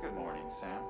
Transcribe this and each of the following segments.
Good morning, Sam.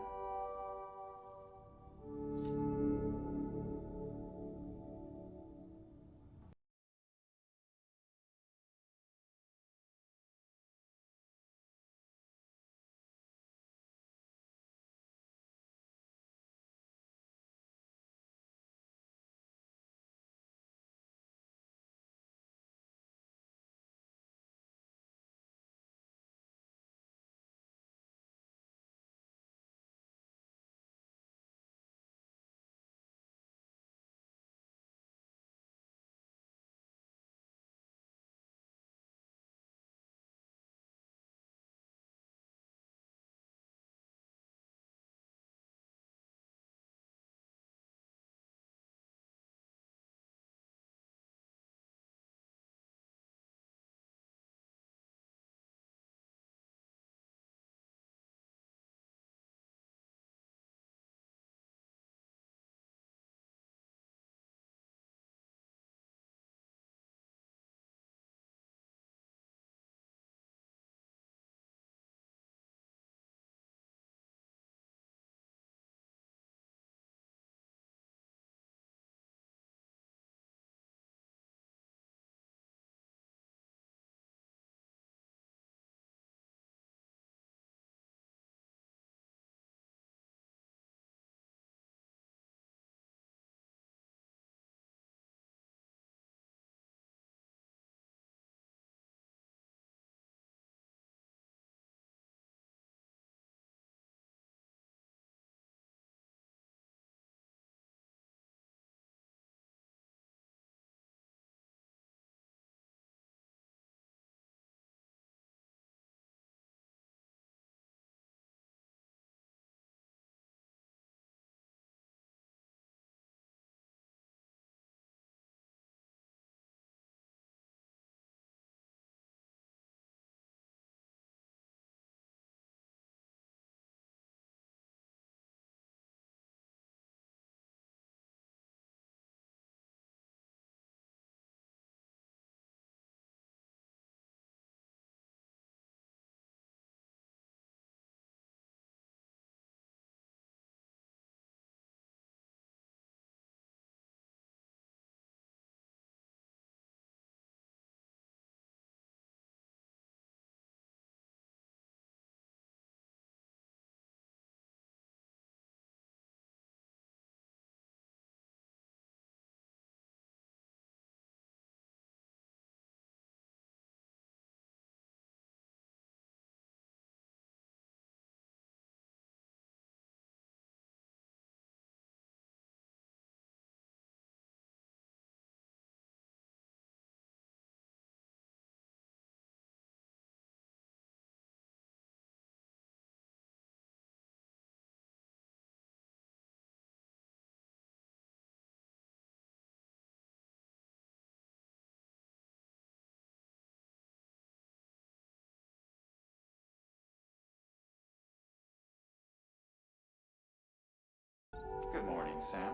Good morning, Sam.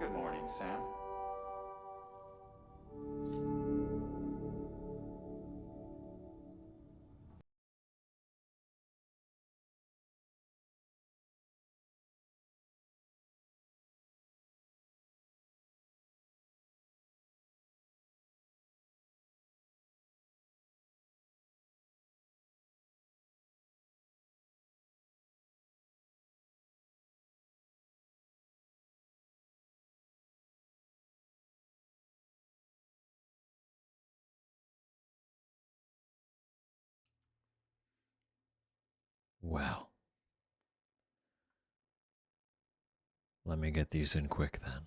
Good morning, Sam. Well, let me get these in quick then.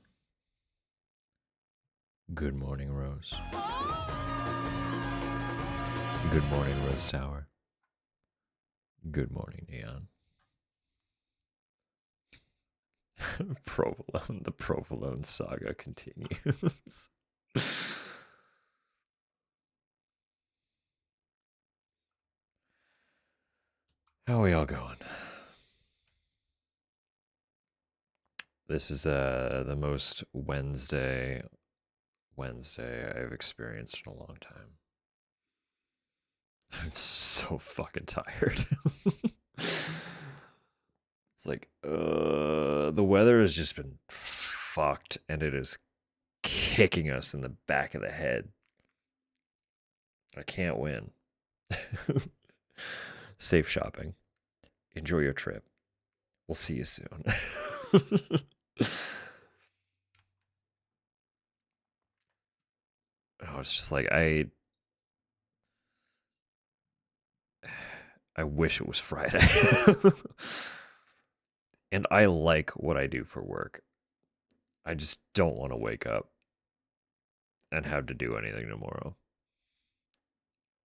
Good morning, Rose. Good morning, Rose Tower. Good morning, Neon. Provolone, the Provolone saga continues. How are we all going? This is the most Wednesday I've experienced in a long time. I'm so fucking tired. It's like the weather has just been fucked and it is kicking us in the back of the head. I can't win. Safe shopping. Enjoy your trip. We'll see you soon. Oh, it's just like I wish it was Friday. And I like what I do for work. I just don't want to wake up and have to do anything tomorrow.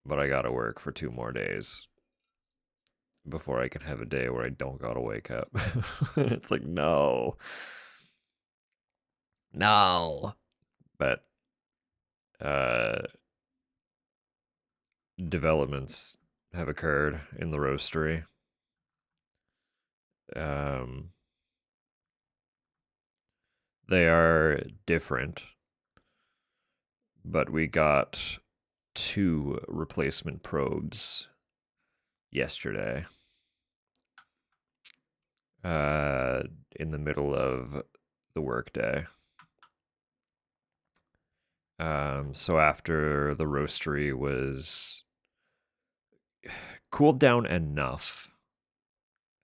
But I gotta work for 2 more days before I can have a day where I don't gotta wake up. It's like, no. No. But developments have occurred in the roastery. They are different, but we got 2 replacement probes yesterday. In the middle of the workday. So after the roastery was cooled down enough,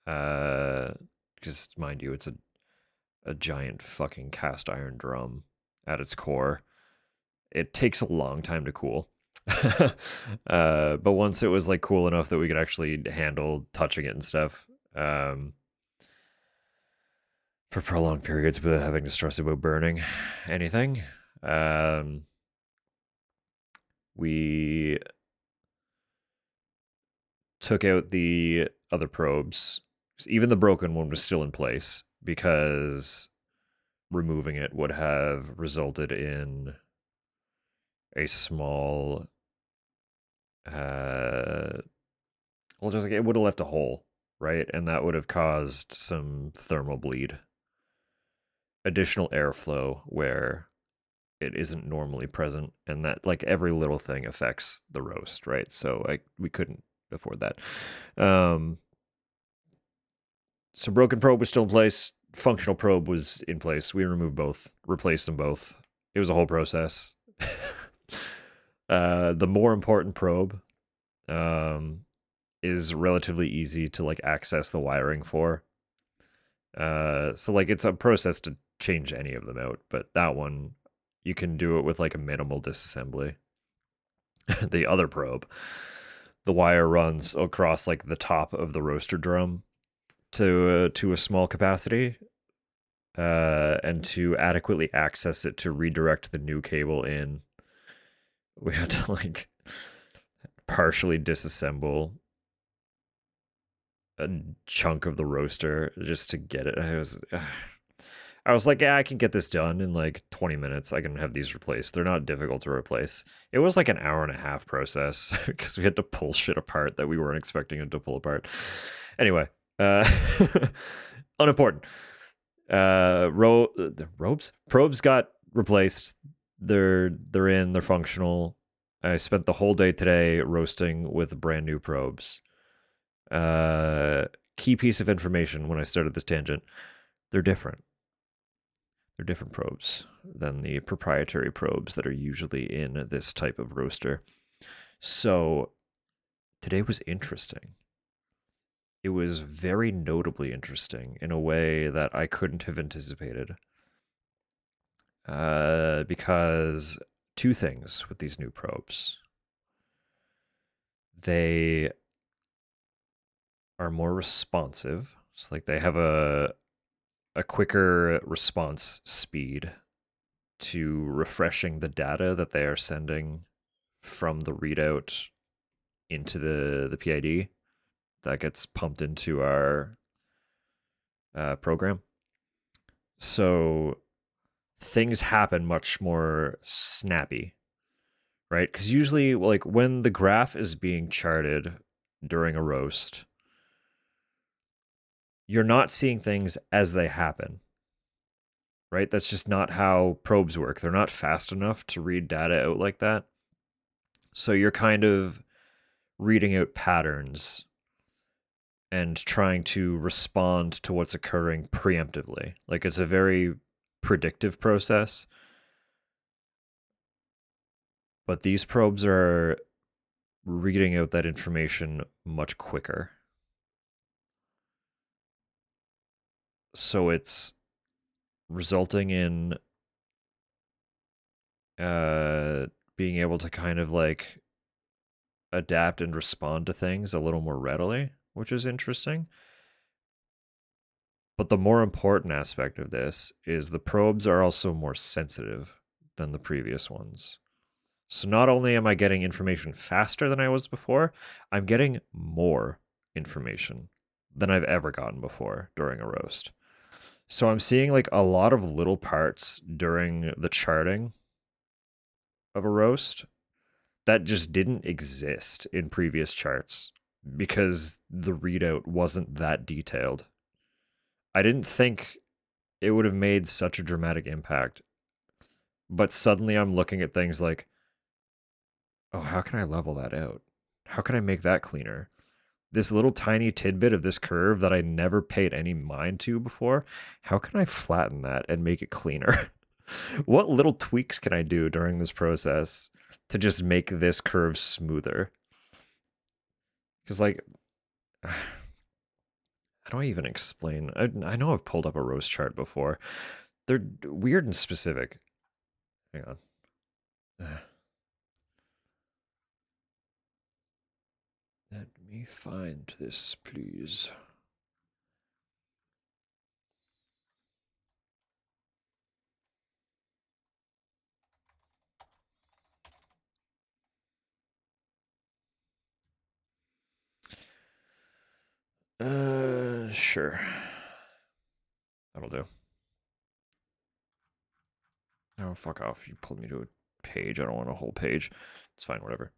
because mind you, it's a giant fucking cast iron drum at its core. It takes a long time to cool. But once it was like cool enough that we could actually handle touching it and stuff, for prolonged periods without having to stress about burning anything, we took out the other probes. Even the broken one was still in place because removing it would have resulted in a small well, just like it would have left a hole, right? And that would have caused some thermal bleed, additional airflow where it isn't normally present, and that like every little thing affects the roast, right? So like we couldn't afford that. So broken probe was still in place. Functional probe was in place. We removed both, replaced them both. It was a whole process. The more important probe is relatively easy to like access the wiring for. So like it's a process to change any of them out, but that one you can do it with like a minimal disassembly. The other probe, the wire runs across like the top of the roaster drum to a small capacity, and to adequately access it to redirect the new cable in, we had to like partially disassemble a chunk of the roaster just to get it. I was like, yeah, I can get this done in like 20 minutes. I can have these replaced. They're not difficult to replace. It was like an hour and a half process because we had to pull shit apart that we weren't expecting it to pull apart. Anyway, unimportant. The probes got replaced. They're in. They're functional. I spent the whole day today roasting with brand new probes. Key piece of information when I started this tangent: they're different. They're different probes than the proprietary probes that are usually in this type of roaster. So today was interesting. It was very notably interesting in a way that I couldn't have anticipated. Because 2 things with these new probes. They are more responsive. So like they have a quicker response speed to refreshing the data that they are sending from the readout into the PID that gets pumped into our program. So things happen much more snappy, right? Because usually, like when the graph is being charted during a roast, you're not seeing things as they happen. right? That's just not how probes work. They're not fast enough to read data out like that. So you're kind of reading out patterns and trying to respond to what's occurring preemptively. Like it's a very predictive process. But these probes are reading out that information much quicker. So it's resulting in being able to kind of like adapt and respond to things a little more readily, which is interesting. But the more important aspect of this is the probes are also more sensitive than the previous ones. So not only am I getting information faster than I was before, I'm getting more information than I've ever gotten before during a roast. So I'm seeing like a lot of little parts during the charting of a roast that just didn't exist in previous charts because the readout wasn't that detailed. I didn't think it would have made such a dramatic impact, but suddenly I'm looking at things like, oh, how can I level that out? How can I make that cleaner? This little tiny tidbit of this curve that I never paid any mind to before, how can I flatten that and make it cleaner? What little tweaks can I do during this process to just make this curve smoother? Because, like, how do I even explain? I know I've pulled up a roast chart before. They're weird and specific. Hang on. Let me find this, please. Sure. That'll do. Oh, fuck off. You pulled me to a page. I don't want a whole page. It's fine, whatever.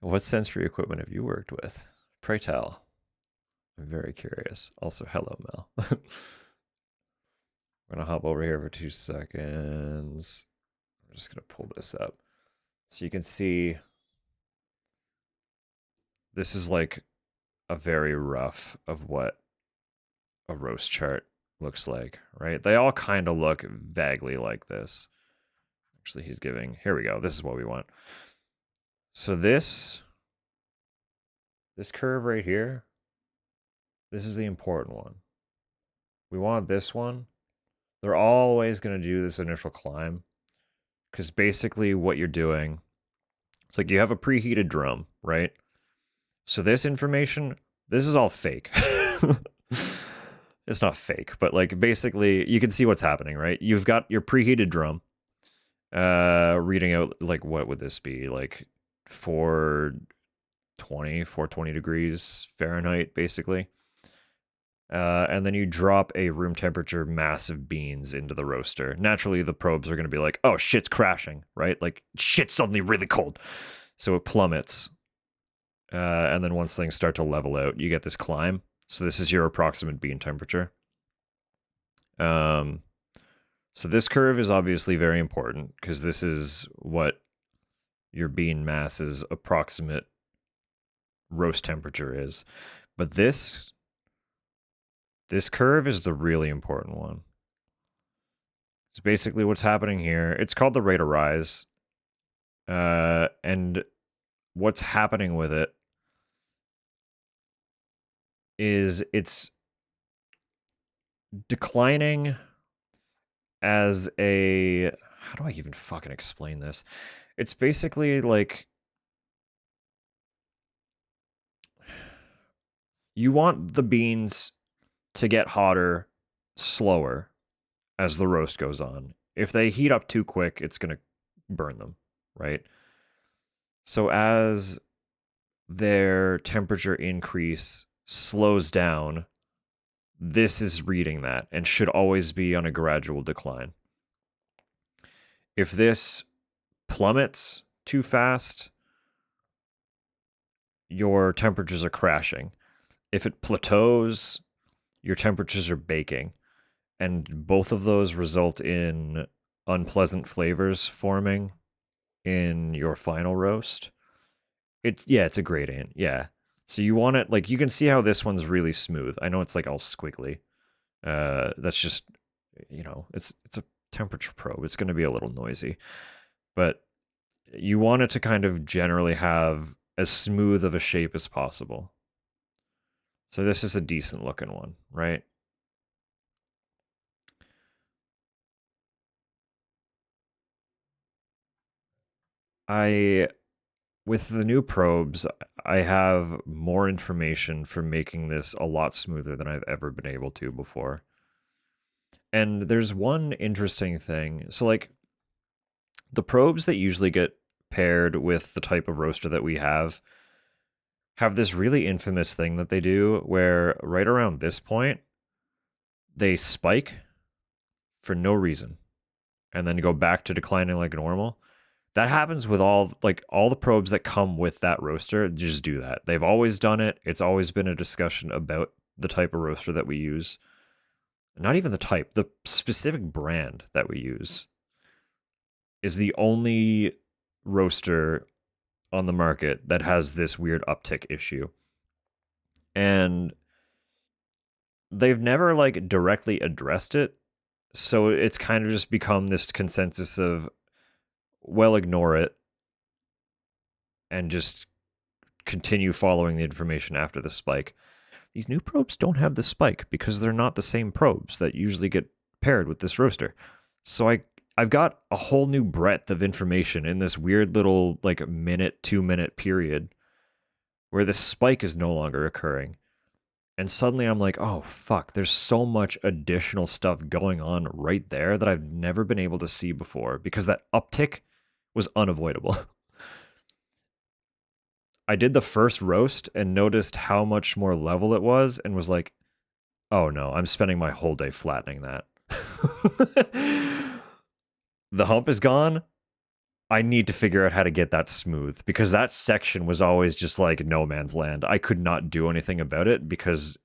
What sensory equipment have you worked with? Pray tell. I'm very curious. Also, hello, Mel. I'm going to hop over here for 2 seconds. I'm just going to pull this up. So you can see this is like a very rough of what a roast chart looks like, right? They all kind of look vaguely like this. Actually, he's giving, here we go. This is what we want. So this curve right here, this is the important one. We want this one. They're always going to do this initial climb because basically what you're doing, it's like you have a preheated drum, right? So this information, this is all fake. It's not fake, but like basically you can see what's happening, right? You've got your preheated drum reading out, like, what would this be? Like 420 degrees Fahrenheit, basically. And then you drop a room temperature mass of beans into the roaster. Naturally, the probes are going to be like, oh, shit's crashing, right? Like, shit's suddenly really cold. So it plummets. And then once things start to level out, you get this climb. So this is your approximate bean temperature. So this curve is obviously very important because this is what your bean mass's approximate roast temperature is. But this curve is the really important one. It's basically what's happening here. It's called the rate of rise. And what's happening with it is it's declining as a, how do I even fucking explain this? It's basically like you want the beans to get hotter slower as the roast goes on. If they heat up too quick, it's going to burn them, right? So as their temperature increase slows down, this is reading that and should always be on a gradual decline. If this plummets too fast, your temperatures are crashing. If it plateaus, your temperatures are baking. And both of those result in unpleasant flavors forming in your final roast. It's a gradient. Yeah. So you want it like you can see how this one's really smooth. I know it's like all squiggly. That's just it's a temperature probe. It's going to be a little noisy. But you want it to kind of generally have as smooth of a shape as possible. So this is a decent looking one, right? I with the new probes, I have more information for making this a lot smoother than I've ever been able to before. And there's one interesting thing. So like the probes that usually get paired with the type of roaster that we have this really infamous thing that they do where right around this point they spike for no reason and then go back to declining like normal. That happens with all the probes that come with that roaster. Just do that. They've always done it. It's always been a discussion about the type of roaster that we use. Not even the type, the specific brand that we use is the only roaster on the market that has this weird uptick issue. And they've never like directly addressed it. So it's kind of just become this consensus of, well, ignore it and just continue following the information after the spike. These new probes don't have the spike because they're not the same probes that usually get paired with this roaster. So I've got a whole new breadth of information in this weird little like minute, 2 minute period where the spike is no longer occurring. And suddenly I'm like, oh fuck, there's so much additional stuff going on right there that I've never been able to see before because that uptick was unavoidable. I did the first roast and noticed how much more level it was and was like, oh no, I'm spending my whole day flattening that. The hump is gone. I need to figure out how to get that smooth because that section was always just like no man's land. I could not do anything about it because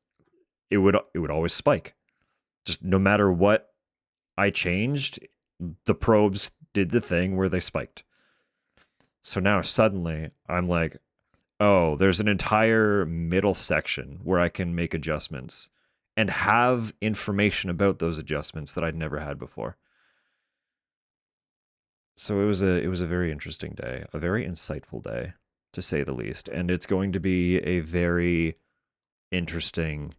it would always spike. Just no matter what I changed, the probes did the thing where they spiked. So now suddenly I'm like, oh, there's an entire middle section where I can make adjustments and have information about those adjustments that I'd never had before. So it was a very interesting day, a very insightful day, to say the least. And it's going to be a very interesting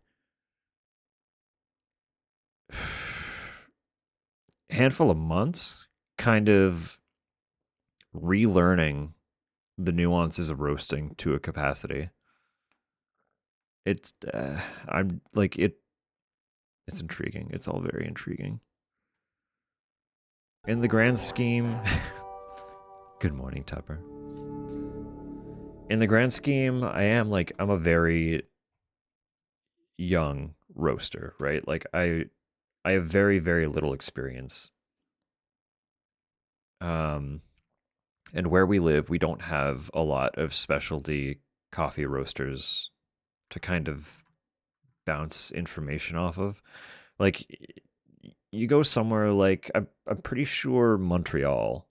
handful of months kind of relearning the nuances of roasting to a capacity. It's I'm like it's intriguing. It's all very intriguing. In the grand scheme, good morning, Tupper. In the grand scheme, I'm a very young roaster, right? Like I have very very little experience. Um and where we live, we don't have a lot of specialty coffee roasters to kind of bounce information off of. Like you go somewhere like I'm pretty sure Montreal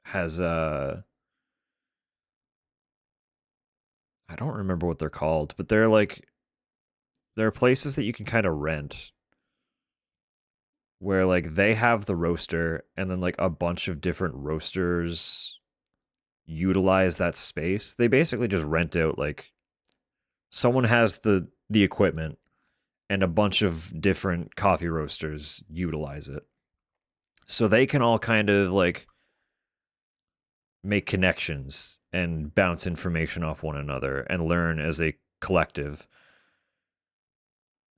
has I don't remember what they're called, but they're like there are places that you can kind of rent where like they have the roaster and then like a bunch of different roasters utilize that space. They basically just rent out like someone has the equipment and a bunch of different coffee roasters utilize it. So they can all kind of like make connections and bounce information off one another and learn as a collective.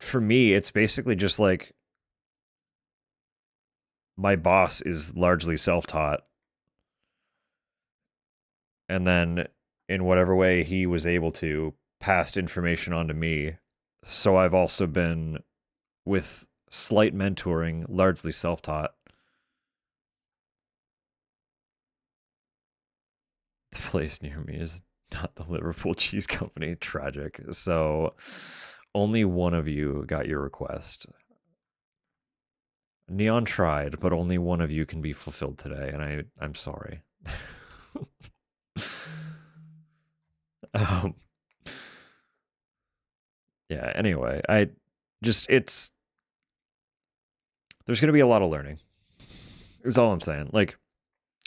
For me, it's basically just like my boss is largely self-taught, and then in whatever way he was able to passed information on to me. So I've also been with slight mentoring, largely self-taught. place near me is not the Liverpool Cheese Company. Tragic. So only one of you got your request. Neon tried, but only one of you can be fulfilled today, and I'm sorry. um, yeah, anyway, I just it's there's gonna be a lot of learning. Is all I'm saying. Like,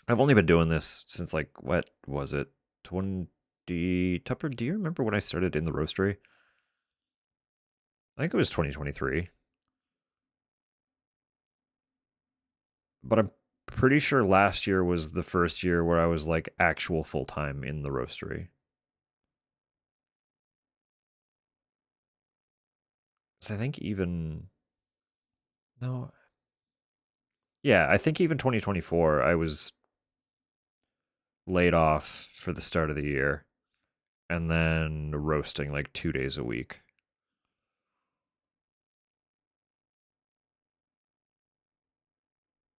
I've only been doing this since like what was it? 20 Tupper, do you remember when I started in the roastery? I think it was 2023. But I'm pretty sure last year was the first year where I was like actual full time in the roastery. So I think even no, yeah, I think even 2024 I was laid off for the start of the year and then roasting like 2 days a week.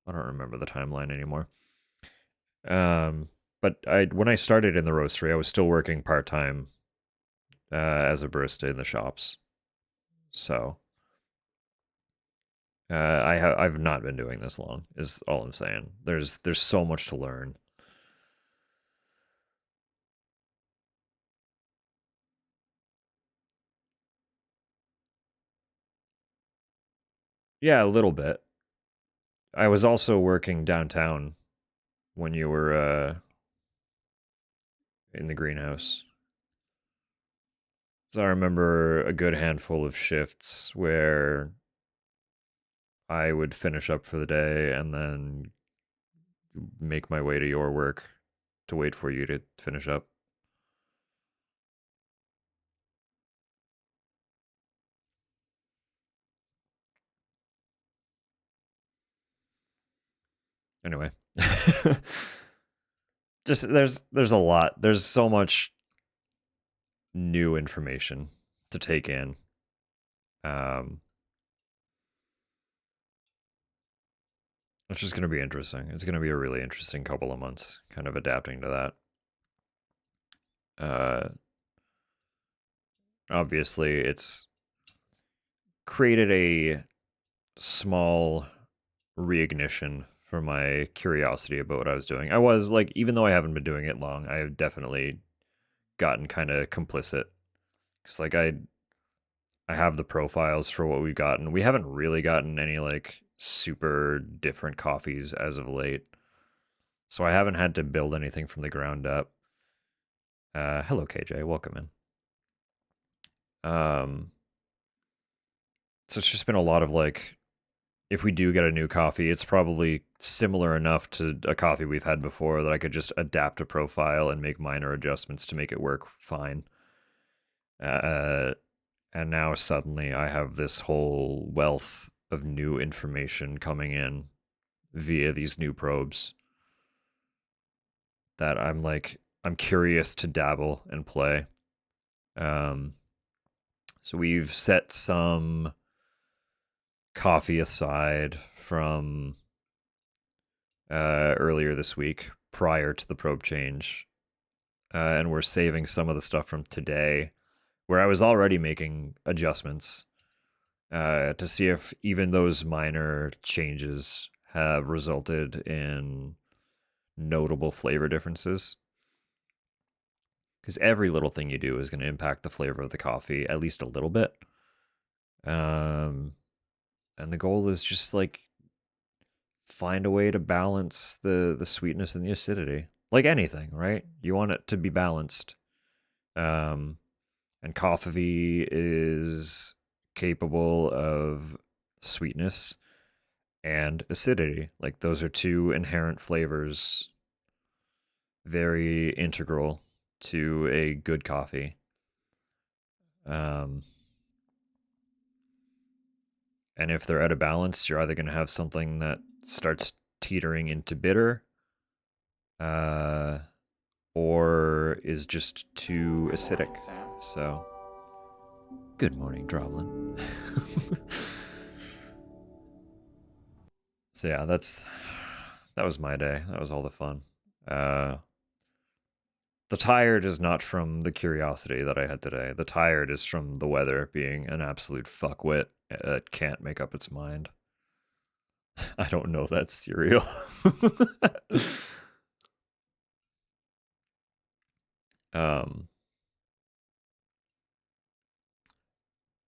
I don't remember the timeline anymore. Um, but when I started in the roastery, I was still working part time as a barista in the shops. So I've not been doing this long. Is all I'm saying. There's so much to learn. Yeah, a little bit. I was also working downtown when you were in the greenhouse. So I remember a good handful of shifts where I would finish up for the day and then make my way to your work to wait for you to finish up. Anyway, just there's a lot. There's so much new information to take in. Um, it's just going to be interesting. It's going to be a really interesting couple of months, kind of adapting to that. Obviously, it's created a small reignition for my curiosity about what I was doing. I was like, even though I haven't been doing it long, I've definitely gotten kind of complicit because like I have the profiles for what we've gotten. We haven't really gotten any like super different coffees as of late, so I haven't had to build anything from the ground up. Hello, KJ. Welcome in. So it's just been a lot of like, if we do get a new coffee, it's probably similar enough to a coffee we've had before that I could just adapt a profile and make minor adjustments to make it work fine. Uh, and now suddenly I have this whole wealth of new information coming in via these new probes that I'm curious to dabble and play. Um, so we've set some coffee aside from earlier this week prior to the probe change, and we're saving some of the stuff from today, where I was already making adjustments to see if even those minor changes have resulted in notable flavor differences. Because every little thing you do is going to impact the flavor of the coffee at least a little bit. Um, and the goal is just like find a way to balance the sweetness and the acidity, like anything, right? You want it to be balanced. Um, and coffee is capable of sweetness and acidity. Like those are two inherent flavors, very integral to a good coffee. Um, and if they're out of balance, you're either going to have something that starts teetering into bitter, uh, or is just too acidic. Morning, Sam. So, good morning, Droblin. So yeah, that was my day. That was all the fun. Uh, The tired is not from the curiosity that I had today. The tired is from the weather being an absolute fuckwit that can't make up its mind. I don't know that cereal. um,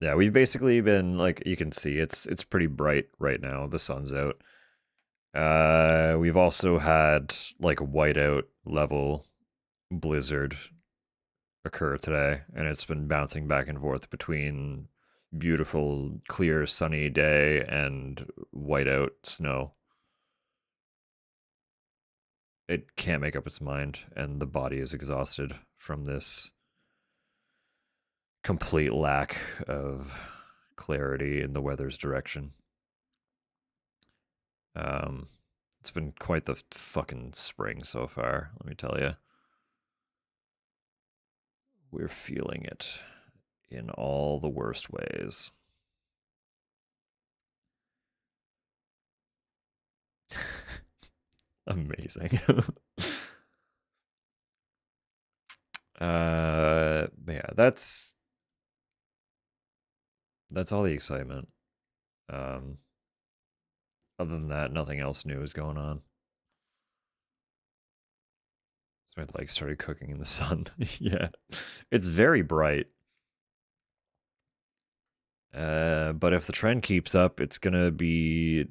yeah, we've basically been like, you can see it's pretty bright right now. The sun's out. We've also had like a whiteout level blizzard occur today, and it's been bouncing back and forth between beautiful, clear, sunny day and whiteout snow. It can't make up its mind, and the body is exhausted from this complete lack of clarity in the weather's direction. Um, it's been quite the fucking spring so far, let me tell you. We're feeling it in all the worst ways. Amazing. Yeah, that's all the excitement. Um, other than that, nothing else new is going on. So my legs started cooking in the sun. Yeah, it's very bright. But if the trend keeps up, it's gonna be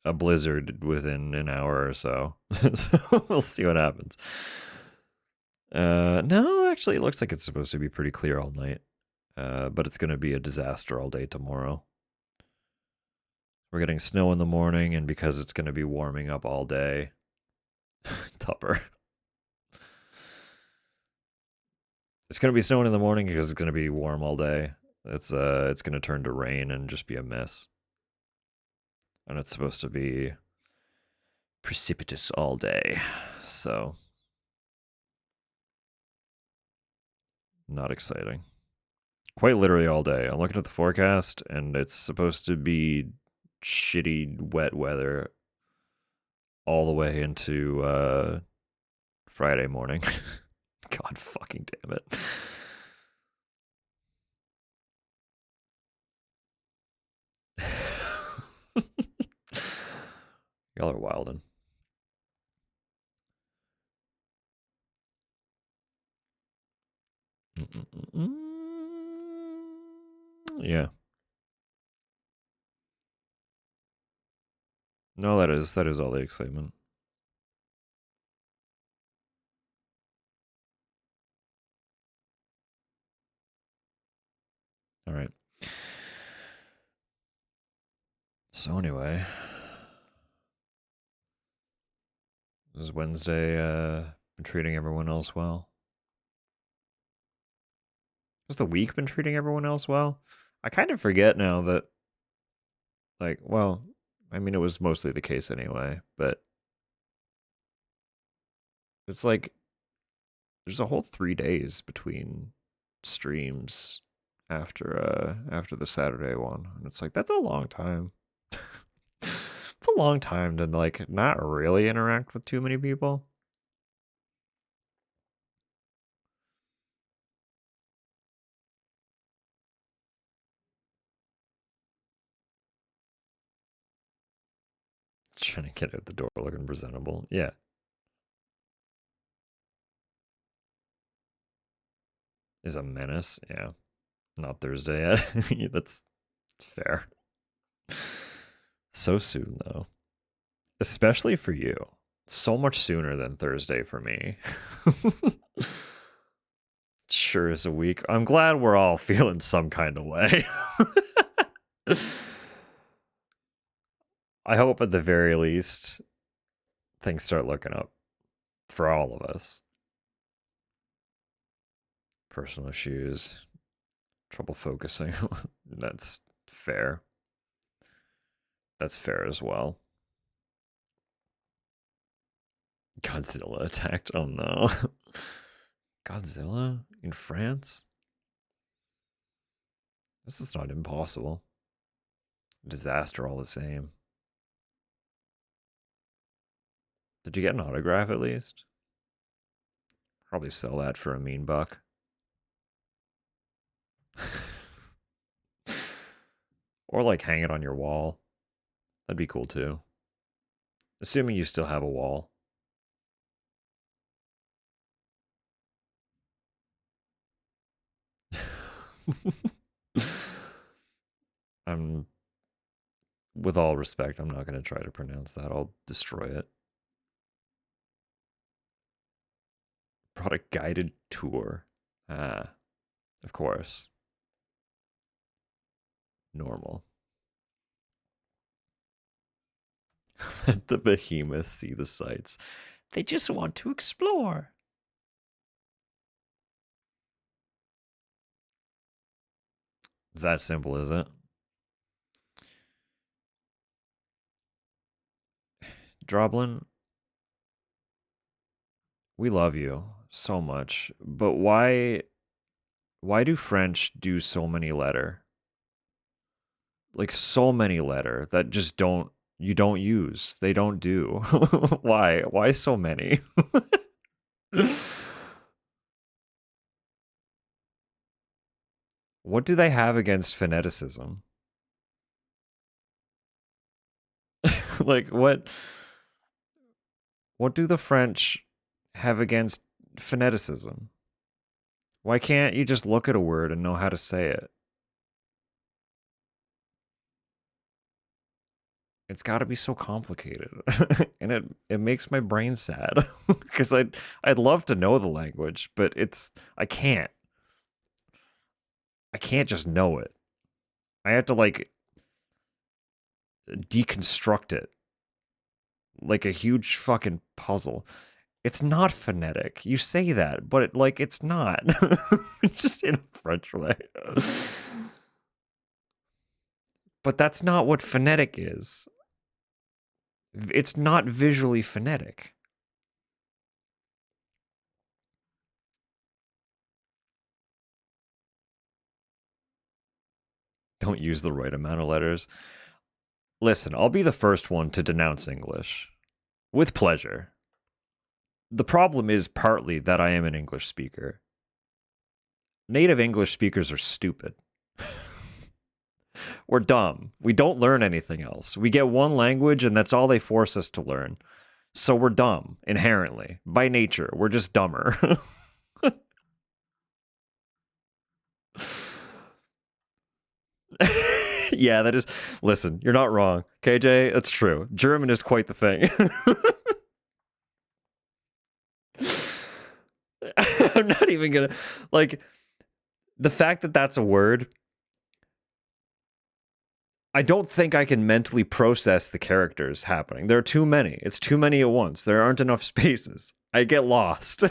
a blizzard within an hour or so. So we'll see what happens. No, actually, it looks like it's supposed to be pretty clear all night. But it's gonna be a disaster all day tomorrow. We're getting snow in the morning, and because it's gonna be warming up all day, Tupper. It's gonna be snowing in the morning because it's gonna be warm all day. It's gonna turn to rain and just be a mess. And it's supposed to be precipitous all day. So not exciting. Quite literally all day. I'm looking at the forecast and it's supposed to be shitty wet weather all the way into Friday morning. God fucking damn it. Y'all are wildin'. Yeah. No, that is all the excitement. All right. So anyway, is Wednesday been treating everyone else well? Has the week been treating everyone else well? I kind of forget now that, like, well, I mean, it was mostly the case anyway, but it's like there's a whole 3 days between streams after the Saturday one, and it's like that's a long time. It's a long time to like not really interact with too many people. Trying to get out the door looking presentable. Yeah, is a menace. Yeah, not Thursday yet. That's fair. So soon though, especially for you. So much sooner than Thursday for me. Sure is a week. I'm glad we're all feeling some kind of way. I hope at the very least things start looking up for all of us. Personal issues, trouble focusing. That's fair. That's fair as well. Godzilla attacked. Oh no. Godzilla in France? This is not impossible. Disaster all the same. Did you get an autograph at least? Probably sell that for a mean buck. Or like hang it on your wall. That'd be cool too. Assuming you still have a wall. I'm, with all respect, I'm not going to try to pronounce that. I'll destroy it. Brought a guided tour. Ah, of course. Normal. Let the behemoth see the sights. They just want to explore. It's that simple, is it? Droblin, we love you so much, but why do French do so many letter? Like so many letter that just don't you don't use. They don't do. Why? Why so many? What do they have against phoneticism? Like what do the French have against phoneticism? Why can't you just look at a word and know how to say it? It's got to be so complicated. And it makes my brain sad because I'd love to know the language, but I can't. I can't just know it. I have to like deconstruct it like a huge fucking puzzle. It's not phonetic. You say that, but it's not. Just in a French way. But that's not what phonetic is. It's not visually phonetic. Don't use the right amount of letters. Listen, I'll be the first one to denounce English. With pleasure. The problem is partly that I am an English speaker. Native English speakers are stupid. We're dumb. We don't learn anything else. We get one language and that's all they force us to learn. So we're dumb, inherently. By nature, we're just dumber. Yeah, that is. Listen, you're not wrong. KJ, that's true. German is quite the thing. I'm not even gonna. Like, the fact that that's a word, I don't think I can mentally process the characters happening. There are too many. It's too many at once. There aren't enough spaces. I get lost.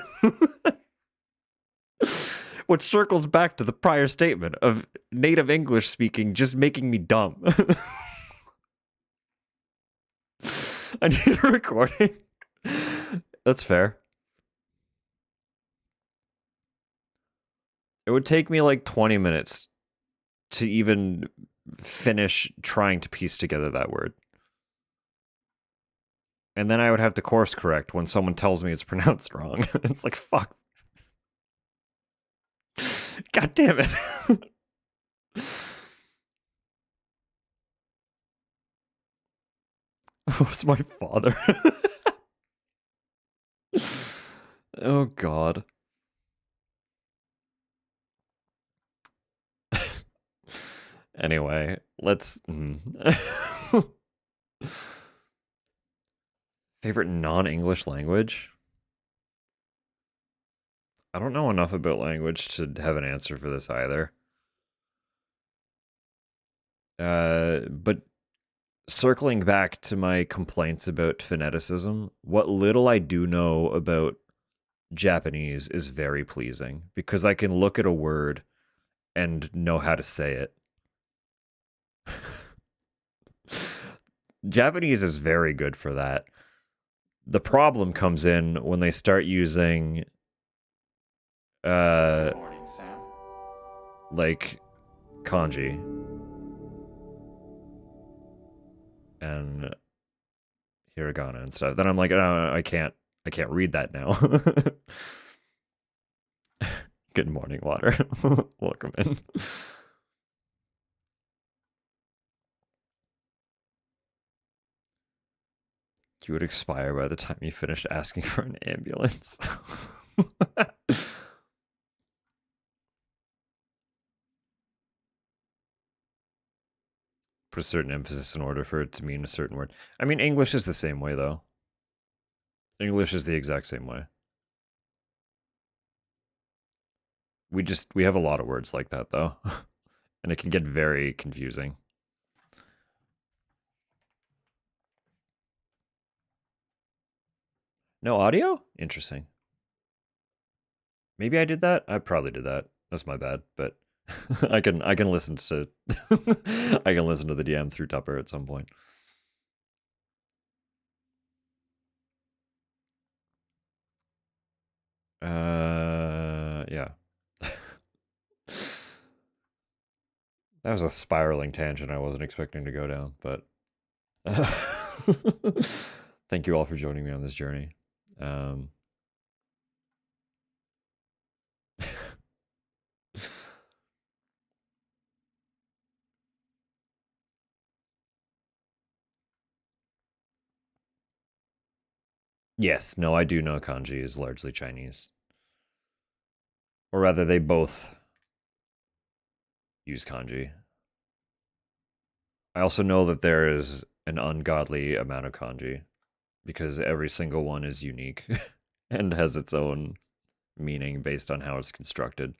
Which circles back to the prior statement of native English speaking just making me dumb. I need a recording. That's fair. It would take me like 20 minutes to even finish trying to piece together that word. And then I would have to course correct when someone tells me it's pronounced wrong. It's like, fuck. God damn it. Who's my father? Oh, God. Anyway, let's. Favorite non English language? I don't know enough about language to have an answer for this either. But circling back to my complaints about phoneticism, what little I do know about Japanese is very pleasing because I can look at a word and know how to say it. Japanese is very good for that. The problem comes in when they start using Good morning, Sam. like kanji and hiragana and stuff. Then I'm like, oh, I can't read that now. Good morning, water. Welcome in. You would expire by the time you finish asking for an ambulance. Put a certain emphasis in order for it to mean a certain word. I mean, English is the same way, though. English is the exact same way. We have a lot of words like that, though. And it can get very confusing. No audio? Interesting. Maybe I did that. I probably did that. That's my bad. But I can listen to I can listen to the DM through Tupper at some point. Yeah. That was a spiraling tangent I wasn't expecting to go down, but thank you all for joining me on this journey. Yes, no, I do know kanji is largely Chinese. Or rather, they both use kanji. I also know that there is an ungodly amount of kanji because every single one is unique and has its own meaning based on how it's constructed.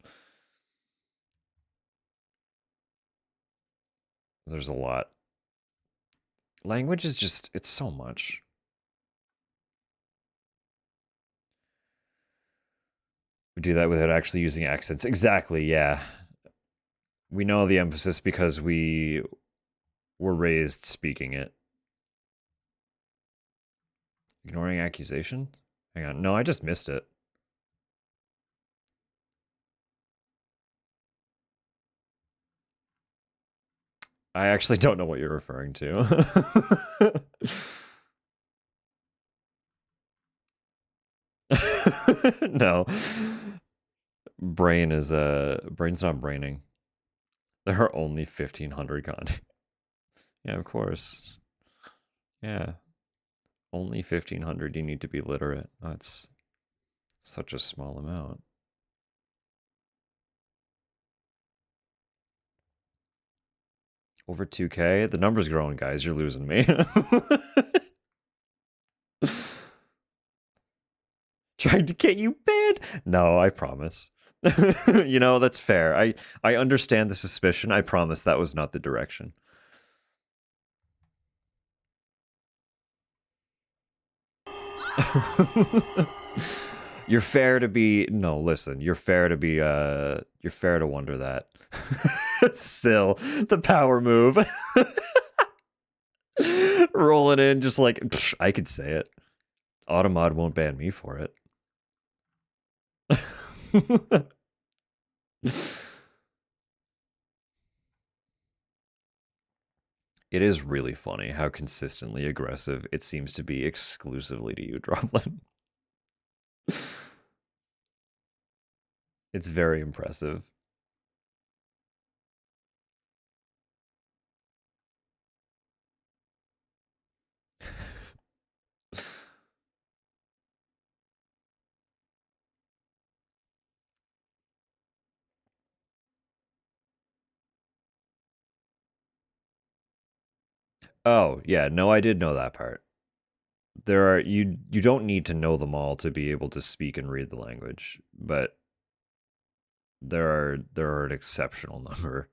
There's a lot. Language is just, it's so much. We do that without actually using accents. Exactly, yeah. We know the emphasis because we were raised speaking it. Ignoring accusation? Hang on. No, I just missed it. I actually don't know what you're referring to. No. Brain's not braining. There are only 1,500 kanji. Yeah, of course. Yeah. Only 1,500 you need to be literate. That's such a small amount. Over 2K? The number's growing, guys. You're losing me. Trying to get you banned? No, I promise. You know, that's fair. I understand the suspicion. I promise that was not the direction. You're fair to be no, listen, you're fair to be you're fair to wonder that. Still, the power move. Rolling in just like I could say it. Automod won't ban me for it. It is really funny how consistently aggressive it seems to be exclusively to you, Droplin. It's very impressive. Oh, yeah, no, I did know that part. There are you don't need to know them all to be able to speak and read the language, but there are an exceptional number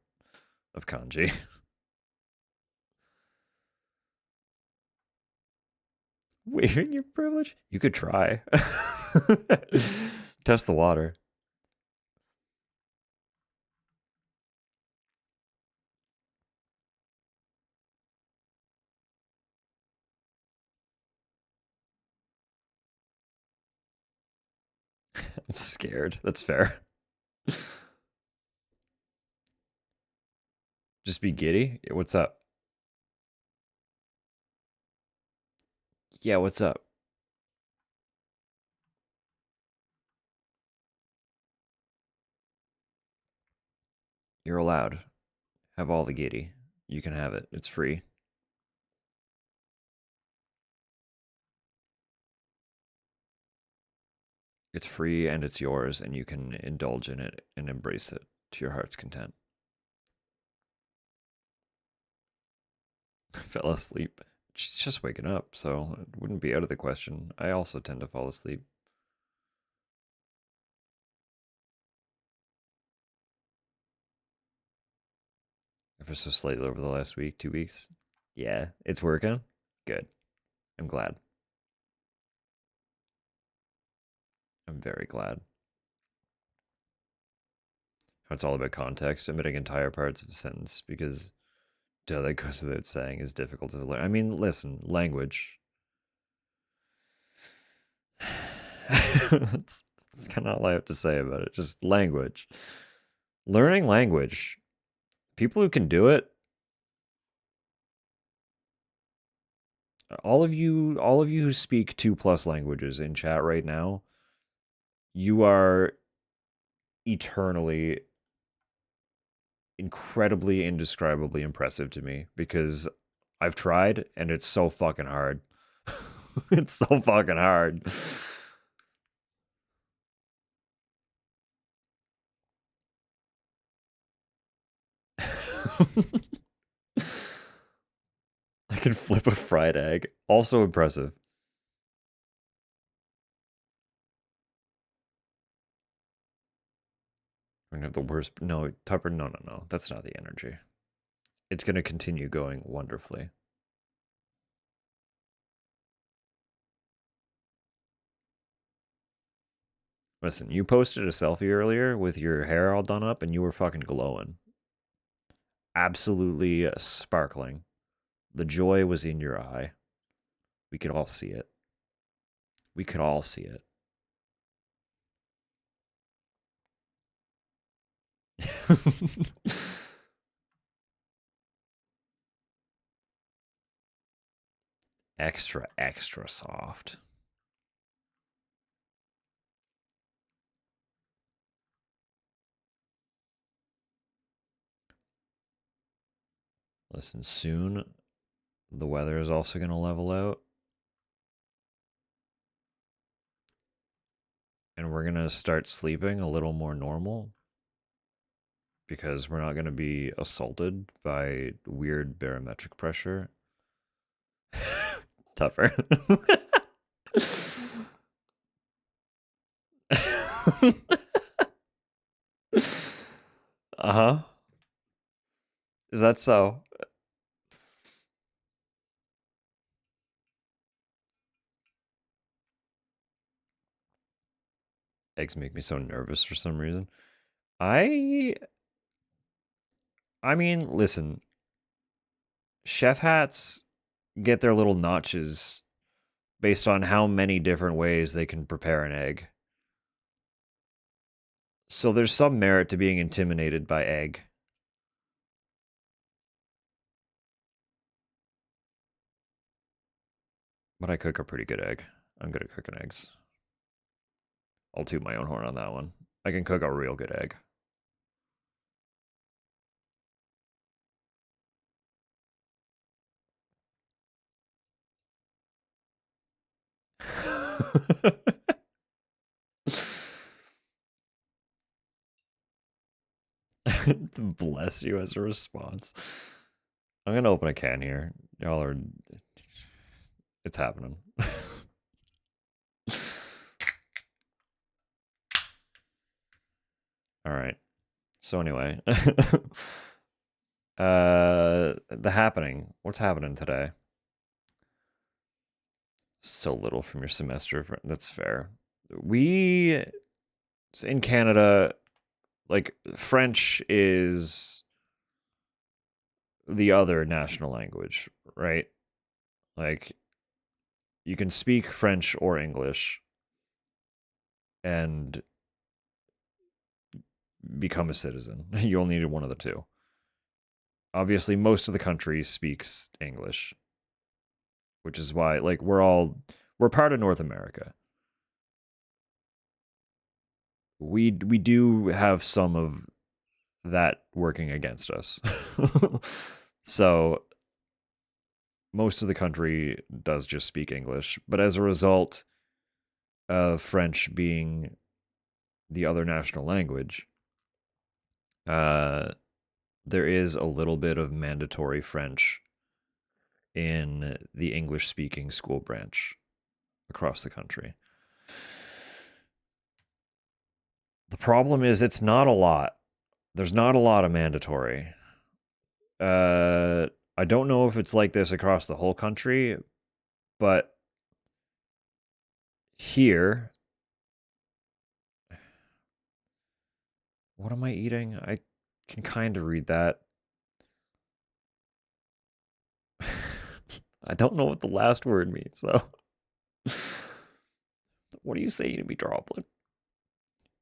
of kanji. Waving your privilege? You could try. Test the water. I'm scared. That's fair. Just be giddy. What's up? Yeah, what's up? You're allowed. Have all the giddy. You can have it. It's free. It's free and it's yours, and you can indulge in it and embrace it to your heart's content. Fell asleep. She's just waking up, so it wouldn't be out of the question. I also tend to fall asleep. Ever so slightly over the last week, 2 weeks. Yeah, it's working. Good. I'm glad. I'm very glad. It's all about context, omitting entire parts of a sentence because, duh, that goes without saying, is difficult to learn. I mean, listen, language. That's kind of all I have to say about it. Just language. Learning language. People who can do it, all of you who speak 2+ languages in chat right now, you are eternally incredibly indescribably impressive to me because I've tried and it's so fucking hard. It's so fucking hard. I can flip a fried egg. Also impressive. We're gonna have the worst. No, Tupper, no, no, no. That's not the energy. It's gonna continue going wonderfully. Listen, you posted a selfie earlier with your hair all done up and you were fucking glowing. Absolutely sparkling. The joy was in your eye. We could all see it. We could all see it. Extra, extra soft. Listen, soon the weather is also going to level out. And we're going to start sleeping a little more normal because we're not going to be assaulted by weird barometric pressure. Tougher. Uh-huh. Is that so? Eggs make me so nervous for some reason. I mean, listen. Chef hats get their little notches based on how many different ways they can prepare an egg. So there's some merit to being intimidated by egg. But I cook a pretty good egg. I'm good at cooking eggs. I'll toot my own horn on that one. I can cook a real good egg. Bless you as a response. I'm gonna open a can here. Y'all are. It's happening. All right. So anyway, the happening. What's happening today? So little from your semester. That's fair. We in Canada, like French is the other national language, right? Like you can speak French or English and become a citizen. You only need one of the two. Obviously, most of the country speaks English, which is why like we're part of North America. We do have some of that working against us. So most of the country does just speak English, but as a result of French being the other national language, uh, there is a little bit of mandatory French in the English speaking school branch across the country. The problem is it's not a lot. There's not a lot of mandatory. I don't know if it's like this across the whole country, but here, what am I eating? I can kind of read that. I don't know what the last word means, though. What are you saying to me, Droplin?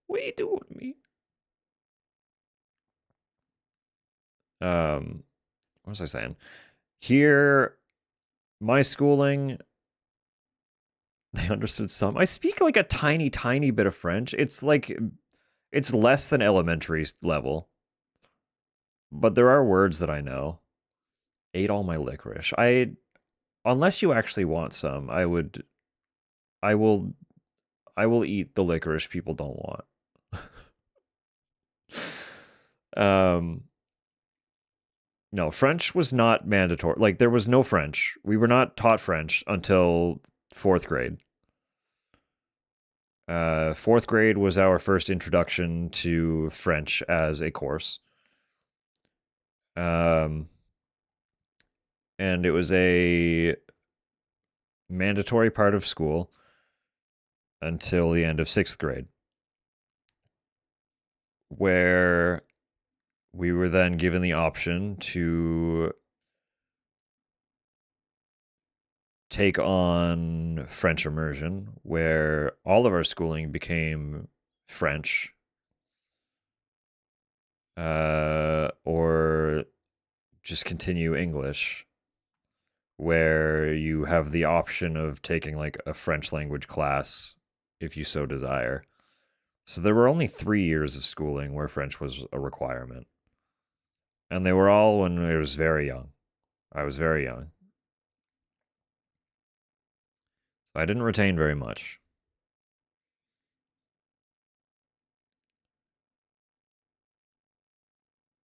What are you doing to me? What was I saying? Here, my schooling, they understood some. I speak like a tiny, tiny bit of French. It's less than elementary level, but there are words that I know. Ate all my licorice. Unless you actually want some, I will, I will eat the licorice people don't want. um, no, French was not mandatory. Like there was no French. We were not taught French until fourth grade. Fourth grade was our first introduction to French as a course. Um, and it was a mandatory part of school until the end of sixth grade, where we were then given the option to take on French immersion, where all of our schooling became French, or just continue English, where you have the option of taking like a French language class if you so desire. So there were only 3 years of schooling where French was a requirement. And they were all when I was very young. I was very young. So I didn't retain very much.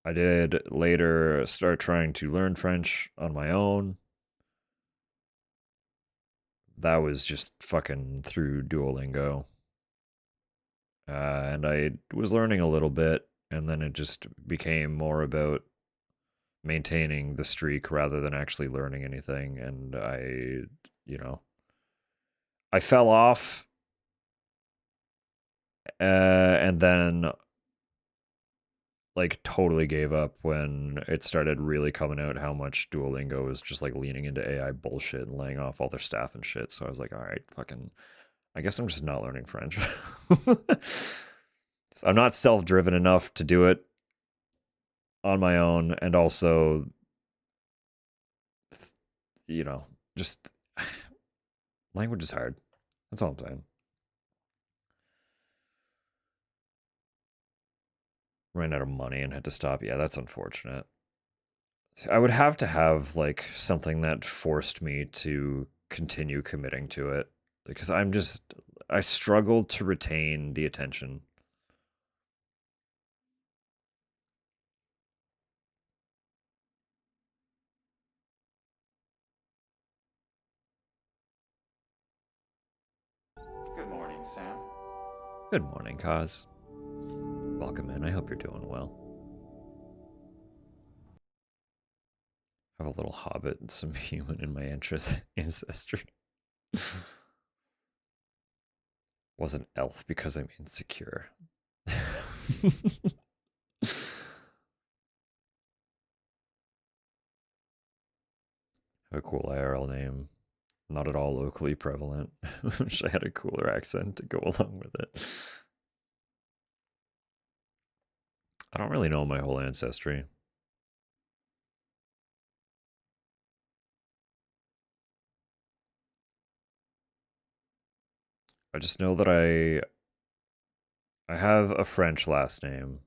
I did later start trying to learn French on my own. That was just fucking through Duolingo. And I was learning a little bit, and then it just became more about maintaining the streak rather than actually learning anything. And you know, I fell off, and then like totally gave up when it started really coming out how much Duolingo was just like leaning into AI bullshit and laying off all their staff and shit. So I was like, all right, fucking, I guess I'm just not learning French. So I'm not self-driven enough to do it on my own, and also, just language is hard. That's all I'm saying. Ran out of money and had to stop. Yeah, that's unfortunate. I would have to have like something that forced me to continue committing to it because I struggled to retain the attention. Good morning, Sam. Good morning, Kaz. Welcome in. I hope you're doing well. I have a little hobbit and some human in my ancestry. Was an elf because I'm insecure. A cool IRL name. Not at all locally prevalent. Wish I had a cooler accent to go along with it. I don't really know my whole ancestry. I just know that I have a French last name,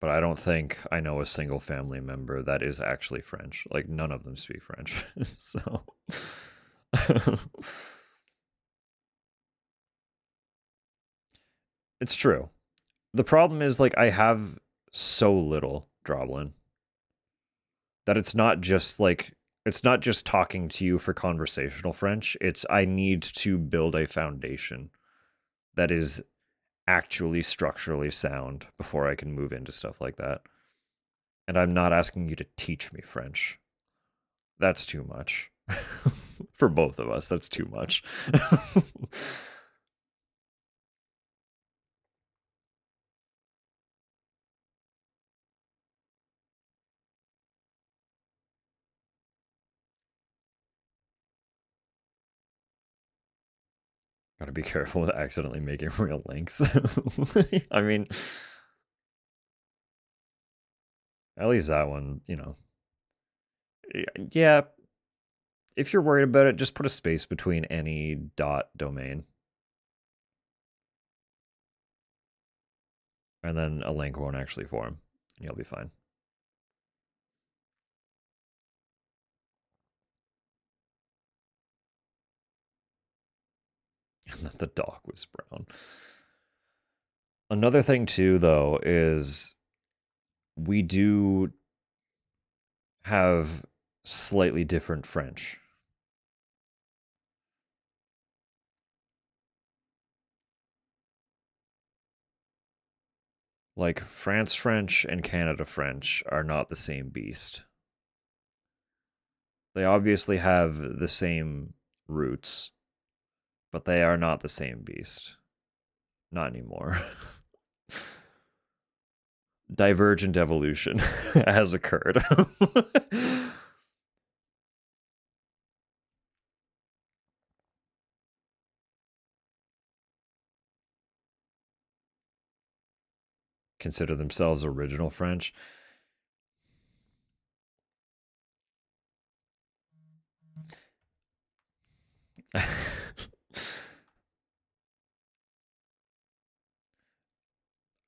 but but I don't think I know a single family member that is actually French. Like, none of them speak French. So. It's true. The problem is, like, I have so little Droblin that it's not just talking to you for conversational French. It's I need to build a foundation that is actually structurally sound before I can move into stuff like that. And I'm not asking you to teach me French. That's too much. For both of us, that's too much. Gotta be careful with accidentally making real links. I mean, at least that one, you know. Yeah, if you're worried about it, just put a space between any dot domain. And then a link won't actually form. You'll be fine. And that the dog was brown. Another thing, too, though, is we do have slightly different French. Like, France French and Canada French are not the same beast. They obviously have the same roots, but they are not the same beast. Not anymore. Divergent evolution has occurred. Consider themselves original French.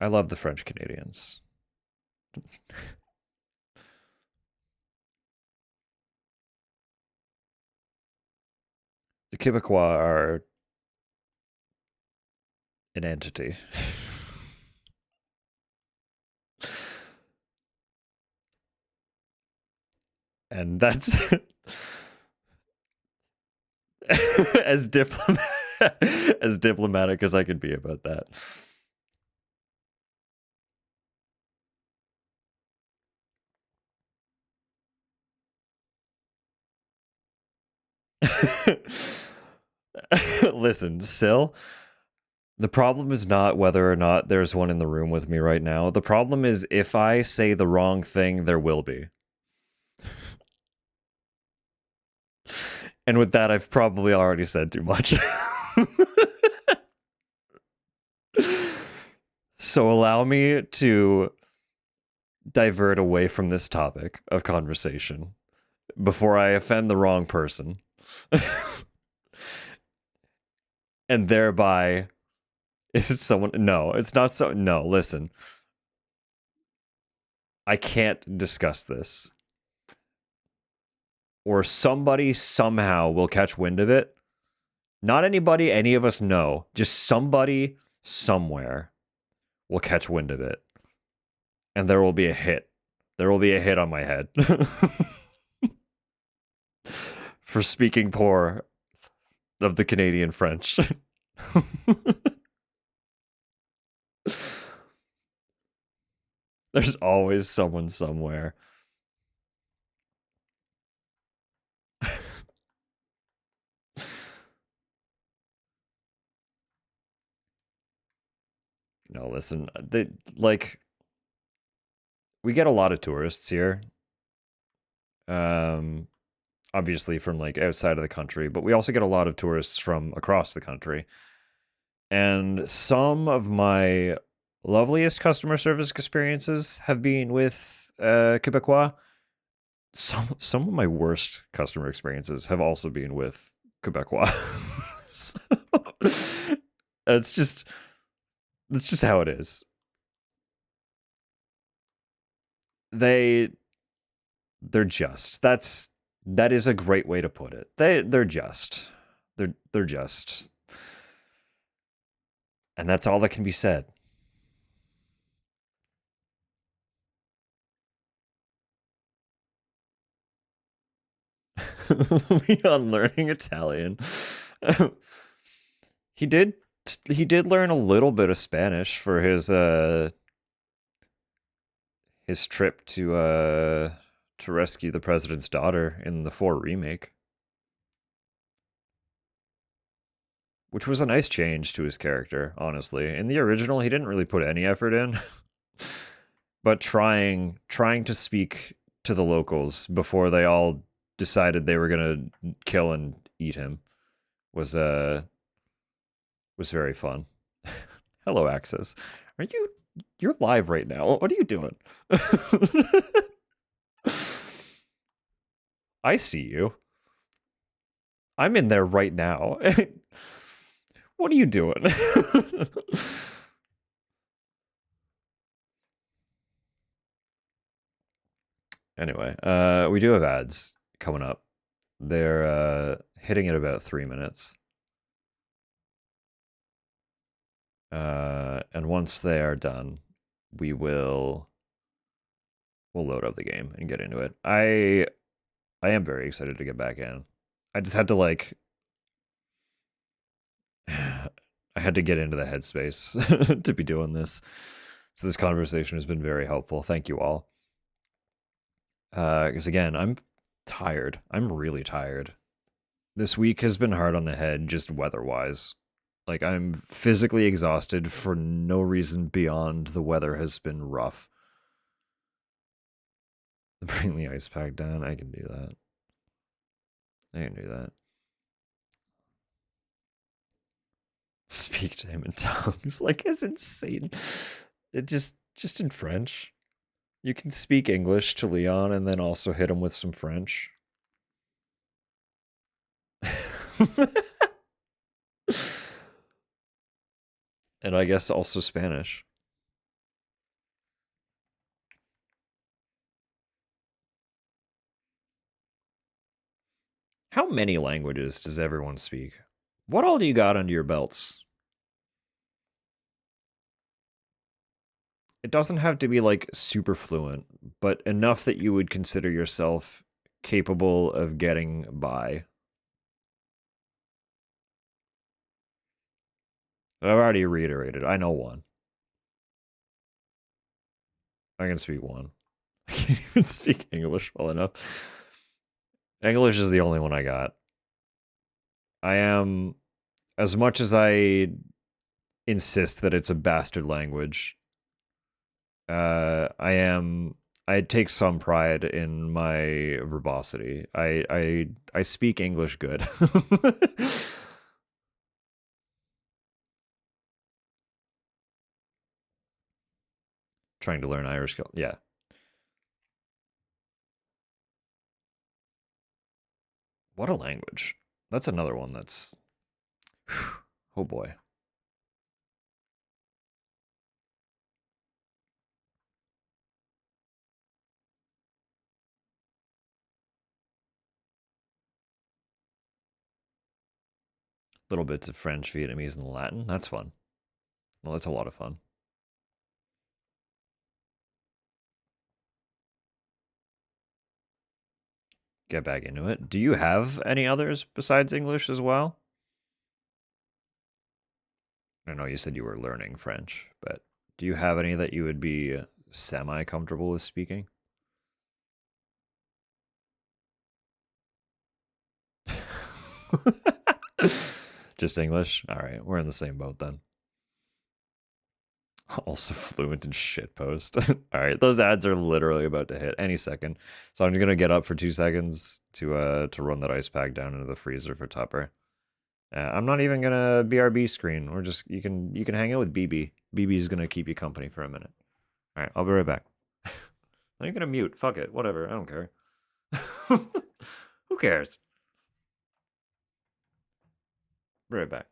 I love the French Canadians. The Quebecois are an entity. And that's as diplomatic as I could be about that. Listen, Sil, the problem is not whether or not there's one in the room with me right now. The problem is if I say the wrong thing, there will be. And with that, I've probably already said too much. So allow me to divert away from this topic of conversation before I offend the wrong person. And thereby, is it someone? No, it's not so. No, listen. I can't discuss this. Or somebody somehow will catch wind of it. Not anybody any of us know. Just somebody somewhere will catch wind of it. And there will be a hit. There will be a hit on my head. For speaking poor of the Canadian French. There's always someone somewhere. No, listen, we get a lot of tourists here. Obviously from like outside of the country, but we also get a lot of tourists from across the country. And some of my loveliest customer service experiences have been with Quebecois. Some of my worst customer experiences have also been with Quebecois. So, it's just how it is. they they're just. That is a great way to put it. They're just. They're just. And that's all that can be said. Beyond learning Italian. he did he did learn a little bit of Spanish for his trip to rescue the president's daughter in the 4 remake, which was a nice change to his character, honestly. In the original, he didn't really put any effort in, but trying to speak to the locals before they all decided they were going to kill and eat him was was very fun. Hello, Access. Are you're live right now? What are you doing? I see you. I'm in there right now. What are you doing? Anyway, we do have ads coming up. They're hitting at about 3 minutes. And once they are done, we'll load up the game and get into it. I am very excited to get back in. I just had to like I had to get into the headspace to be doing this. So this conversation has been very helpful. Thank you all. Because again, I'm tired. I'm really tired. This week has been hard on the head, just weather-wise. Like, I'm physically exhausted for no reason beyond the weather has been rough. Bring the ice pack down. I can do that. I can do that. Speak to him in tongues. Like, it's insane. It just in French. You can speak English to Leon and then also hit him with some French. And I guess also Spanish. How many languages does everyone speak? What all do you got under your belts? It doesn't have to be like super fluent, but enough that you would consider yourself capable of getting by. I've already reiterated. I know one. I can speak one. I can't even speak English well enough. English is the only one I got. I am, as much as I insist that it's a bastard language, I take some pride in my verbosity. I speak English good. Trying to learn Irish. Yeah. What a language. That's another one that's. Oh boy. Little bits of French, Vietnamese, and Latin. That's fun. Well, that's a lot of fun. Get back into it. Do you have any others besides English as well? I know you said you were learning French, but do you have any that you would be semi comfortable with speaking? Just English? All right, we're in the same boat then. Also fluent in shitpost. All right, those ads are literally about to hit any second. So I'm just gonna get up for 2 seconds to run that ice pack down into the freezer for Tupper. I'm not even gonna BRB screen. We're just you can hang out with BB. BB is gonna keep you company for a minute. All right, I'll be right back. I'm gonna mute. Fuck it. Whatever. I don't care. Who cares? Be right back.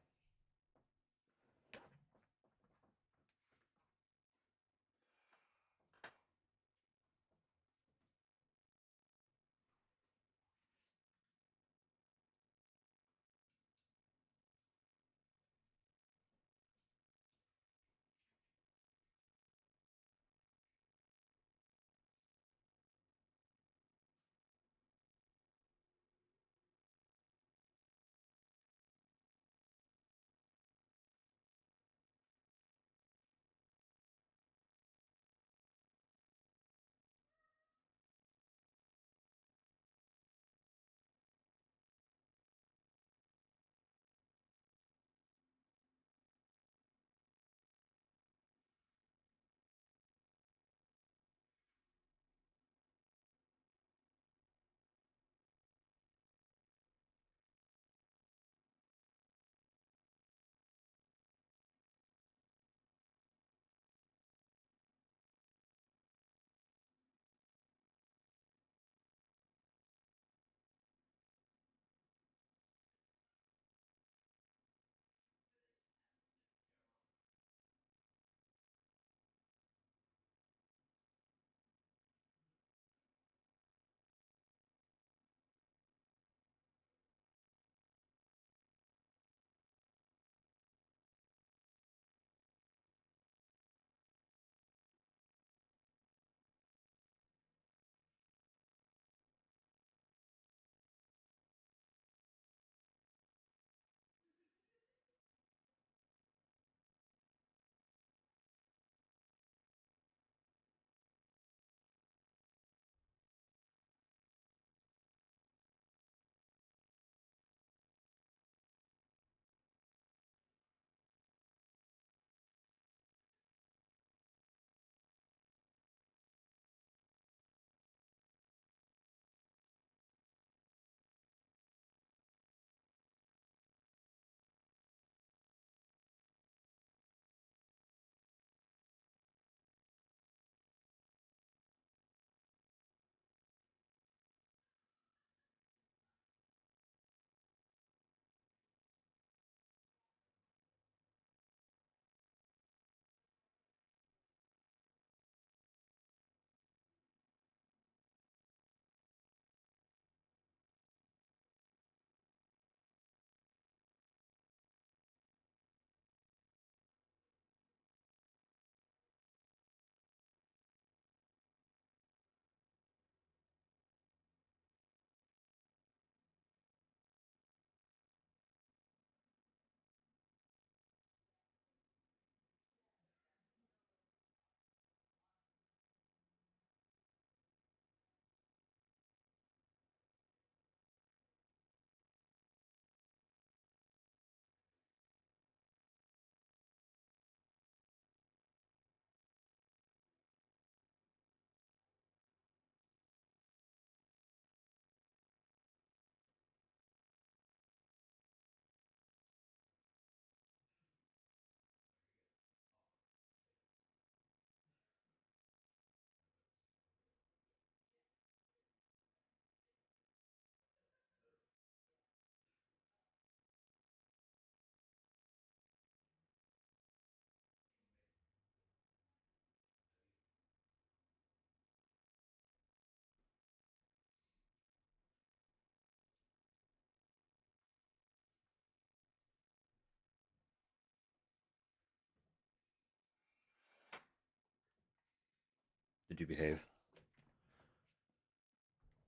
Did you behave?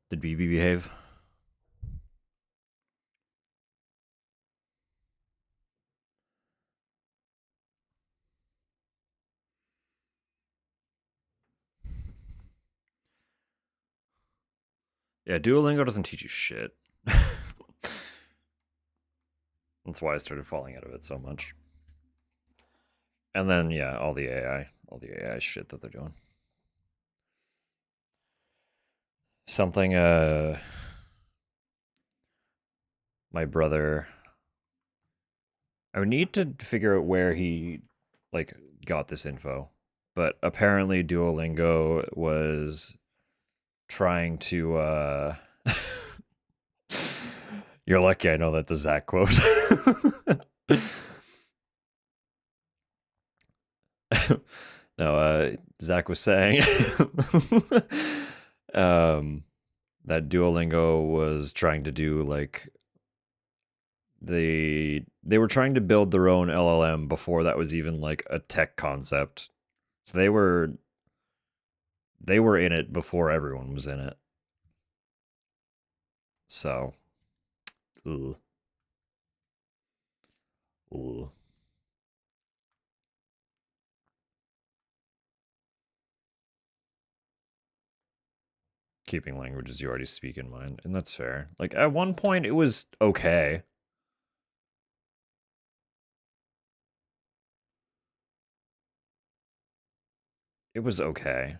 Did BB behave? Yeah, Duolingo doesn't teach you shit. That's why I started falling out of it so much. And then, yeah, all the AI shit that they're doing. Something, my brother, I would need to figure out where he, like, got this info. But apparently Duolingo was trying to, You're lucky I know that's a Zach quote. No, Zach was saying that Duolingo was trying to do like they were trying to build their own LLM before that was even like a tech concept. So they were in it before everyone was in it. So, ugh, ugh. Keeping languages you already speak in mind, and that's fair. Like at one point it was okay. It was okay.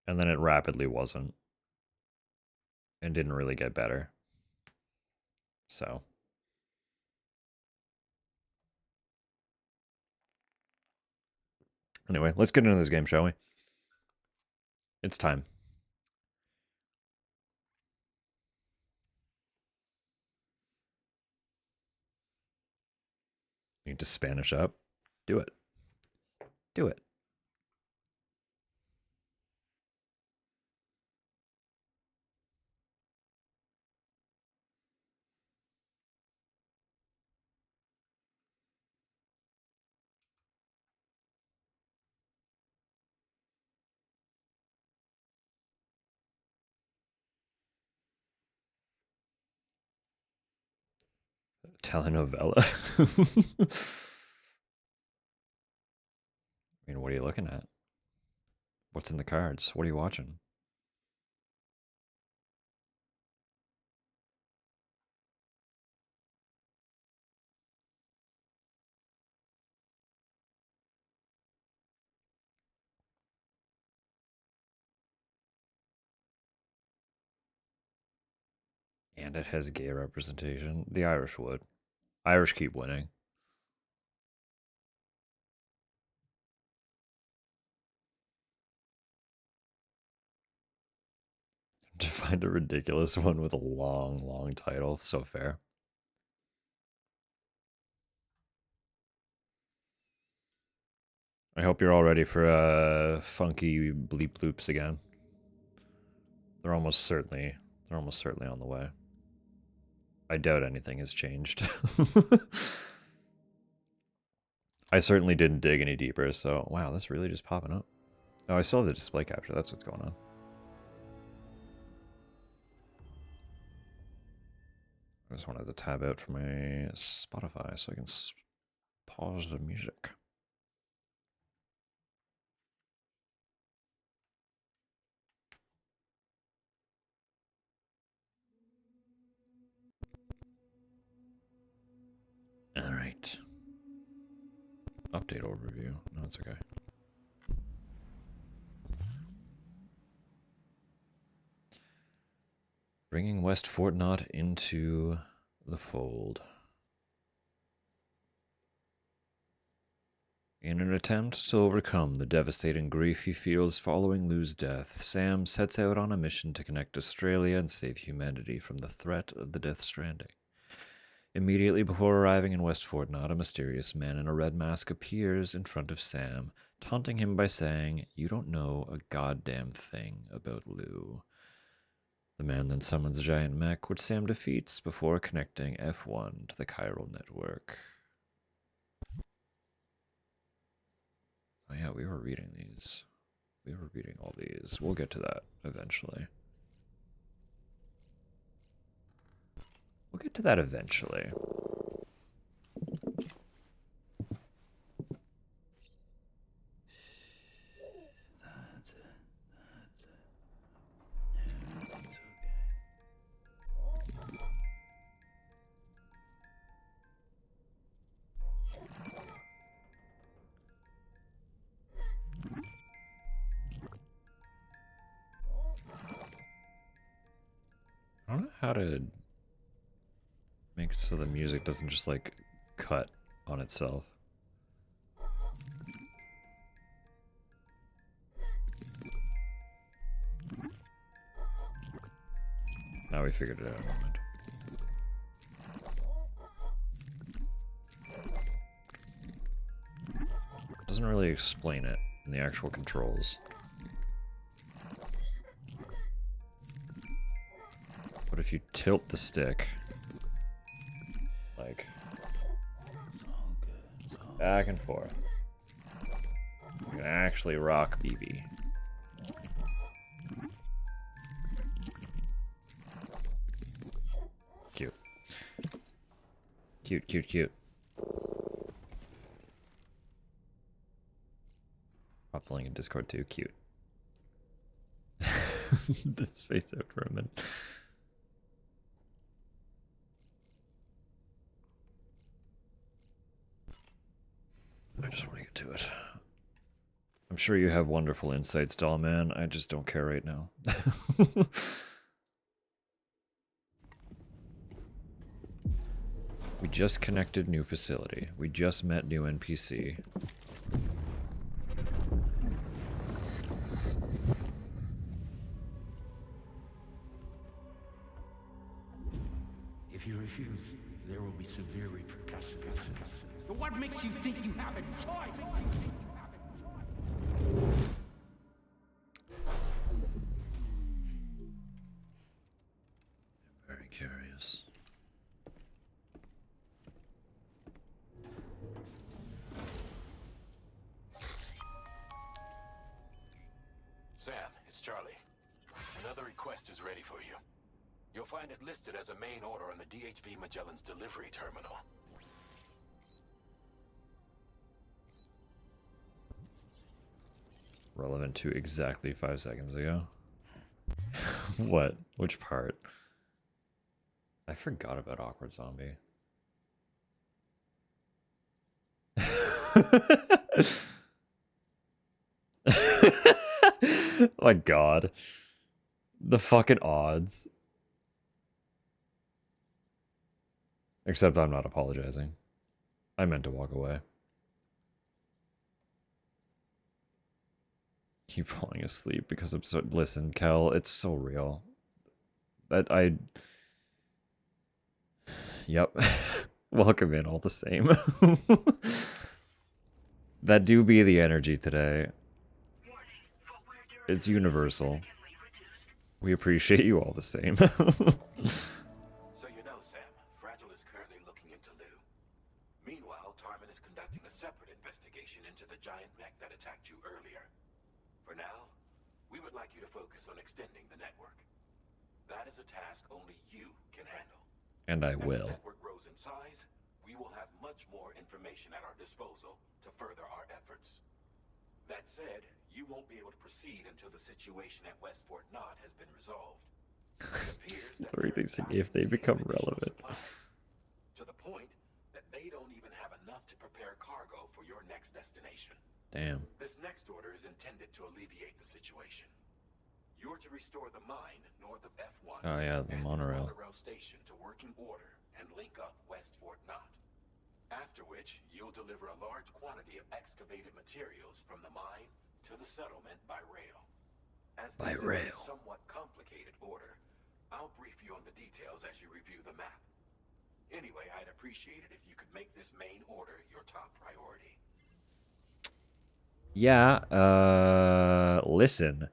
And then it rapidly wasn't and didn't really get better. So, anyway, let's get into this game, shall we? It's time. Need to Spanish up. Do it. Do it. Telenovela. I mean, what are you looking at? What's in the cards? What are you watching? And it has gay representation. The Irish would. Irish keep winning. To find a ridiculous one with a long, long title. So fair. I hope you're all ready for funky bleep loops again. They're almost certainly on the way. I doubt anything has changed. I certainly didn't dig any deeper, so wow, that's really just popping up. Oh, I still have the display capture. That's what's going on. I just wanted to tab out from my Spotify so I can pause the music. All right. Update overview. No, it's okay. Bringing West Fort Knott into the fold. In an attempt to overcome the devastating grief he feels following Lou's death, Sam sets out on a mission to connect Australia and save humanity from the threat of the Death Stranding. Immediately before arriving in West Fort Knott, a mysterious man in a red mask appears in front of Sam, taunting him by saying, "You don't know a goddamn thing about Lou." The man then summons a giant mech, which Sam defeats before connecting F1 to the chiral network. Yeah, we were reading these. We were reading all these. We'll get to that eventually. We'll get to that eventually. That's it. Everything's okay. I don't know how to make it so the music doesn't just like cut on itself. Now we figured it out. Never mind. Doesn't really explain it in the actual controls. But if you tilt the stick, like, All good. It's all back and forth, you can actually rock BB. Cute. Cute, cute, cute. Pop the link in Discord too. Cute. Did space out for a minute. I just want to get to it. I'm sure you have wonderful insights, doll man. I just don't care right now. We just connected new facility. We just met new NPC. If you refuse, there will be severe repercussions. But what makes you think you have a choice? Very curious. Sam, it's Charlie. Another request is ready for you. You'll find it listed as a main order on the DHV Magellan's delivery terminal. Relevant to exactly 5 seconds ago. What? Which part? I forgot about Awkward Zombie. Oh my god. The fucking odds. Except I'm not apologizing. I meant to walk away. Keep falling asleep because I'm so... Listen, Kel, it's so real. That I... Yep. Welcome in all the same. That do be the energy today. It's universal. We appreciate you all the same. So you know, Sam, Fragile is currently looking into Lou. Meanwhile, Tarman is conducting a separate investigation into the giant mech that attacked you earlier. For now, we would like you to focus on extending the network. That is a task only you can handle. And I As will. the network grows in size, we will have much more information at our disposal to further our efforts. That said, you won't be able to proceed until the situation at West Fort Knott has been resolved. It appears that Slurry there is thinks if they valuable become additional relevant. supplies, to the point that they don't even have enough to prepare cargo for your next destination. Damn. This next order is intended to alleviate the situation. You're to restore the mine north of F1 Oh yeah, the and monorail. rail station to working order and link up West Fort Knott. After which, you'll deliver a large quantity of excavated materials from the mine to the settlement by rail. As By this rail. is a somewhat complicated order, I'll brief you on the details as you review the map. Anyway, I'd appreciate it if you could make this main order your top priority. Yeah, listen.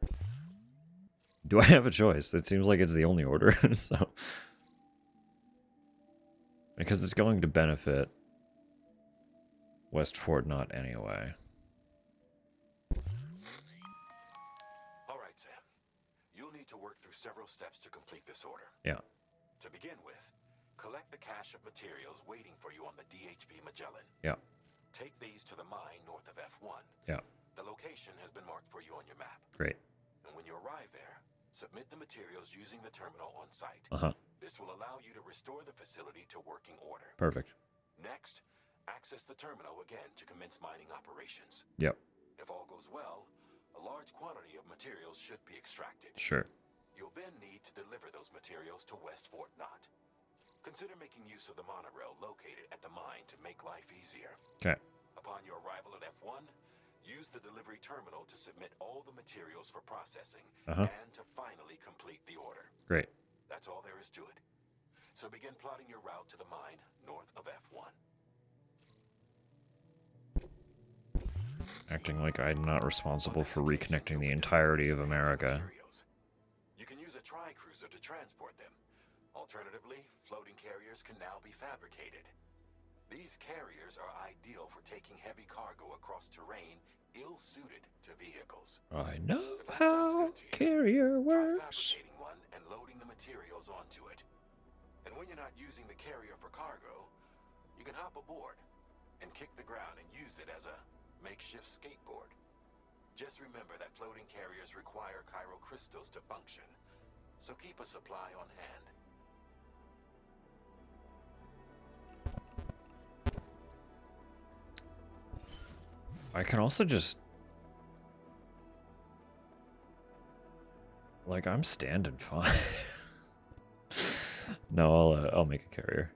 Do I have a choice? It seems like it's the only order, so... Because it's going to benefit West Fort Knott anyway. several steps to complete this order. Yeah. To begin with, collect the cache of materials waiting for you on the DHP Magellan. Yeah. Take these to the mine north of F1. Yeah. The location has been marked for you on your map. Great. And when you arrive there, submit the materials using the terminal on site. Uh-huh. This will allow you to restore the facility to working order. Perfect. Next, access the terminal again to commence mining operations. Yep. If all goes well, a large quantity of materials should be extracted. Sure. You'll then need to deliver those materials to West Fort Knott. Consider making use of the monorail located at the mine to make life easier. Okay. Upon your arrival at F1, use the delivery terminal to submit all the materials for processing and to finally complete the order. Great. That's all there is to it. So begin plotting your route to the mine north of F1. Acting like I'm not responsible for reconnecting the entirety of America. You can use a tri-cruiser to transport them. Alternatively, floating carriers can now be fabricated. These carriers are ideal for taking heavy cargo across terrain ill-suited to vehicles. I know how carrier Try works. fabricating one and loading the materials onto it. And when you're not using the carrier for cargo, you can hop aboard and kick the ground and use it as a makeshift skateboard. Just remember that floating carriers require chiral crystals to function, so keep a supply on hand. I can also just... Like, I'm standing fine. No, I'll make a carrier.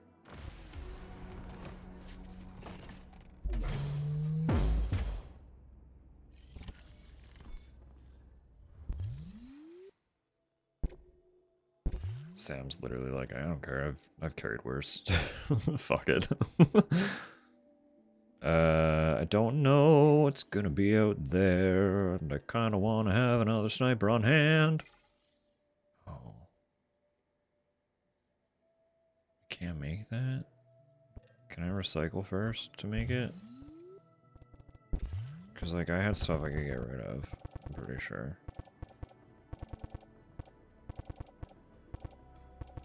Sam's literally like, I don't care. I've carried worse. Fuck it. I don't know what's gonna be out there, and I kind of want to have another sniper on hand. Oh, can't make that. Can I recycle first to make it? Because like I had stuff I could get rid of. I'm pretty sure.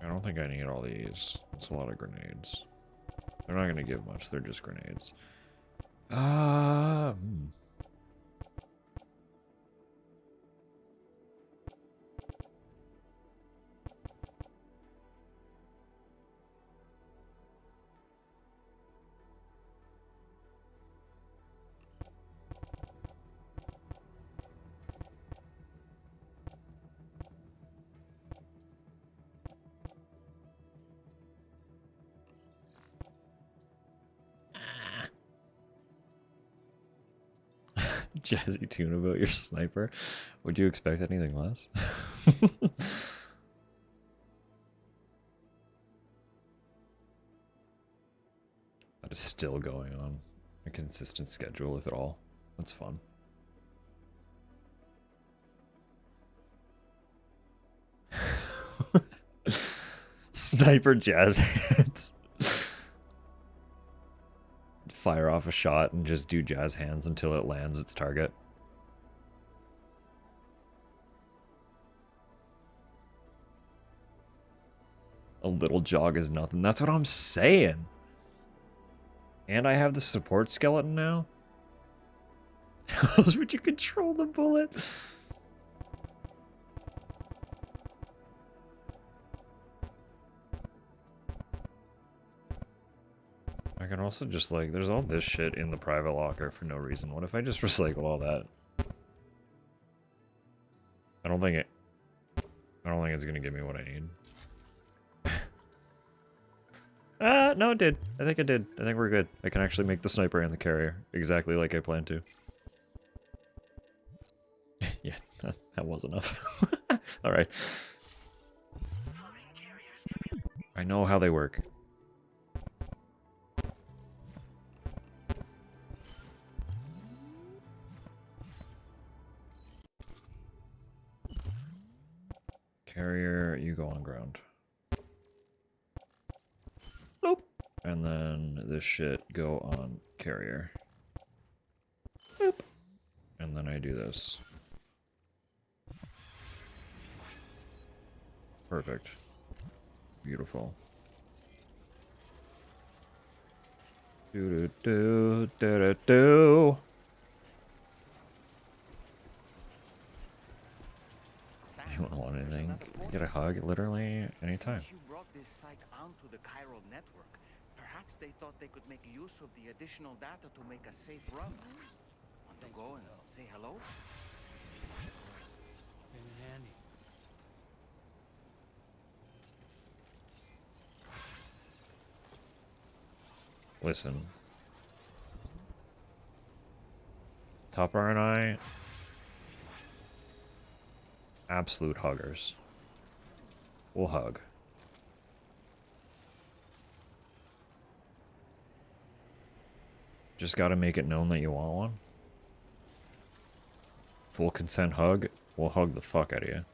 I don't think I need all these. It's a lot of grenades. They're not going to give much. They're just grenades. Jazzy tune about your sniper. Would you expect anything less? That is still going on. A consistent schedule, if at all. That's fun. Sniper jazz hands. Fire off a shot and just do jazz hands until it lands its target. A little jog is nothing. That's what I'm saying. And I have the support skeleton now. How else would you control the bullet? I can also just like, there's all this shit in the private locker for no reason. What if I just recycle all that? I don't think it's gonna give me what I need. No, it did. I think it did. I think we're good. I can actually make the sniper and the carrier exactly like I planned to. Yeah, that was enough. Alright. I know how they work. Carrier, you go on ground. Nope. And then this shit go on carrier. Boop. And then I do this. Perfect. Beautiful. Do do do do do do. You don't want anything? Get a hug, literally anytime. Since you brought this site onto the chiral network, perhaps they thought they could make use of the additional data to make a safe run. Want to go and say hello? Came in handy. Listen. Topper and I, absolute huggers. We'll hug. Just gotta make it known that you want one. Full consent hug, we'll hug the fuck out of you.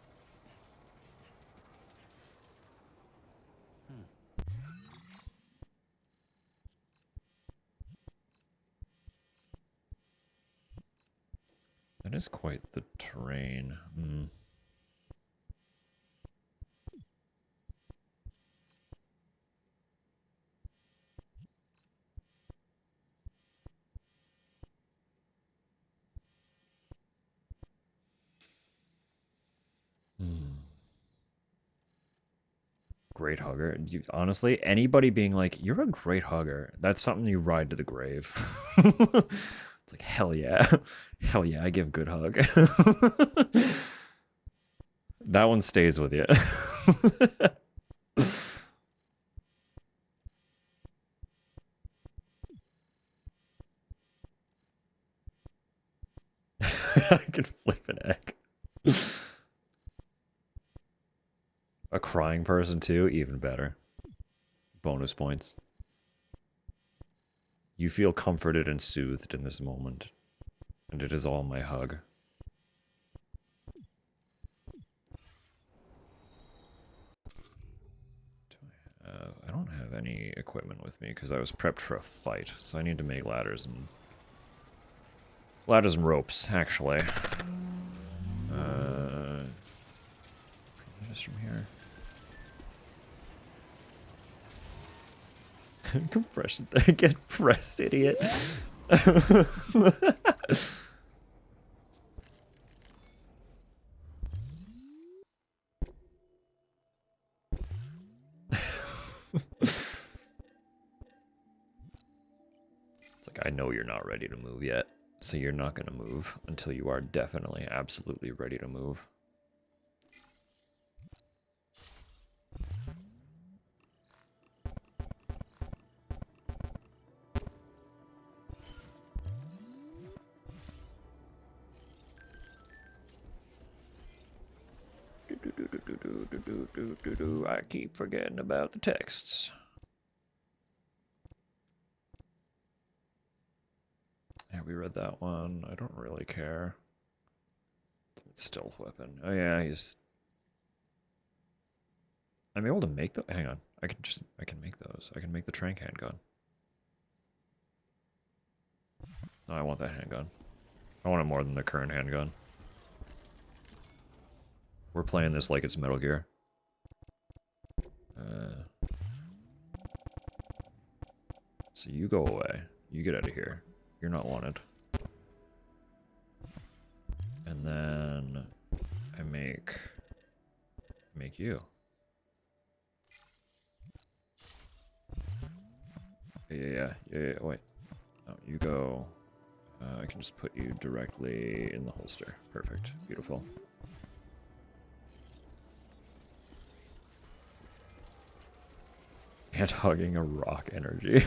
That is quite the terrain. Great hugger. Honestly, anybody being like, you're a great hugger, that's something you ride to the grave. It's like, hell yeah. Hell yeah, I give good hug. That one stays with you. I could flip an egg. A crying person too, even better. Bonus points. You feel comforted and soothed in this moment, and it is all my hug. I don't have any equipment with me because I was prepped for a fight, so I need to make ladders and ropes, actually. Just from here. Compression thing, get pressed, idiot. It's like, I know you're not ready to move yet, so you're not gonna move until you are definitely, absolutely ready to move. I keep forgetting about the texts. Yeah, we read that one. I don't really care. Stealth weapon. Oh yeah, he's... I'm able to make the... Hang on. I can make those. I can make the trank handgun. No, I want that handgun. I want it more than the current handgun. We're playing this like it's Metal Gear. So you go away. You get out of here. You're not wanted. And then I make you. Yeah, wait. No, you go. I can just put you directly in the holster. Perfect. Beautiful. And hugging a rock energy.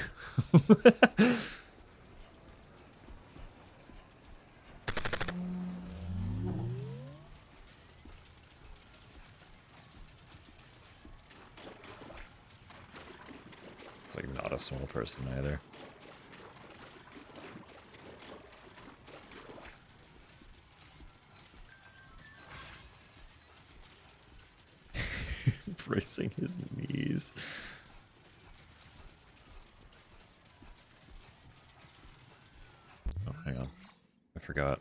It's like not a small person either. Bracing his knees. Oh, hang on. I forgot.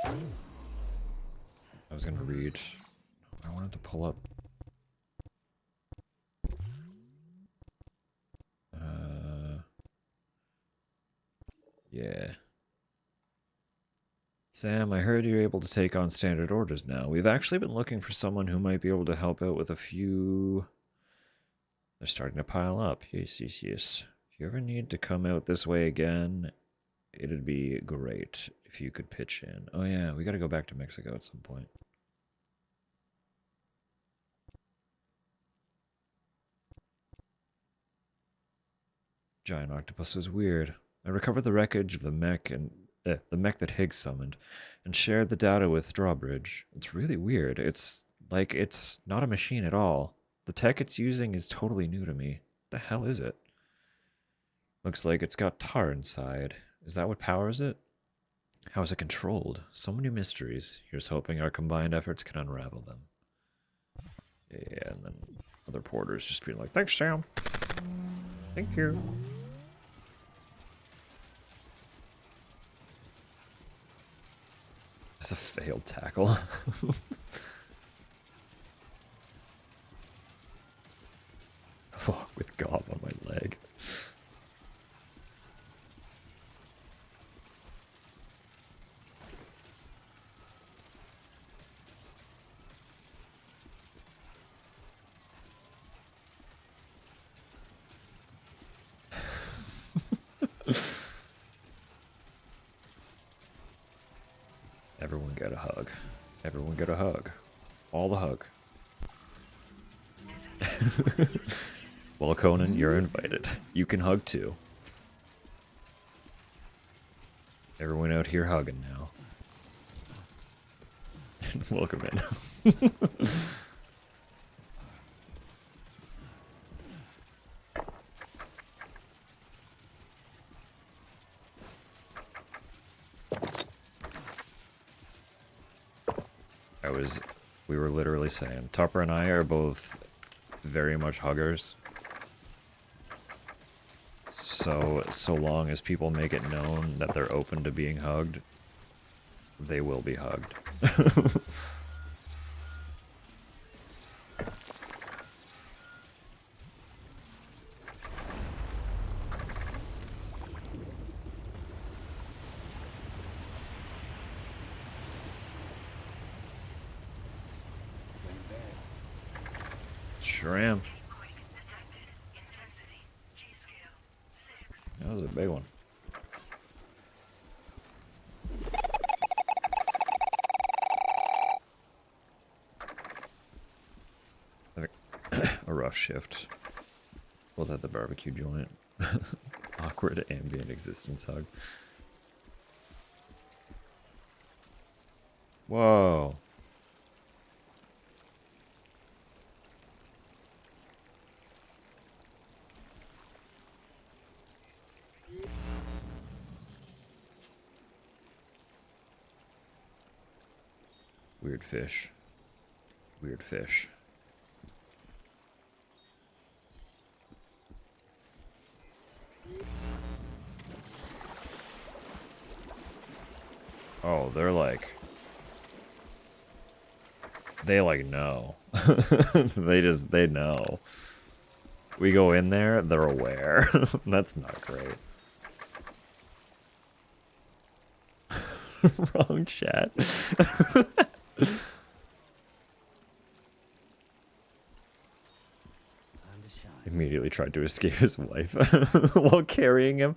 I was gonna read. I wanted to pull up Yeah. Sam, I heard you're able to take on standard orders now. We've actually been looking for someone who might be able to help out with a few... They're starting to pile up. Yes, yes, yes. If you ever need to come out this way again, it'd be great if you could pitch in. Oh yeah, we gotta go back to Mexico at some point. Giant octopus was weird. I recovered the wreckage of the mech that Higgs summoned, and shared the data with Drawbridge. It's really weird. It's like it's not a machine at all. The tech it's using is totally new to me. The hell is it? Looks like it's got tar inside. Is that what powers it? How is it controlled? So many mysteries. Here's hoping our combined efforts can unravel them. Yeah, and then other porters just being like, thanks, Sam. Thank you. That's a failed tackle. Oh, with gob on my leg. Everyone get a hug. Everyone get a hug. All the hug. Well, Conan, you're invited. You can hug too. Everyone out here hugging now. Welcome in. We were literally saying, Topper and I are both very much huggers. So long as people make it known that they're open to being hugged, they will be hugged. Sure am. That was a big one. A rough shift. Both at the barbecue joint. Awkward ambient existence hug. Whoa. Weird fish. Weird fish. Oh, they're like... They like know. They know. We go in there, they're aware. That's not great. Wrong chat. Immediately tried to escape his wife while carrying him.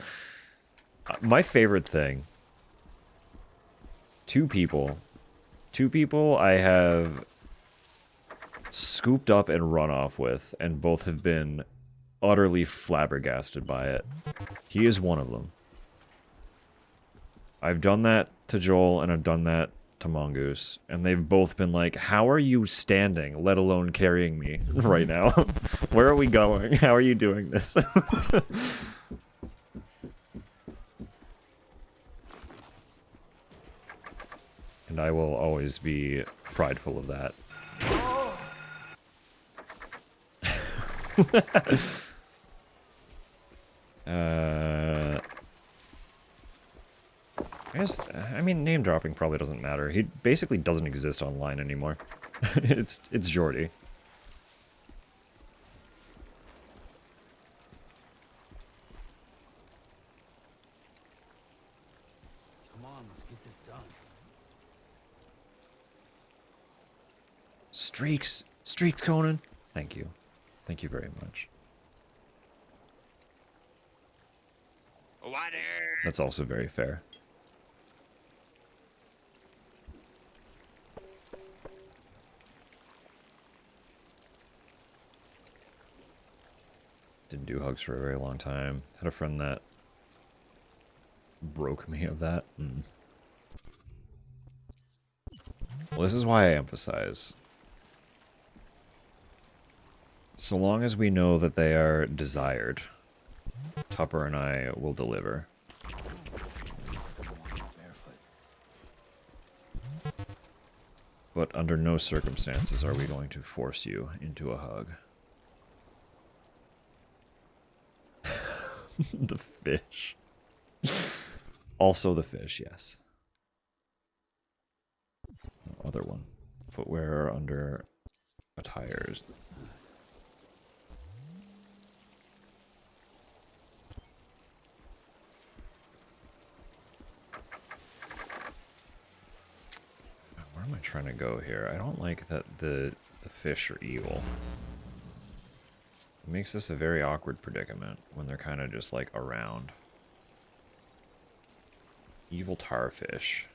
My favorite thing. Two people I have scooped up and run off with, and both have been utterly flabbergasted by it. He is one of them. I've done that to Joel, and I've done that to Mongoose, and they've both been like, how are you standing, let alone carrying me right now? Where are we going? How are you doing this? And I will always be prideful of that. I mean, name dropping probably doesn't matter. He basically doesn't exist online anymore. It's Jordy. let's get this done. Streaks! Streaks, Conan! Thank you. Thank you very much. Water. That's also very fair. Didn't do hugs for a very long time. Had a friend that broke me of that. Well, this is why I emphasize. So long as we know that they are desired, Tupper and I will deliver. Barefoot. But under no circumstances are we going to force you into a hug. The fish. Also the fish, yes. Other one. Footwear under attires. Where am I trying to go here? I don't like that the fish are evil. It makes this a very awkward predicament when they're kind of just like around. Evil tarfish.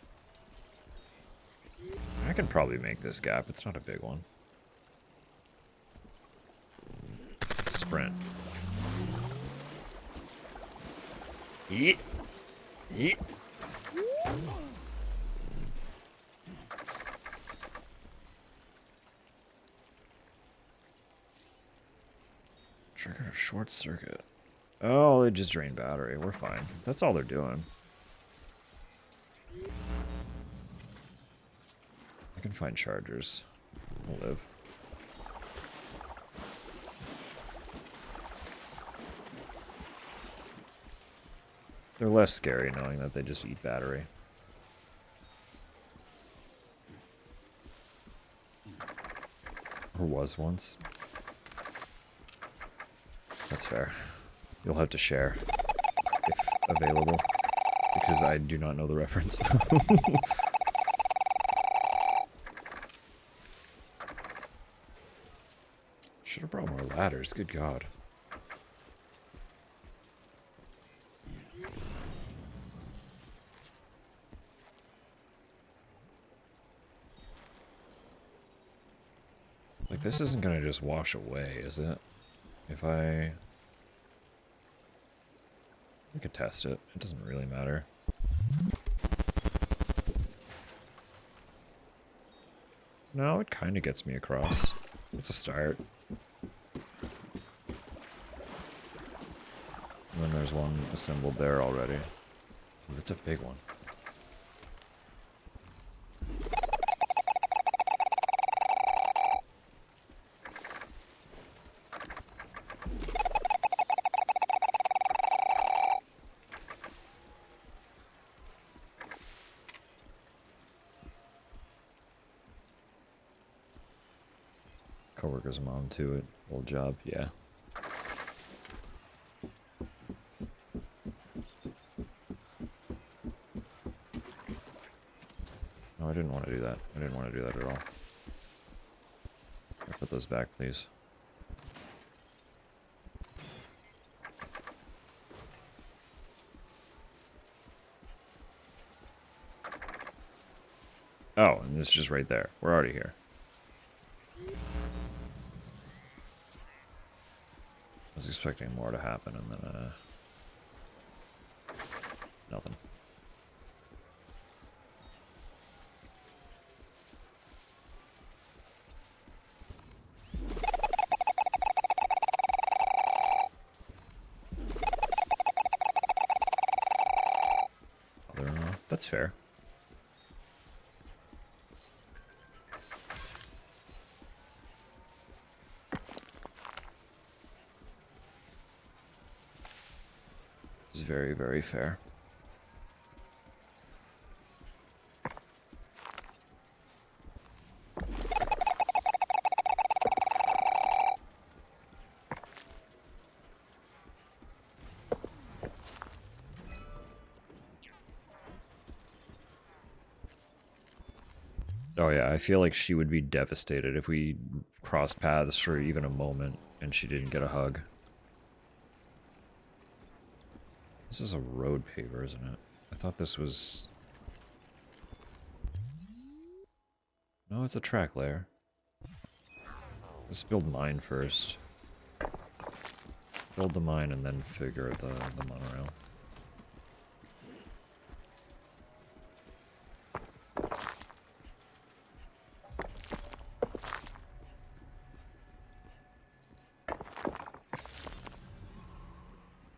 I can probably make this gap. It's not a big one. Sprint. Yeet. Yeet. Trigger a short circuit. Oh, they just drained battery. We're fine. That's all they're doing. I can find chargers. We'll live. They're less scary knowing that they just eat battery. Or was once. That's fair. You'll have to share, if available, because I do not know the reference. Should have brought more ladders, good god. Like, this isn't gonna just wash away, is it? If I could test it. It doesn't really matter. No, it kind of gets me across. It's a start. And then there's one assembled there already. Ooh, that's a big one. Coworker's mom to it. Old job, yeah. No, I didn't want to do that. I didn't want to do that at all. Put those back, please. Oh, and it's just right there. We're already here. I was expecting more to happen, and then, nothing. That's fair. It's very, very fair. Oh yeah, I feel like she would be devastated if we crossed paths for even a moment and she didn't get a hug. This is a road paver, isn't it? I thought this was... No, it's a track layer. Let's build mine first. Build the mine and then figure out the monorail.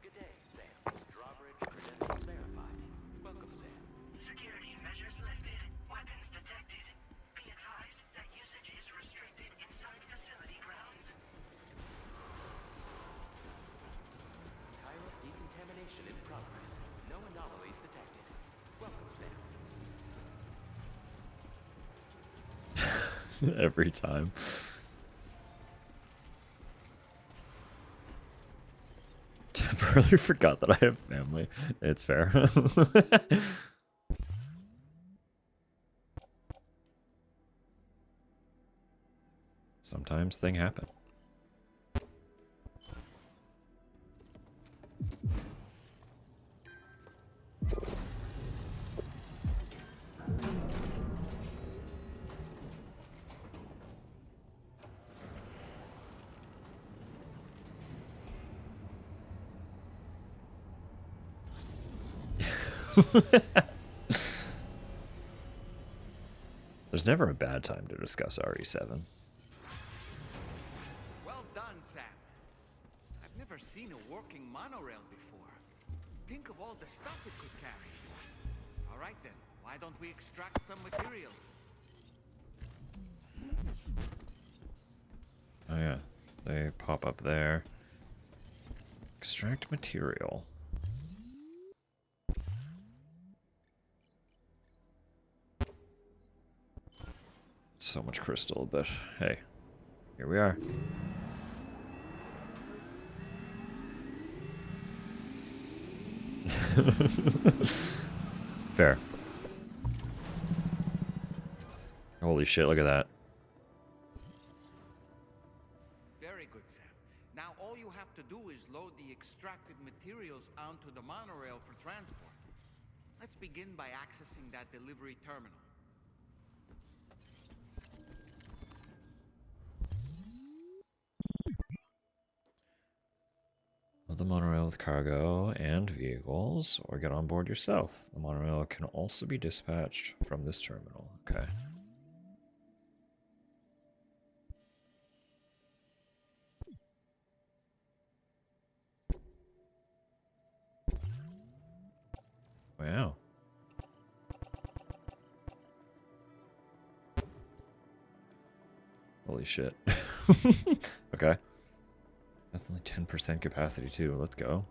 Good day, Sam. Drawbridge credentials verified. Welcome, Sam. Security measures lifted. Weapons detected. Be advised that usage is restricted inside facility grounds. Chiral decontamination in progress. No anomalies detected. Welcome, Sam. Every time. Temporarily forgot that I have family. It's fair. Sometimes things happen. There's never a bad time to discuss RE7. Well done, Sam. I've never seen a working monorail before. Think of all the stuff it could carry. All right then, why don't we extract some materials? Oh yeah, they pop up there. Extract material. So much crystal, but hey, here we are. Fair. Holy shit, look at that. Very good, Sam. Now all you have to do is load the extracted materials onto the monorail for transport. Let's begin by accessing that delivery terminal. Load the monorail with cargo and vehicles, or get on board yourself. The monorail can also be dispatched from this terminal. Okay. Wow. Holy shit. Okay. That's only 10% capacity too. Let's go.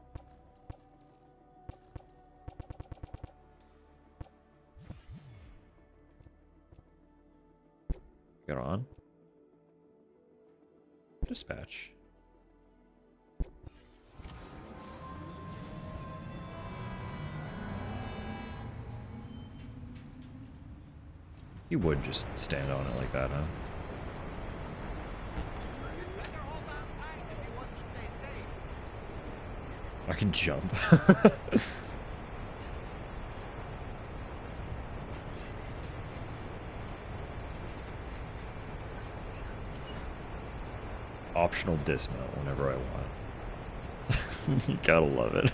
Get on. Dispatch. You would just stand on it like that, huh? Better hold on tight if you want to stay safe. I can jump. Optional dismount whenever I want. You gotta love it.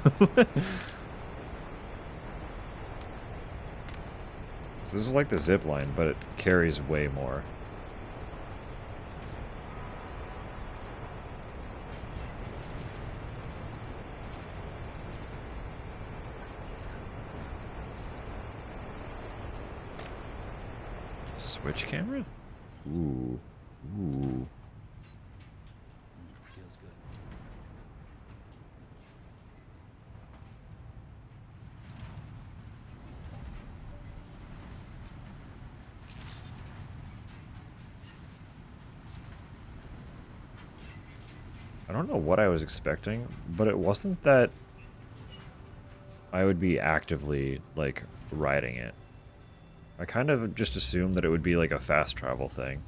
So this is like the zip line, but it carries way more. Switch camera? Ooh. Ooh. Feels good. I don't know what I was expecting, but it wasn't that I would be actively, like, riding it. I kind of just assumed that it would be like a fast travel thing.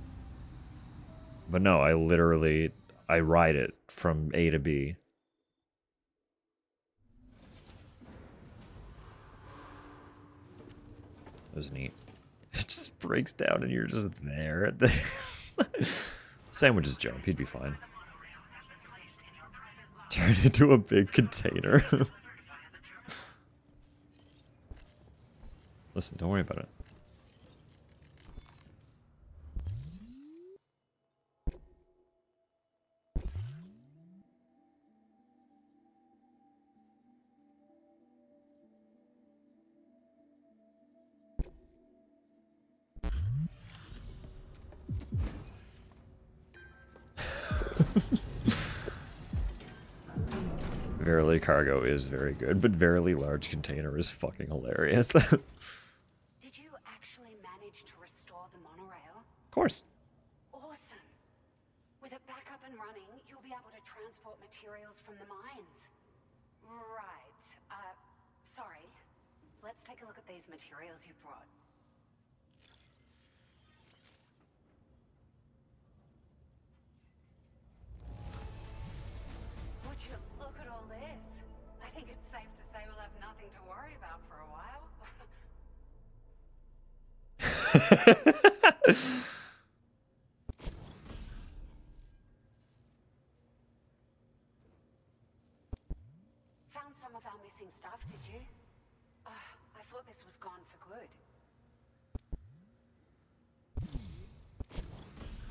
But no, I ride it from A to B. That was neat. It just breaks down and you're just there. Sandwiches jump, he'd be fine. Turn it into a big container. Listen, don't worry about it. Verily cargo is very good, but verily large container is fucking hilarious. Of Did you actually manage to restore the monorail? course. Awesome. With it back up and running, you'll be able to transport materials from the mines. Right. Sorry. Let's take a look at these materials you brought. Would you look at all this? I think it's safe to say we'll have nothing to worry about for a while. Found some of our missing stuff, did you? I thought this was gone for good.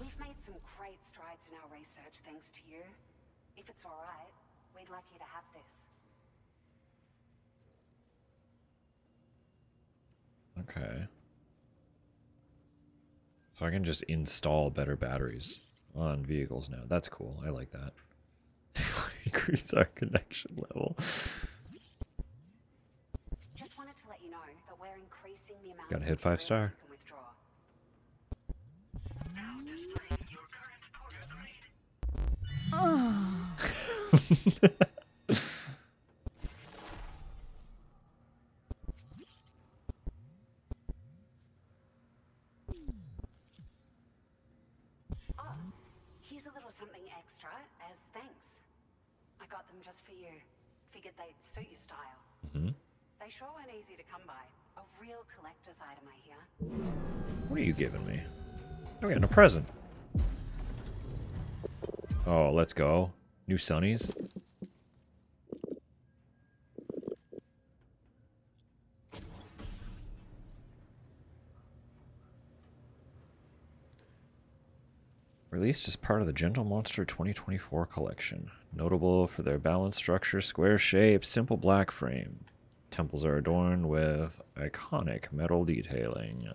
We've made some great strides in our research thanks to you. If it's alright, we'd like you to have this. Okay. So I can just install better batteries on vehicles now. That's cool. I like that. Increase our connection level. Just wanted to let you know that we're increasing the amount Gotta of hit 5 materials star. you can withdraw. Now displaying your current porter grade. Oh, here's a little something extra as thanks. I got them just for you. Figured they'd suit your style. Mhm. They sure weren't easy to come by. A real collector's item, I hear. What are you giving me? I'm getting a present. Oh, let's go. New sunnies. Released as part of the Gentle Monster 2024 collection. Notable for their balanced structure, square shape, simple black frame. Temples are adorned with iconic metal detailing.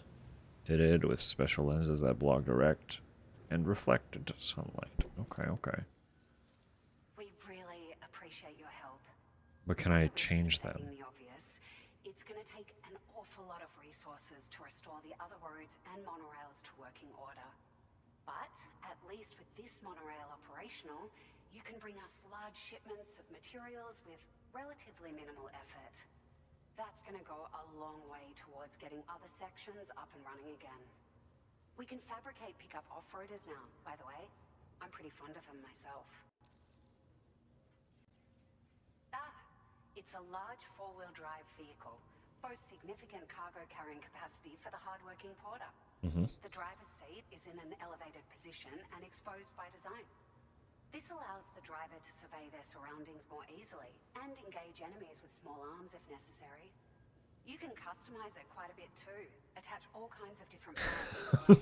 Fitted with special lenses that block direct and reflected sunlight. Okay, okay. We really appreciate your help. But can I At the risk of change them? stating the obvious, it's going to take an awful lot of resources to restore the other roads and monorails to working order. But at least with this monorail operational, you can bring us large shipments of materials with relatively minimal effort. That's going to go a long way towards getting other sections up and running again. We can fabricate pickup off-roaders now, by the way. I'm pretty fond of them myself. It's a large four-wheel drive vehicle, boasts significant cargo carrying capacity for the hard-working porter. The driver's seat is in an elevated position and exposed by design. This allows the driver to survey their surroundings more easily and engage enemies with small arms if necessary. You can customize it quite a bit too, attach all kinds of different parts.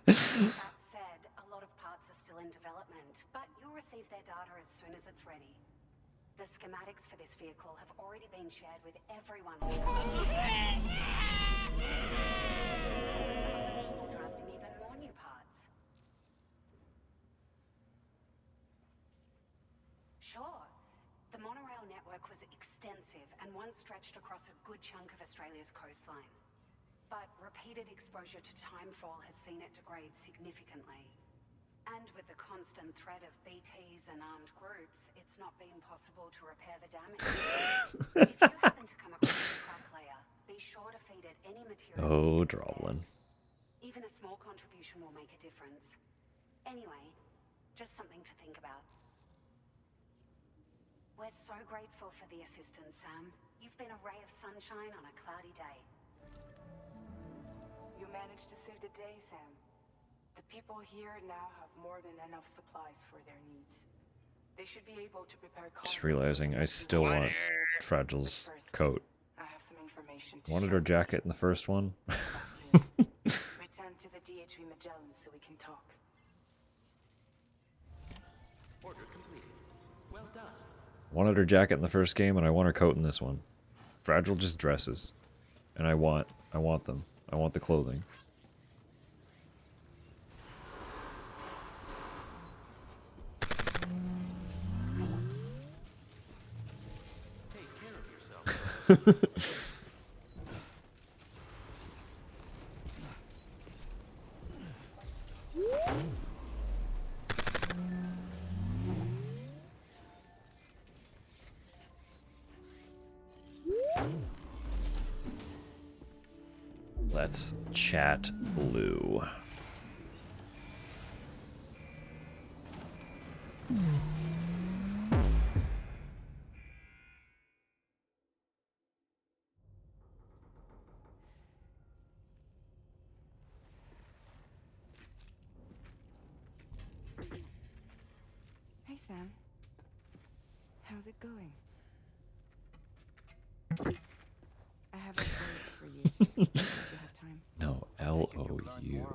That said, a lot of parts are still in development, but you'll receive their data as soon as it's ready. The schematics for this vehicle have already been shared with everyone. To other people drafting even more new parts. Sure. The monorail network was extensive and once stretched across a good chunk of Australia's coastline. But repeated exposure to timefall has seen it degrade significantly. And with the constant threat of BTs and armed groups, it's not been possible to repair the damage. If you happen to come across a crack layer, be sure to feed it any material appearance. Oh, you can spare. Droblin. Even a small contribution will make a difference. Anyway, just something to think about. We're so grateful for the assistance, Sam. You've been a ray of sunshine on a cloudy day. You managed to save the day, Sam. The people here now have more than enough supplies for their needs. They should be able to prepare. Just realizing I still want Fragile's coat. I have some information to Wanted share her with jacket in the first one. you. Return to the DHV Magellan so we can talk. Order completed. Well done. Wanted her jacket in the first game, and I want her coat in this one. Fragile just dresses, and I want them. I want the clothing. Take care of yourself. Let's chat blue. Hey, Sam. How's it going? I have a word for you. If you have time. No, L-O-U.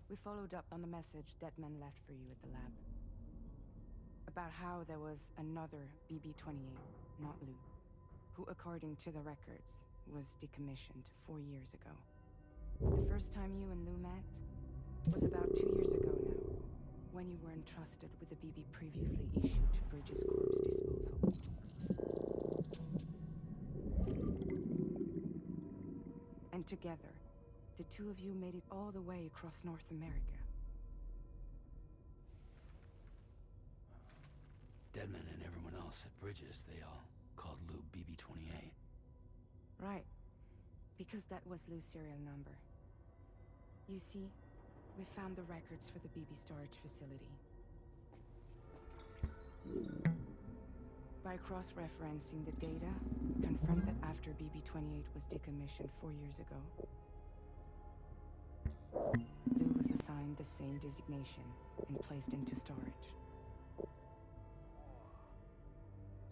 We followed up on the message Deadman left for you at the lab. About how there was another BB-28, not Lou, who, according to the records, was decommissioned 4 years ago. The first time you and Lou met was about 2 years ago now, when you were entrusted with the BB previously issued to Bridges Corp's disposal. And together, the two of you made it all the way across North America. Deadman and everyone else at Bridges, they all called Lou BB-28. Right. Because that was Lou's serial number. You see, we found the records for the BB storage facility. By cross-referencing the data, confirmed that after BB-28 was decommissioned 4 years ago, Lou was assigned the same designation and placed into storage.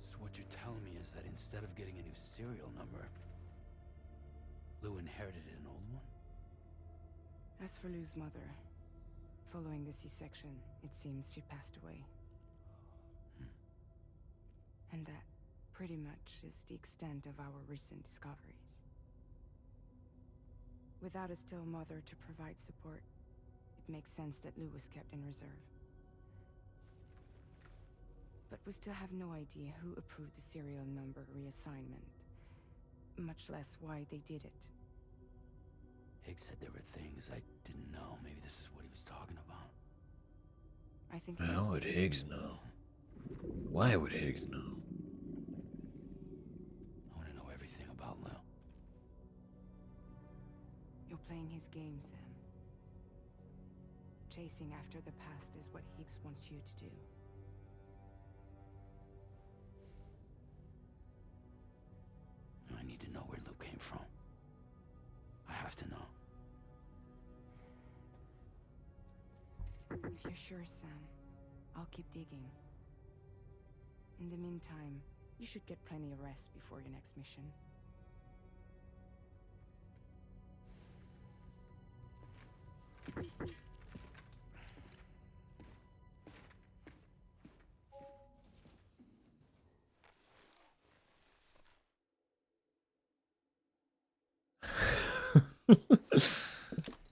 So what you're telling me is that instead of getting a new serial number, Lou inherited an old one? As for Lou's mother, following the C-section, it seems she passed away. And that pretty much is the extent of our recent discoveries. Without a still mother to provide support, it makes sense that Lou was kept in reserve. But we still have no idea who approved the serial number reassignment, much less why they did it. Higgs said there were things I didn't know. Maybe this is what he was talking about. I think... How would Higgs know? Why would Higgs know? I want to know everything about Lou. You're playing his game, Sam. Chasing after the past is what Higgs wants you to do. I need to know where Lou came from. I have to know. If you're sure, Sam, I'll keep digging. In the meantime, you should get plenty of rest before your next mission.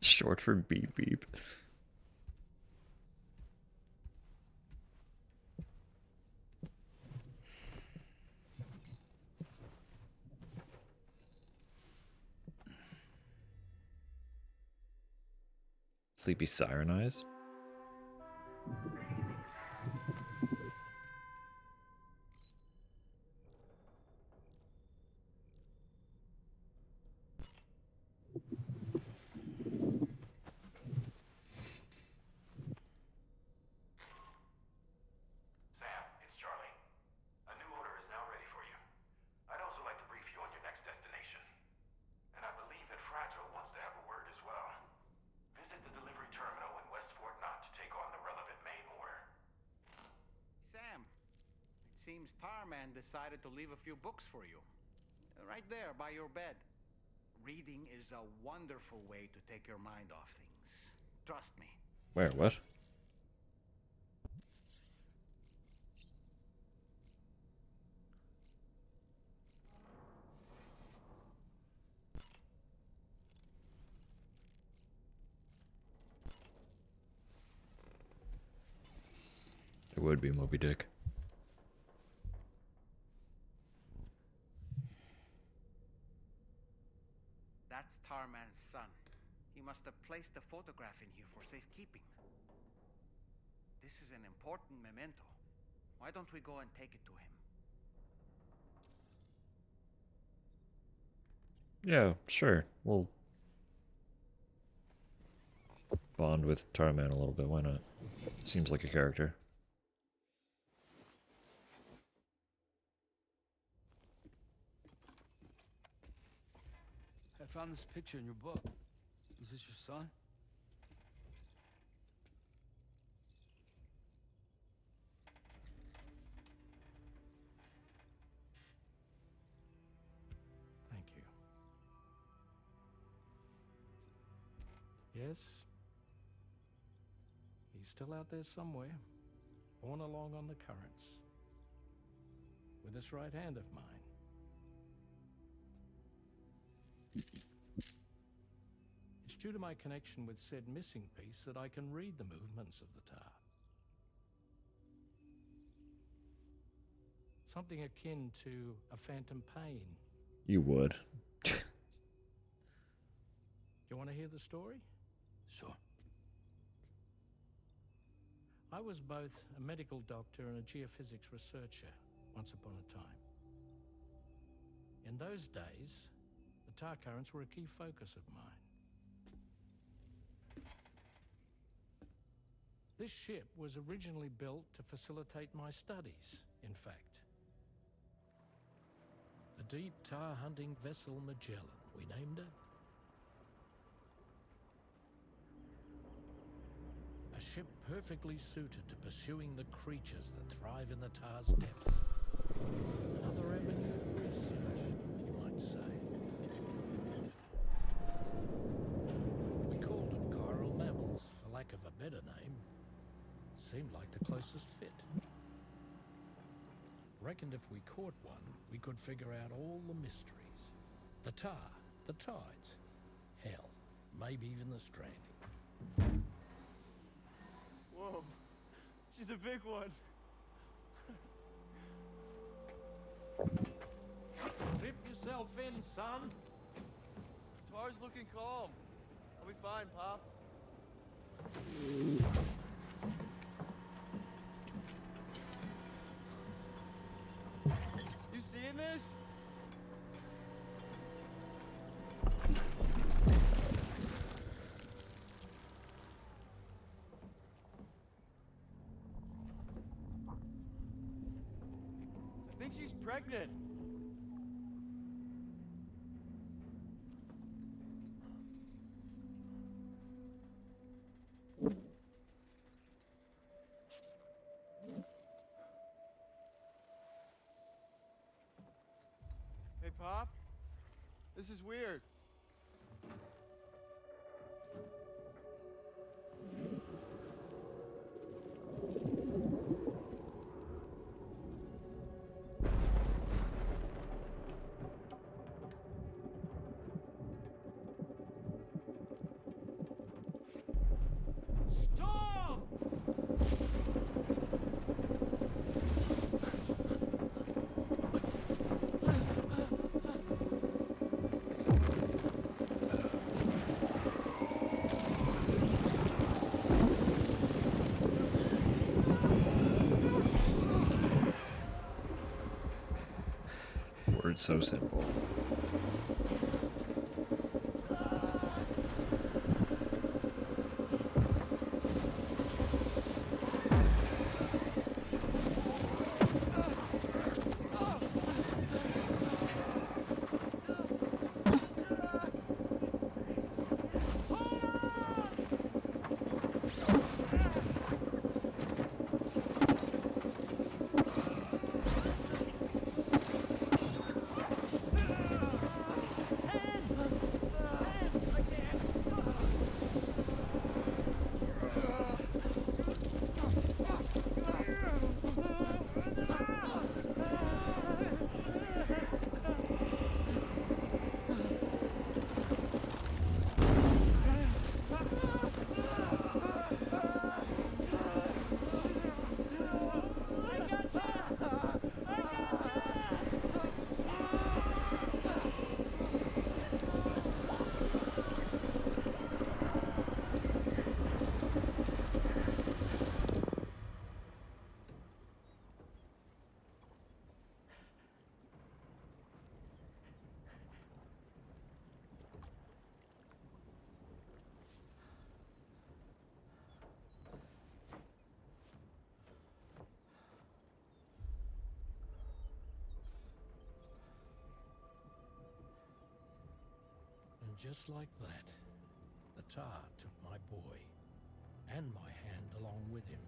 Short for beep beep. Sleepy siren eyes. seems Tarman decided to leave a few books for you. Right there, by your bed. Reading is a wonderful way to take your mind off things. Trust me. Where? What? It would be Moby Dick. That's Tarman's son. He must have placed a photograph in here for safekeeping. This is an important memento. Why don't we go and take it to him? Yeah, sure. We'll bond with Tarman a little bit. Why not? Seems like a character. I found this picture in your book. Is this your son? Thank you. Yes. He's still out there somewhere, borne along on the currents, with this right hand of mine. It's due to my connection with said missing piece that I can read the movements of the tar. Something akin to a phantom pain. You would. You want to hear the story? Sure. I was both a medical doctor and a geophysics researcher once upon a time. In those days, the tar currents were a key focus of mine. This ship was originally built to facilitate my studies, in fact. The deep tar hunting vessel Magellan, we named it. A ship perfectly suited to pursuing the creatures that thrive in the tar's depths. Another avenue of research, you might say. We called them chiral mammals, for lack of a better name. Seemed like the closest fit. Reckoned if we caught one, we could figure out all the mysteries. The tar, the tides, hell, maybe even the stranding. Whoa, she's a big one. Strip yourself in, son. Tar's looking calm. I'll be fine, Pop. You seeing this? I think she's pregnant. Hey, Pop. This is weird. Stop! Words so simple. just like that, the tar took my boy and my hand along with him.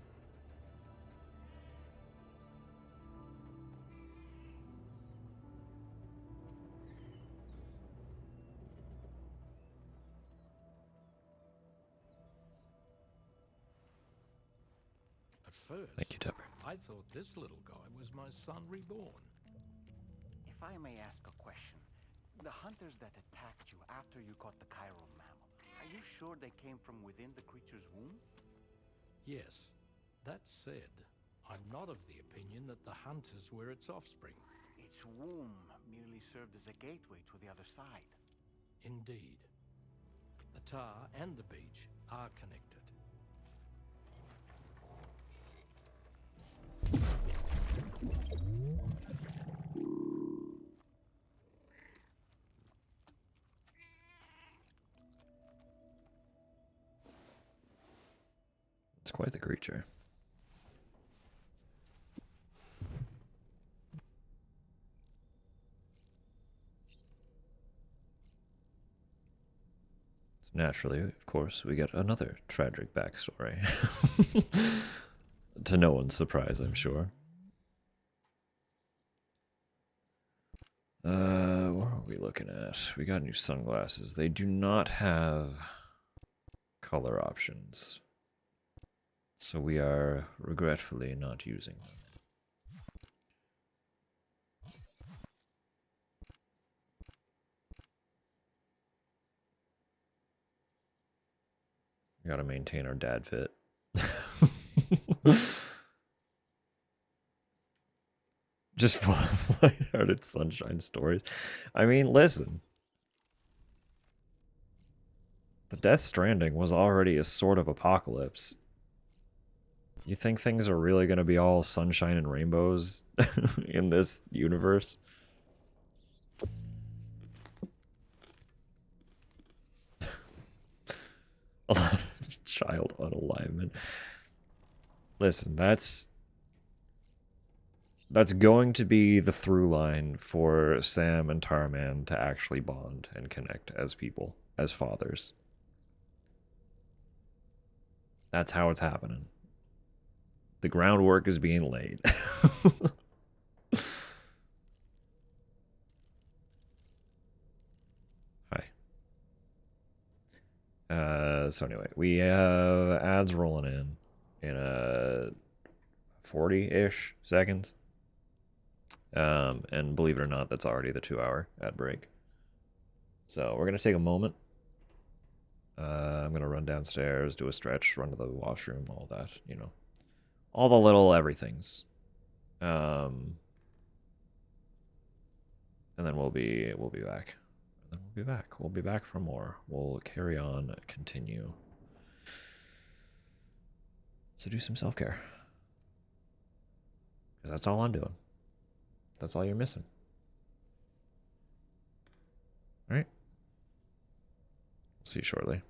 At first, Thank you, Tupper. I thought this little guy was my son reborn. If I may ask a question, the hunters that attacked you after you caught the chiral mammal, are you sure they came from within the creature's womb? Yes. That said, I'm not of the opinion that the hunters were its offspring. Its womb merely served as a gateway to the other side. Indeed. The tar and the beach are connected. It's quite the creature. So naturally, of course, we get another tragic backstory. To no one's surprise, I'm sure. What are we looking at? We got new sunglasses. They do not have color options, so we are regretfully not using them. We gotta maintain our dad fit. Just full of lighthearted sunshine stories. I mean, listen. The Death Stranding was already a sort of apocalypse. You think things are really going to be all sunshine and rainbows in this universe? A lot of child unalignment. Listen, that's going to be the through line for Sam and Tarman to actually bond and connect as people, as fathers. That's how it's happening. The groundwork is being laid. Hi. So anyway, we have ads rolling in a 40-ish seconds. And believe it or not, that's already the 2-hour ad break. So we're gonna take a moment. I'm gonna run downstairs, do a stretch, run to the washroom, all that, you know, all the little everythings. And then we'll be back. And then we'll be back. We'll be back for more. We'll carry on, continue. So do some self-care. Because that's all I'm doing. That's all you're missing. All right. See you shortly.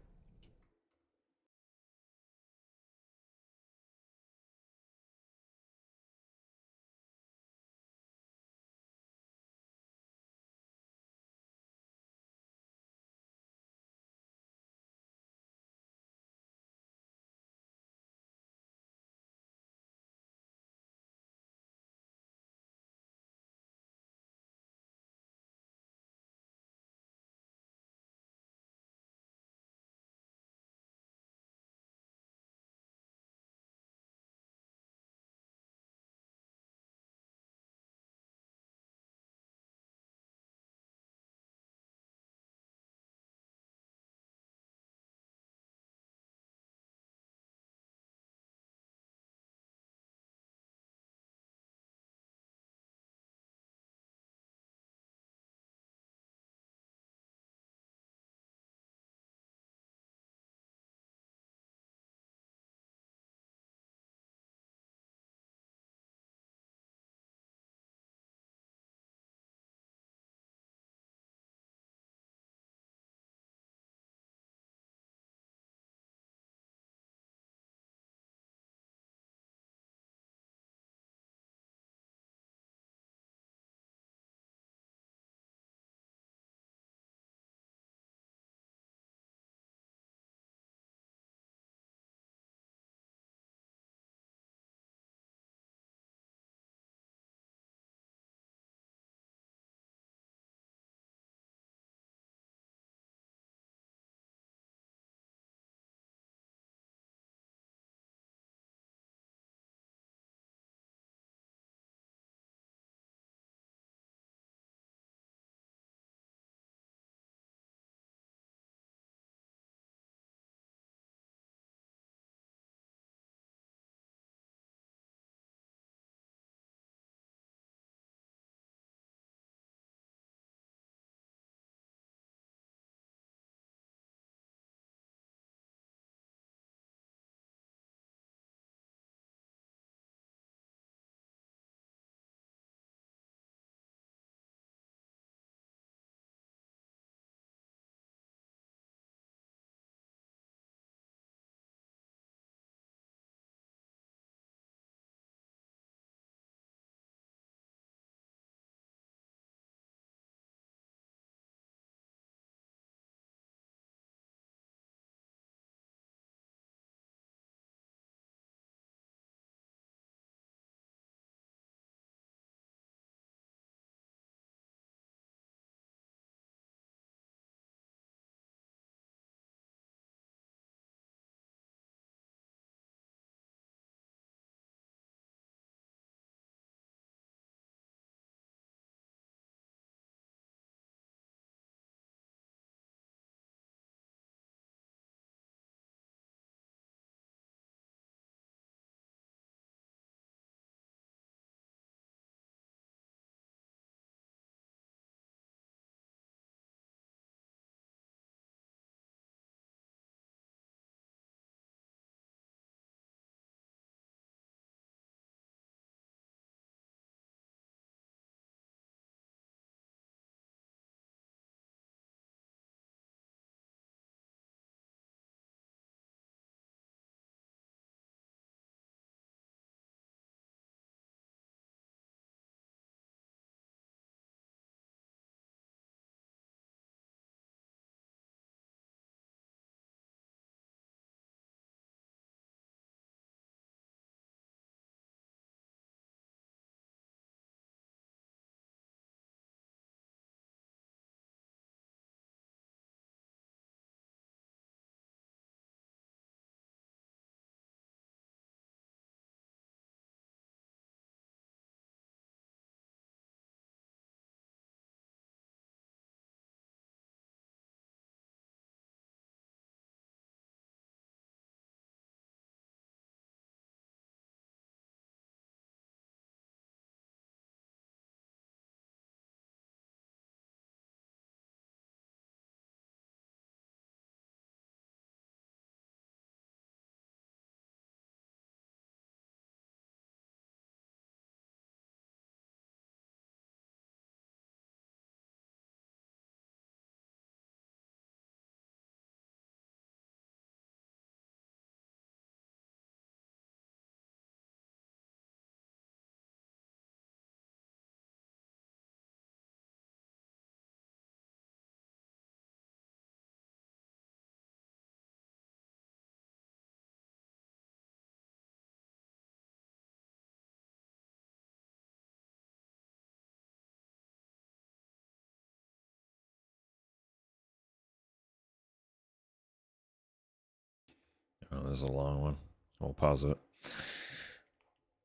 Oh, this is a long one. We'll pause it.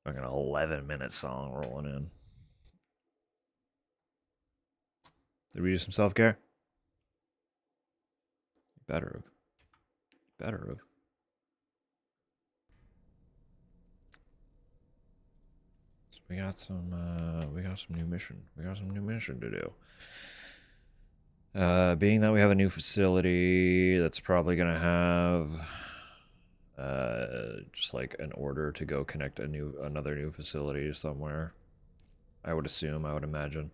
Like an 11-minute song rolling in. Did we do some self-care? Better have. Better have. So we got some new mission. We got some new mission to do. Being that we have a new facility that's probably gonna have just like an order to go connect another new facility somewhere. I would assume, I would imagine.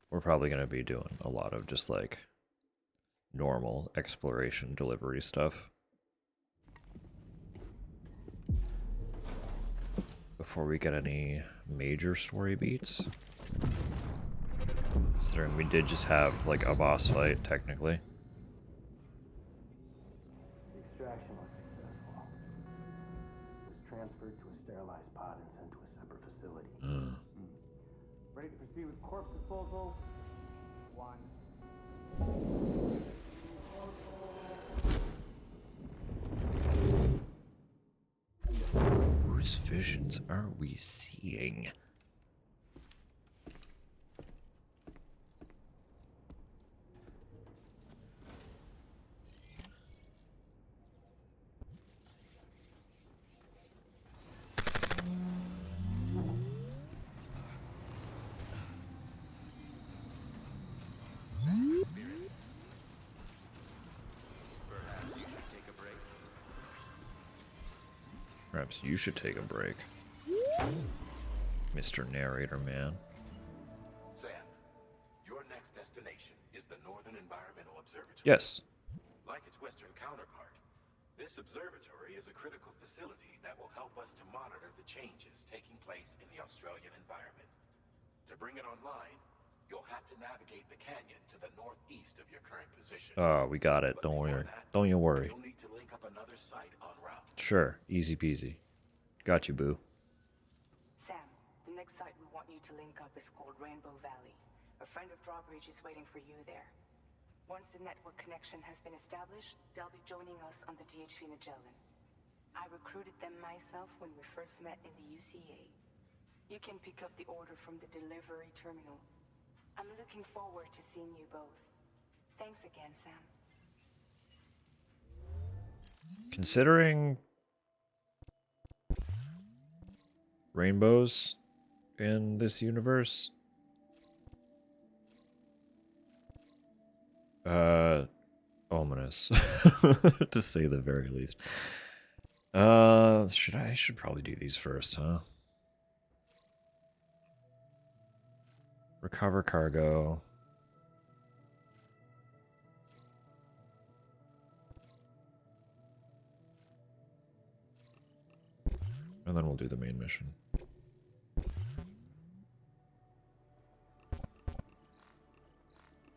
We're probably gonna be doing a lot of just like normal exploration delivery stuff before we get any major story beats. Considering we did just have like a boss fight technically. The extraction was successful. It was transferred to a sterilized pod and sent to a separate facility. Ready to proceed with corpse disposal? 1. Whose visions are we seeing? Perhaps you should take a break, Mr. Narrator Man. Sam, your next destination is the Northern Environmental Observatory. Yes. Like its western counterpart, this observatory is a critical facility that will help us to monitor the changes taking place in the Australian environment. To bring it online, you'll have to navigate the canyon to the northeast of your current position. Oh, we got it. Don't worry. Don't you worry. You'll need to link up another site en route. Sure. Easy peasy. Got you, boo. Sam, the next site we want you to link up is called Rainbow Valley. A friend of Drawbridge is waiting for you there. Once the network connection has been established, they'll be joining us on the DHV Magellan. I recruited them myself when we first met in the UCA. You can pick up the order from the delivery terminal. I'm looking forward to seeing you both. Thanks again, Sam. Considering rainbows in this universe, ominous, to say the very least. I should probably do these first, huh? Recover cargo. And then we'll do the main mission.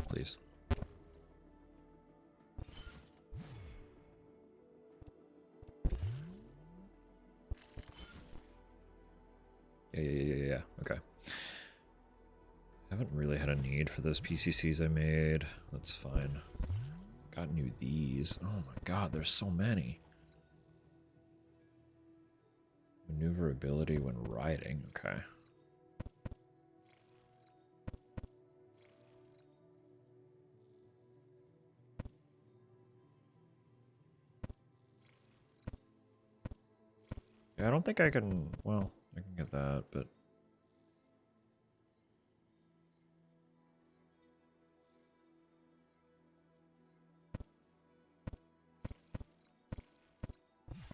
Please. Yeah. Okay. Haven't really had a need for those PCCs I made. That's fine. Got new these. Oh my god, there's so many. Maneuverability when riding. Okay. Yeah, I don't think I can... Well, I can get that, but...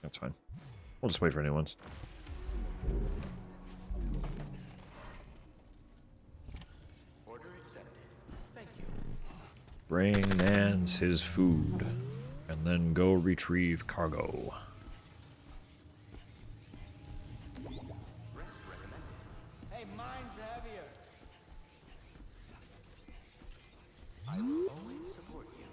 That's fine. We'll just wait for new ones. Order accepted. Thank you. Bring Nance his food, and then go retrieve cargo. Hey, mine's heavier. I will always support you.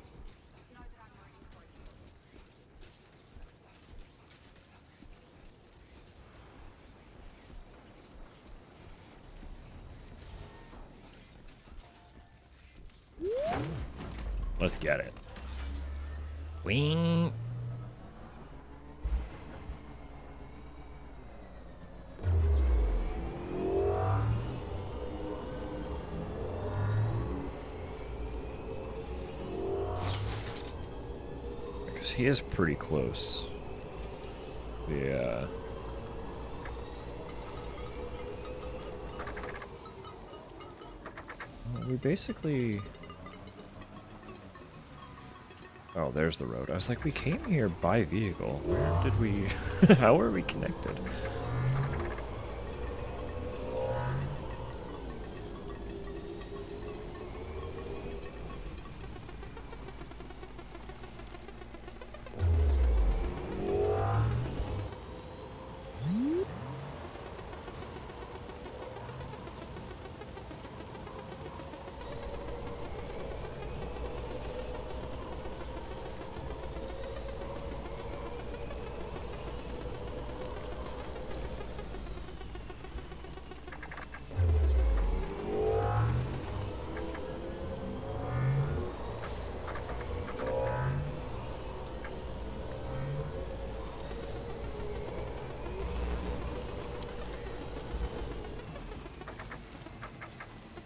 Let's get it. Wing. Because he is pretty close. Yeah. Well, we basically... Oh, there's the road. I was like, we came here by vehicle. Where did we... How are we connected?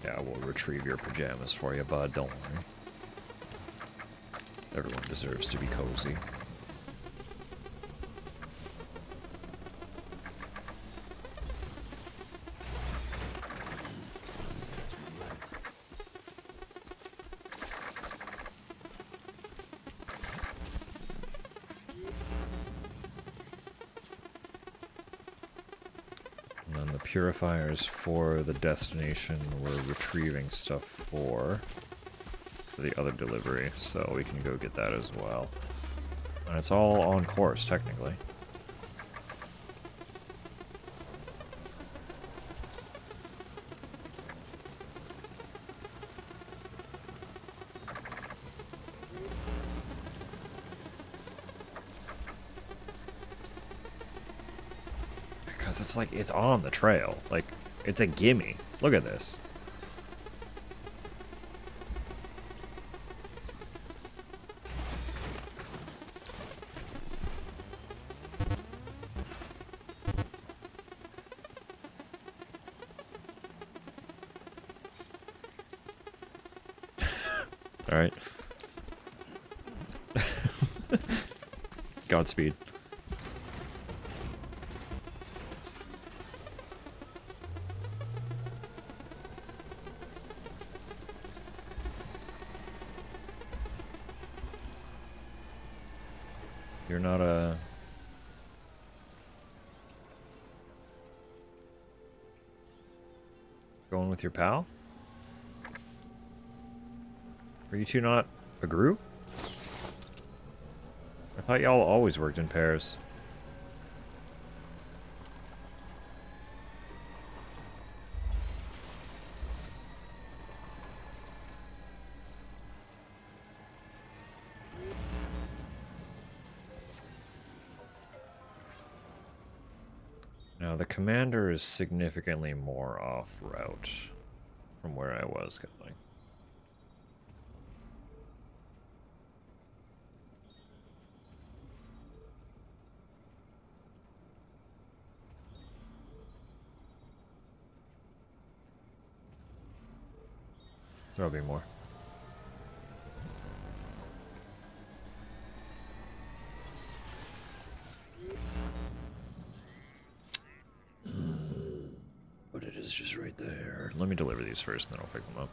Yeah, we'll retrieve your pajamas for you, bud. Don't worry. Everyone deserves to be cozy. And then the purifiers for the destination we're retrieving stuff for the other delivery, so we can go get that as well. And it's all on course, technically. Because it's like, it's on the trail. Like, it's a gimme. Look at this. Alright. Godspeed. You're not going with your pal? Are you two not a group? I thought y'all always worked in pairs. Now, the commander is significantly more off route from where I was going. There'll be more. But it is just right there. Let me deliver these first, and then I'll pick them up.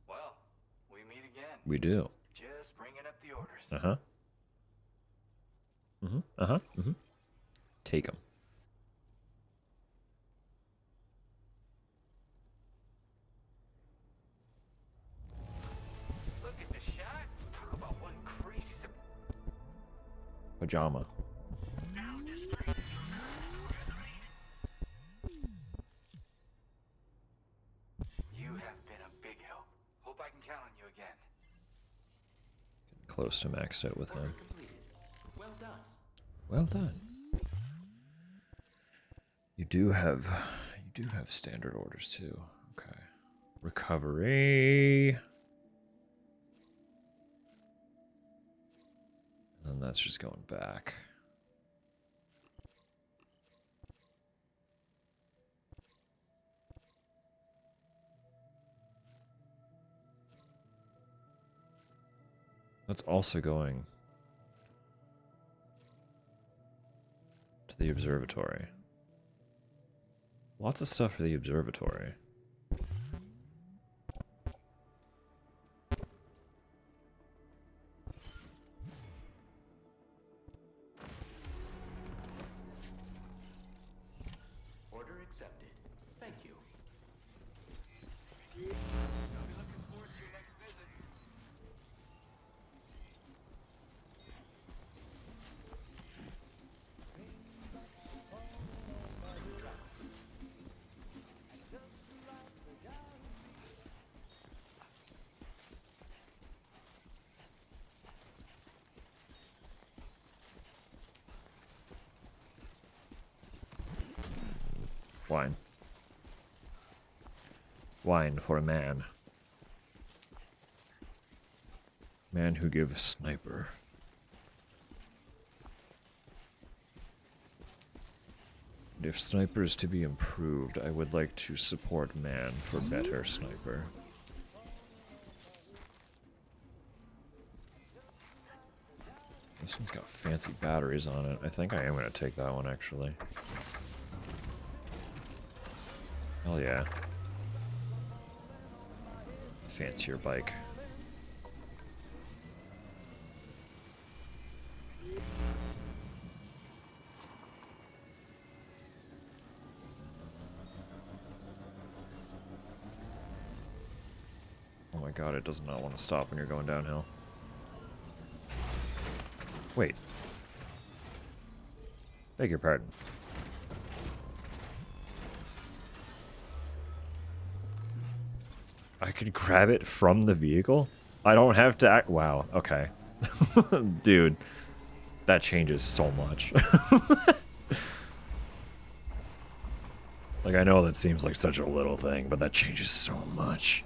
Well, we meet again. We do. Just bringing up the orders. Uh-huh. Mm-hmm. Uh-huh. Mm-hmm. Take them. Look at the shot. Talk about one crazy Pajama. Now destroy close to maxed out with him. Well done. Well done. You do have standard orders too. Okay. Recovery. And then that's just going back. That's also going to the observatory. Lots of stuff for the observatory. Order accepted. Thank you. Wine. Wine for a man. Man who gives sniper. And if sniper is to be improved, I would like to support man for better sniper. This one's got fancy batteries on it. I think I am going to take that one, actually. Hell yeah. Fancier bike. Oh my god, it does not want to stop when you're going downhill. Wait. Beg your pardon. I could grab it from the vehicle? I don't have to act. Wow, okay. Dude, that changes so much. Like, I know that seems like such a little thing, but that changes so much.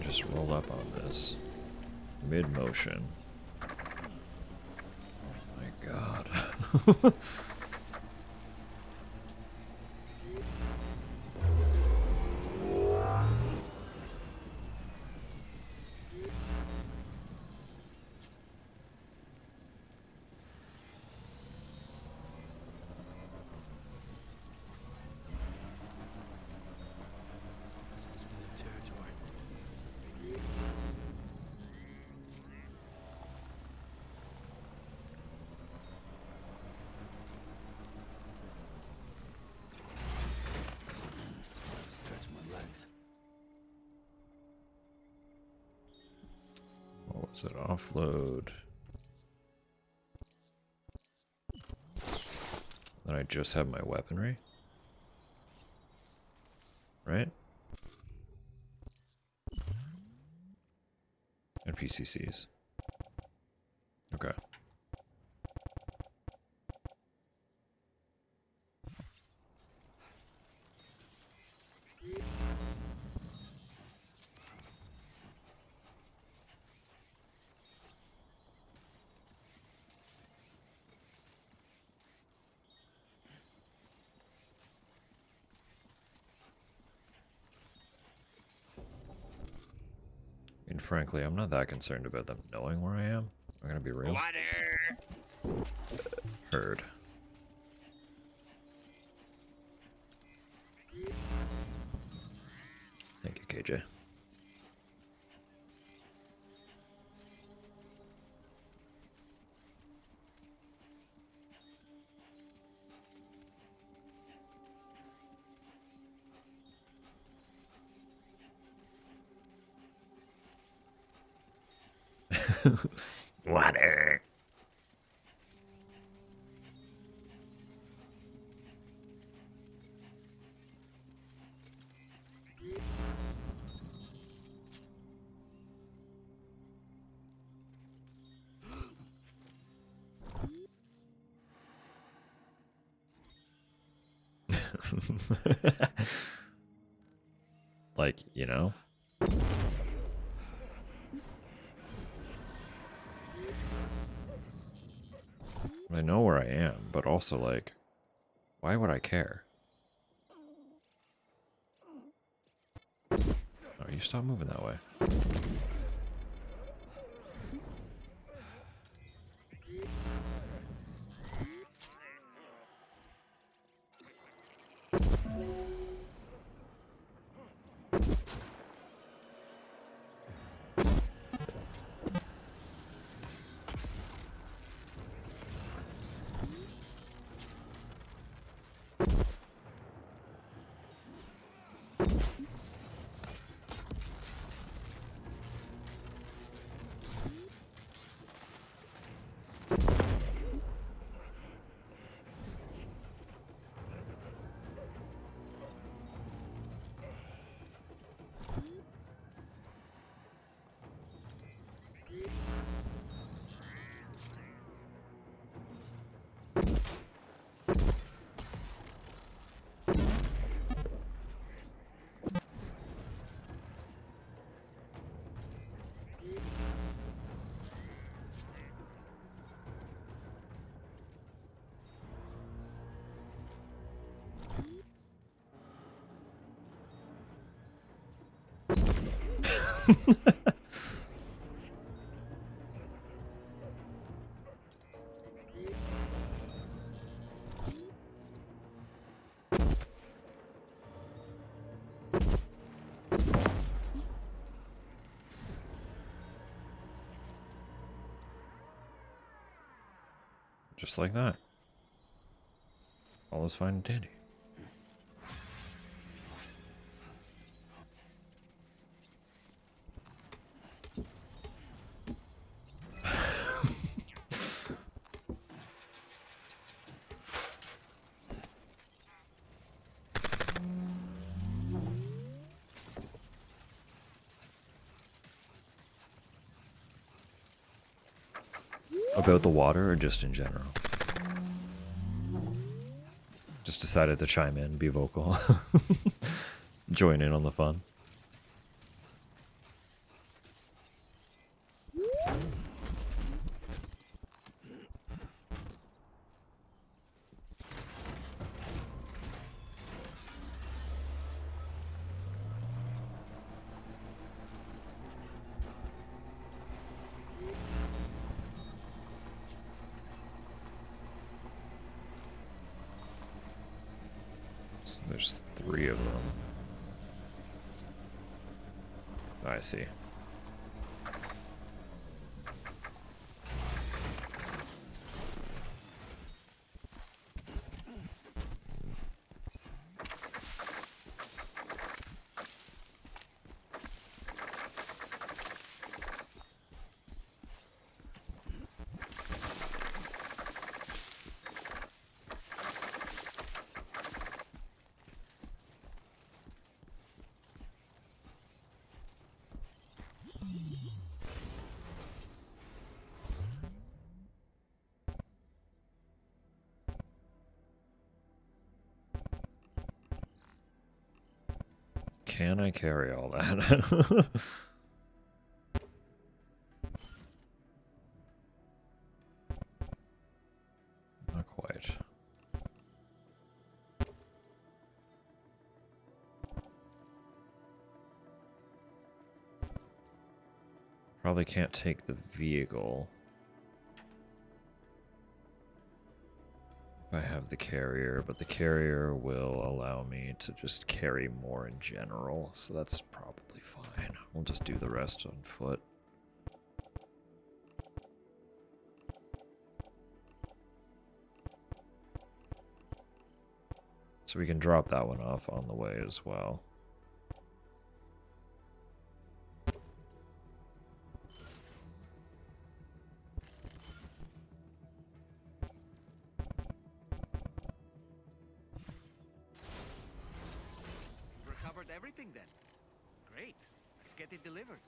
Just roll up on this mid-motion. Oh my god. What was it? Offload. Then I just have my weaponry. Right? And PCCs. Okay. And frankly, I'm not that concerned about them knowing where I am. I'm gonna be real. Water! Heard. Thank you, KJ. Water. Like, you know? I know where I am, but also, like, why would I care? Oh, you stop moving that way. Just like that. All is fine and dandy. About the water or just in general? Just decided to chime in, be vocal. Join in on the fun. So there's 3 of them. I see. Can I carry all that? Not quite. Probably can't take the vehicle. If I have the carrier, but the carrier will allow me to just carry more in general, so that's probably fine. We'll just do the rest on foot. So we can drop that one off on the way as well. Recovered everything then. Great. Let's get it delivered.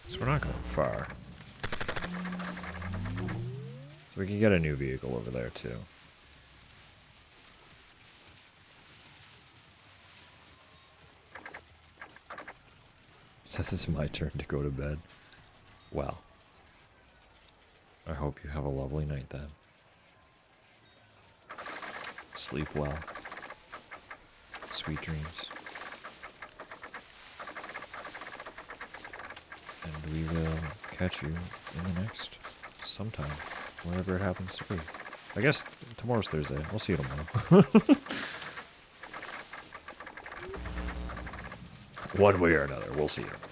So we're not going far. So we can get a new vehicle over there too. Says it's my turn to go to bed. Well, I hope you have a lovely night then. Sleep well. Sweet dreams. And we will catch you in the next sometime, wherever it happens to be. I guess tomorrow's Thursday. We'll see you tomorrow. One way or another, we'll see you tomorrow.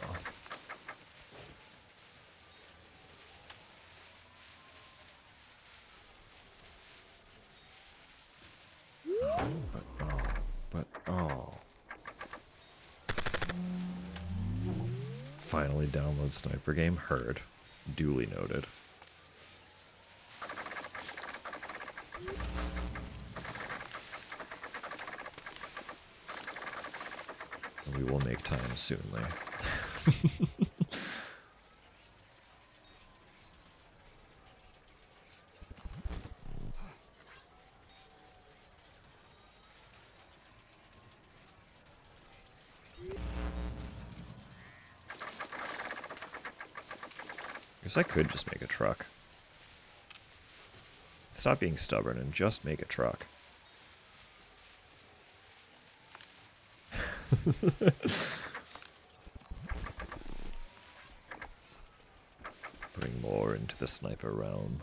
Oh. Finally download sniper game. Heard. Duly noted. We will make time soonly. Guess I could just make a truck. Stop being stubborn and just make a truck. Bring more into the sniper realm.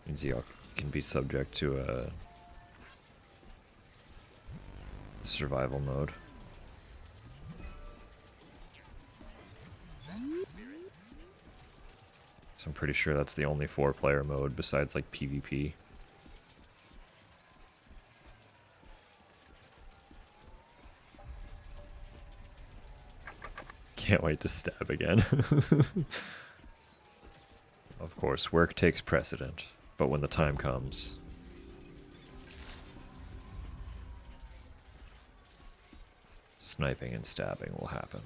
Means you can be subject to a survival mode. So I'm pretty sure that's the only 4-player mode besides like PvP. Can't wait to stab again. Of course, work takes precedent, but when the time comes, sniping and stabbing will happen.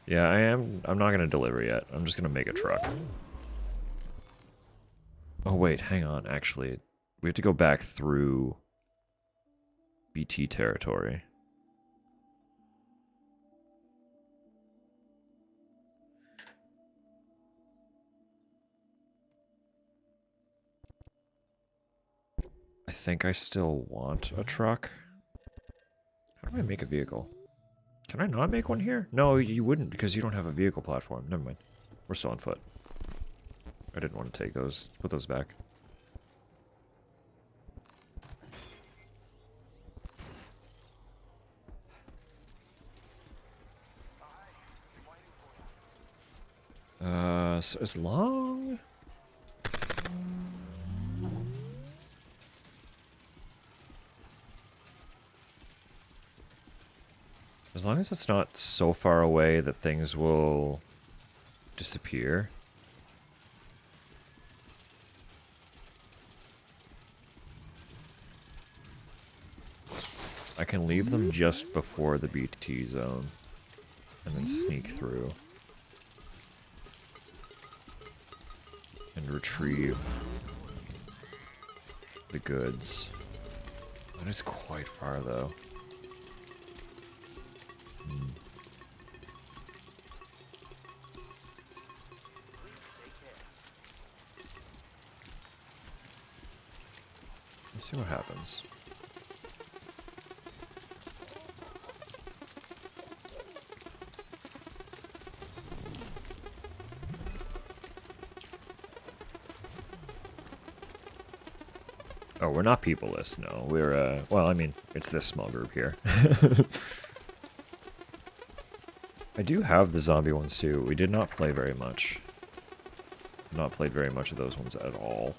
Yeah, I'm not gonna deliver yet. I'm just gonna make a truck. Oh wait, hang on, actually. We have to go back through BT territory. I think I still want a truck. How do I make a vehicle? Can I not make one here? No, you wouldn't because you don't have a vehicle platform. Never mind. We're still on foot. I didn't want to take those. Put those back. So as long... As long as it's not so far away that things will disappear. I can leave them just before the BT zone and then sneak through. and retrieve the goods. That is quite far, though. Let's see what happens. Oh, we're not peopleless, no. We're, well, I mean, it's this small group here. I do have the zombie ones too. We did not play very much. Not played very much of those ones at all.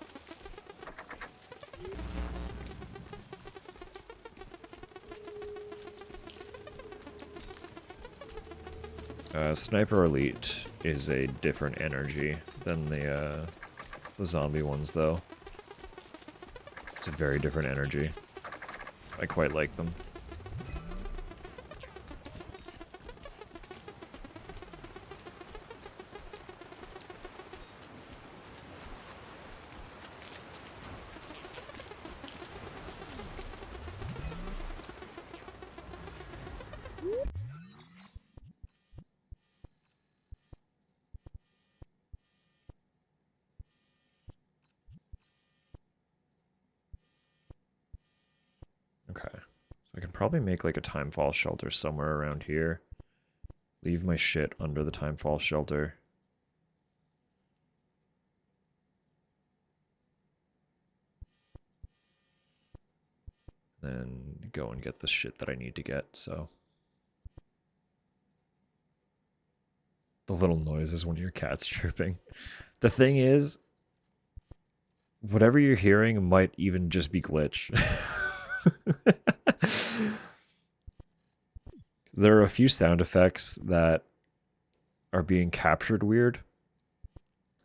Sniper Elite is a different energy than the zombie ones, though. It's a very different energy. I quite like them. Okay. So I can probably make like a timefall shelter somewhere around here. Leave my shit under the timefall shelter. Then go and get the shit that I need to get, so. The little noise is when your cat's chirping. The thing is, whatever you're hearing might even just be glitch. There are a few sound effects that are being captured weird.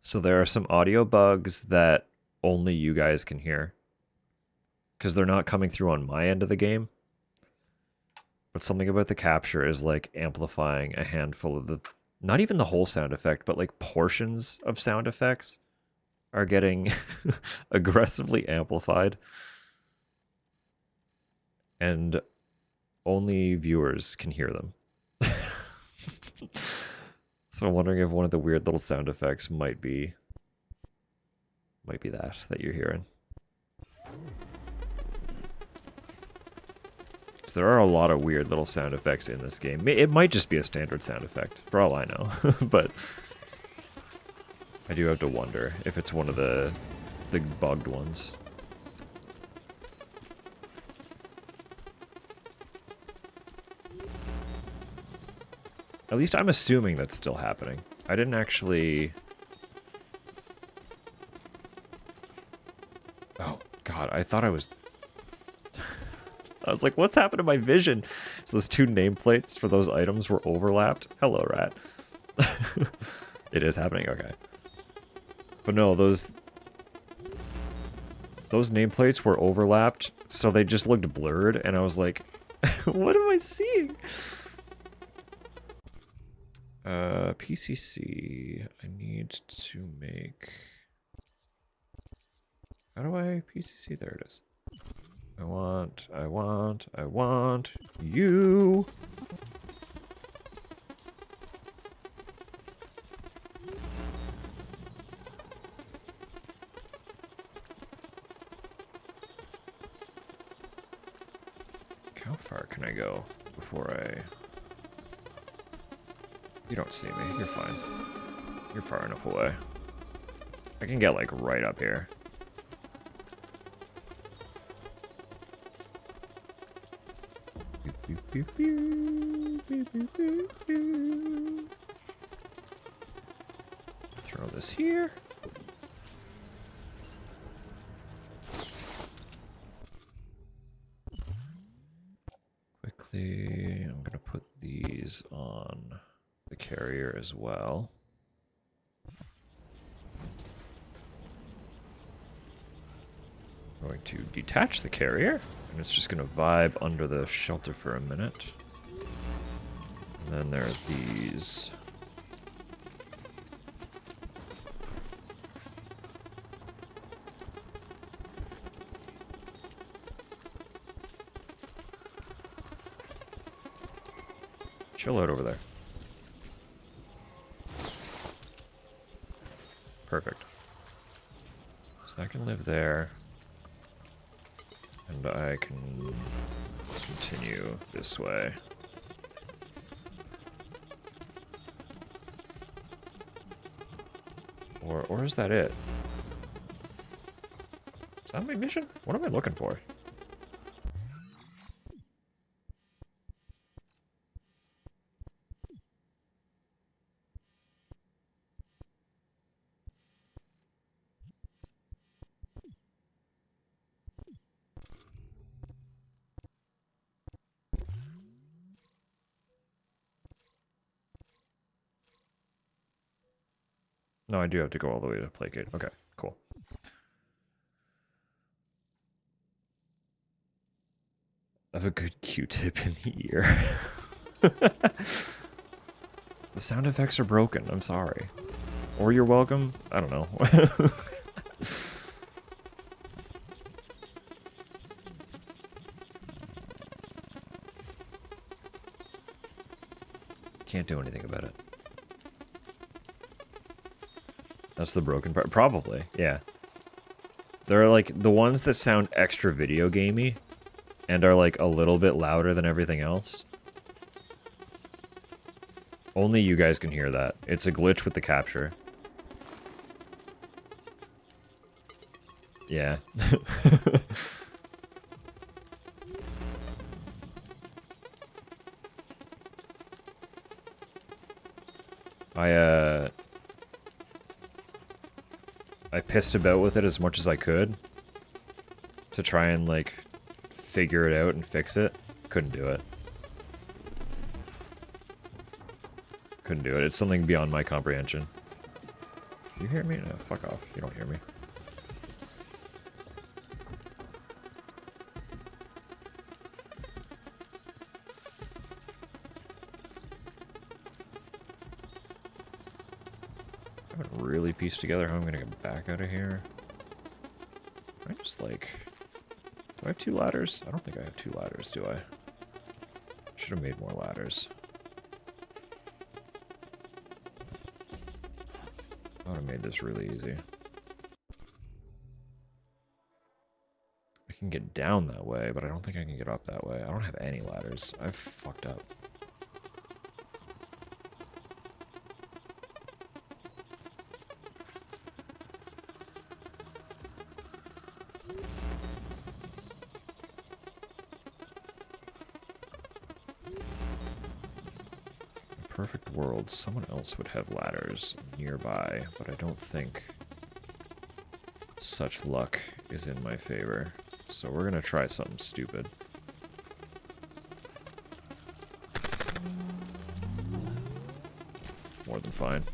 So there are some audio bugs that only you guys can hear. Because they're not coming through on my end of the game. But something about the capture is like amplifying a handful of the... Not even the whole sound effect, but like portions of sound effects are getting aggressively amplified. And only viewers can hear them. So I'm wondering if one of the weird little sound effects might be that you're hearing. So there are a lot of weird little sound effects in this game. It might just be a standard sound effect, for all I know. But I do have to wonder if it's one of the bugged ones. At least I'm assuming that's still happening. I didn't actually... Oh, God, I thought I was... I was like, what's happened to my vision? So those two nameplates for those items were overlapped. Hello, rat. It is happening, okay. But no, those nameplates were overlapped, so they just looked blurred, and I was like, what am I seeing? PCC, I need to make... How do I PCC? There it is. I want you. How far can I go before I... You don't see me. You're fine. You're far enough away. I can get, like, right up here. Throw this here. Quickly, I'm gonna put these on the carrier as well. I'm going to detach the carrier, and it's just going to vibe under the shelter for a minute. And then there are these. Chill out over there. Perfect. So I can live there. And I can continue this way. Or is that it? Is that my mission? What am I looking for? No, I do have to go all the way to placate. Okay, cool. I have a good Q-tip in the ear. The sound effects are broken. I'm sorry. Or you're welcome. I don't know. Can't do anything about it. That's the broken part. Probably, yeah. They're like the ones that sound extra video gamey and are like a little bit louder than everything else. Only you guys can hear that. It's a glitch with the capture. Yeah. I pissed about with it as much as I could to try and like figure it out and fix it. Couldn't do it. Couldn't do it. It's something beyond my comprehension. You hear me? No, fuck off. You don't hear me. I haven't really pieced together how I'm gonna get back out of here. I just like... Do I have 2 ladders? I don't think I have 2 ladders, do I? Should have made more ladders. I would have made this really easy. I can get down that way, but I don't think I can get up that way. I don't have any ladders. I've fucked up. Perfect world, someone else would have ladders nearby, but I don't think such luck is in my favor. So we're gonna try something stupid. More than fine.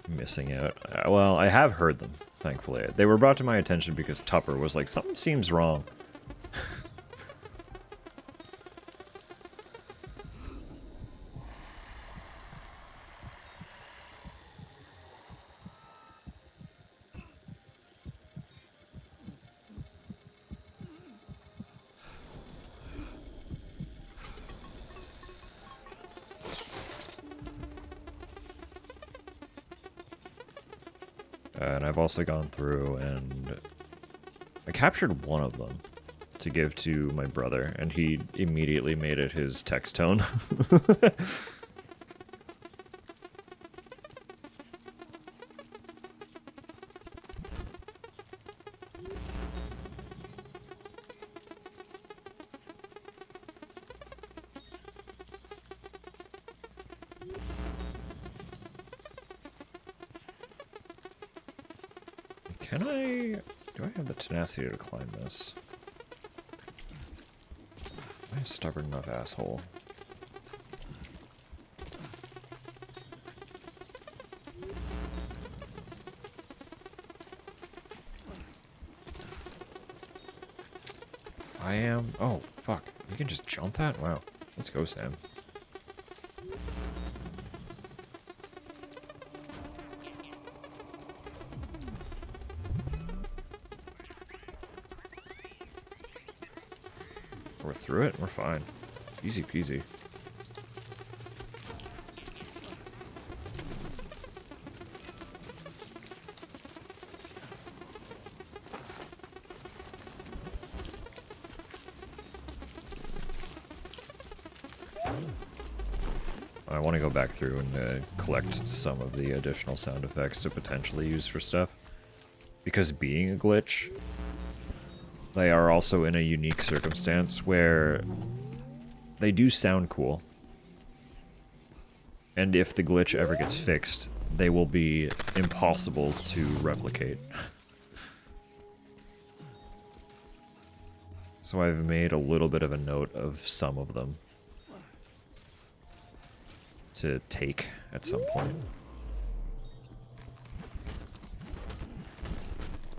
Missing out. Well, I have heard them, thankfully. They were brought to my attention because Tupper was like, something seems wrong. And I've also gone through and I captured one of them to give to my brother, and he immediately made it his text tone. Can I... Do I have the tenacity to climb this? Am I a stubborn enough asshole? I am... Oh, fuck. You can just jump that? Wow. Let's go, Sam. We're through it. We're fine. Easy peasy. I want to go back through and collect some of the additional sound effects to potentially use for stuff. Because being a glitch, they are also in a unique circumstance where they do sound cool. And if the glitch ever gets fixed, they will be impossible to replicate. So I've made a little bit of a note of some of them to take at some point.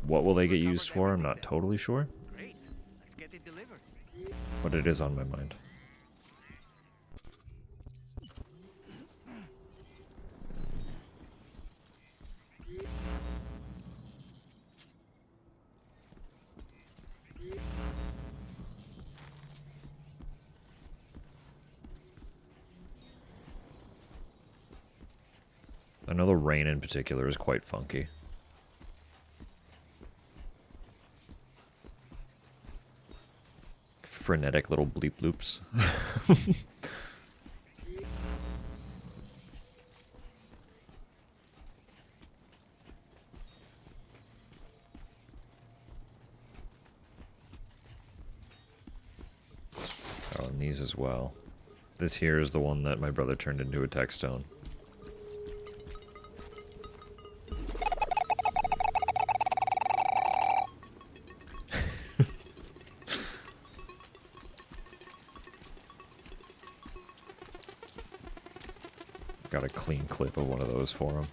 What will they get used for? I'm not totally sure. Great. Let's get it delivered. But it is on my mind. I know the rain in particular is quite funky. Frenetic little bleep loops. Oh, and these as well. This here is the one that my brother turned into a tech stone. Got a clean clip of one of those for him.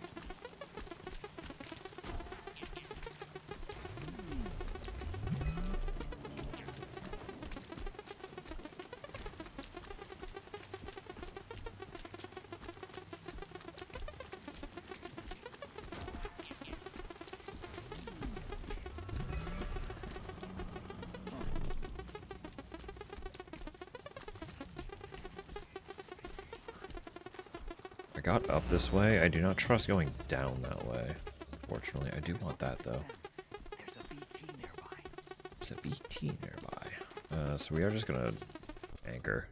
I got up this way. I do not trust going down that way. Unfortunately, I do want that though. There's a BT nearby. There's a BT nearby. So we are just gonna anchor.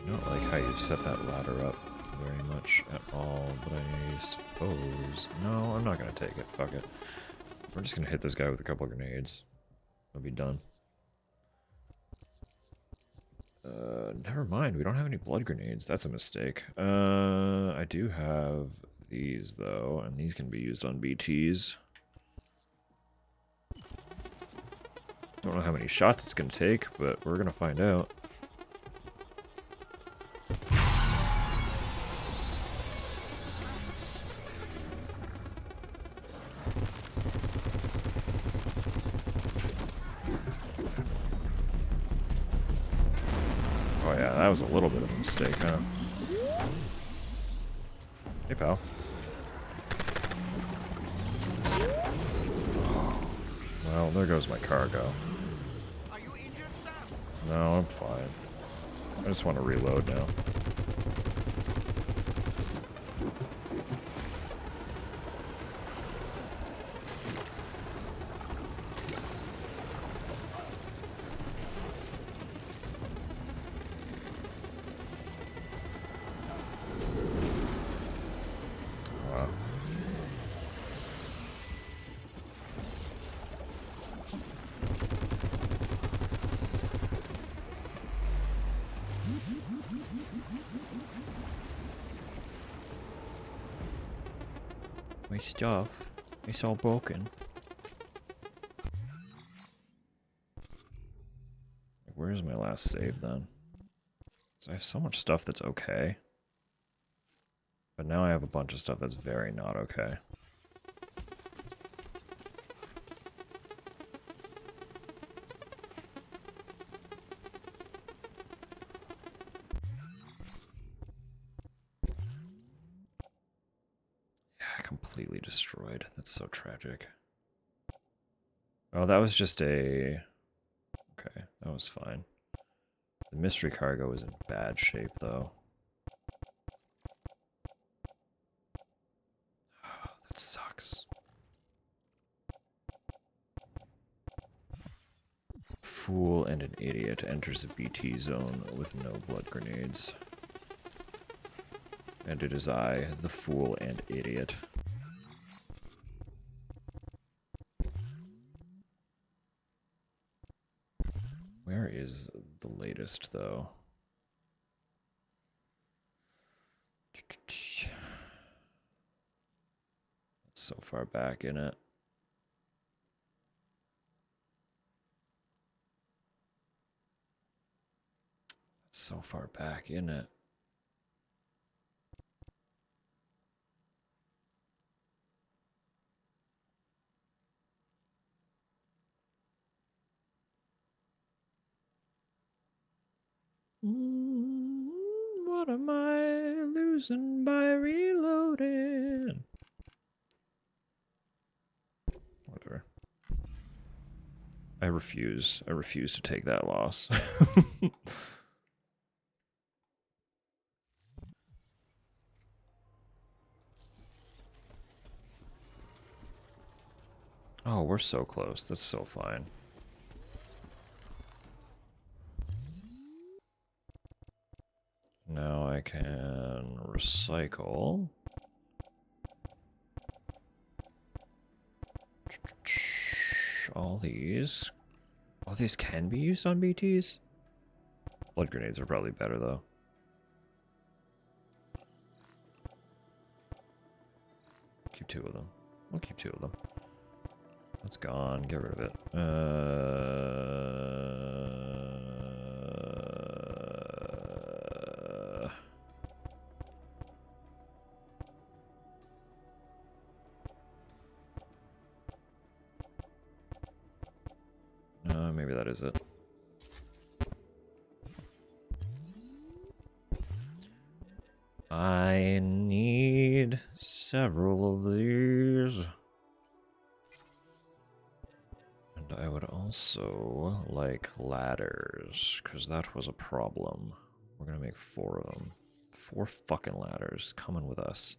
Not like how you've set that ladder up very much at all, but I suppose... No, I'm not gonna take it. Fuck it. We're just gonna hit this guy with a couple of grenades. We'll be done. Never mind. We don't have any blood grenades. That's a mistake. I do have these, though, and these can be used on BTs. Don't know how many shots it's gonna take, but we're gonna find out. Oh yeah, that was a little bit of a mistake, huh? Hey, pal. Well, there goes my cargo. Are you injured, Sam? No, I'm fine. I just want to reload now. Wow. My stuff. It's all broken. Where's my last save then? 'Cause I have so much stuff that's okay. But now I have a bunch of stuff that's very not okay. Yeah, completely destroyed. That's so tragic. Oh, that was just a... Okay, that was fine. The mystery cargo is in bad shape, though. That sucks. Fool and an idiot enters the BT zone with no blood grenades. And it is I, the fool and idiot. Where is the latest, though? It's so far back in it. It's so far back in it. What am I losing by reloading? Whatever. I refuse. I refuse to take that loss. Oh, we're so close. That's so fine. Now I can recycle. All these. All these can be used on BTs? Blood grenades are probably better, though. Keep 2 of them. I'll keep 2 of them. That's gone. Get rid of it. Maybe that is it. I need several of these. And I would also like ladders, because that was a problem. We're gonna make 4 of them. 4 fucking ladders coming with us.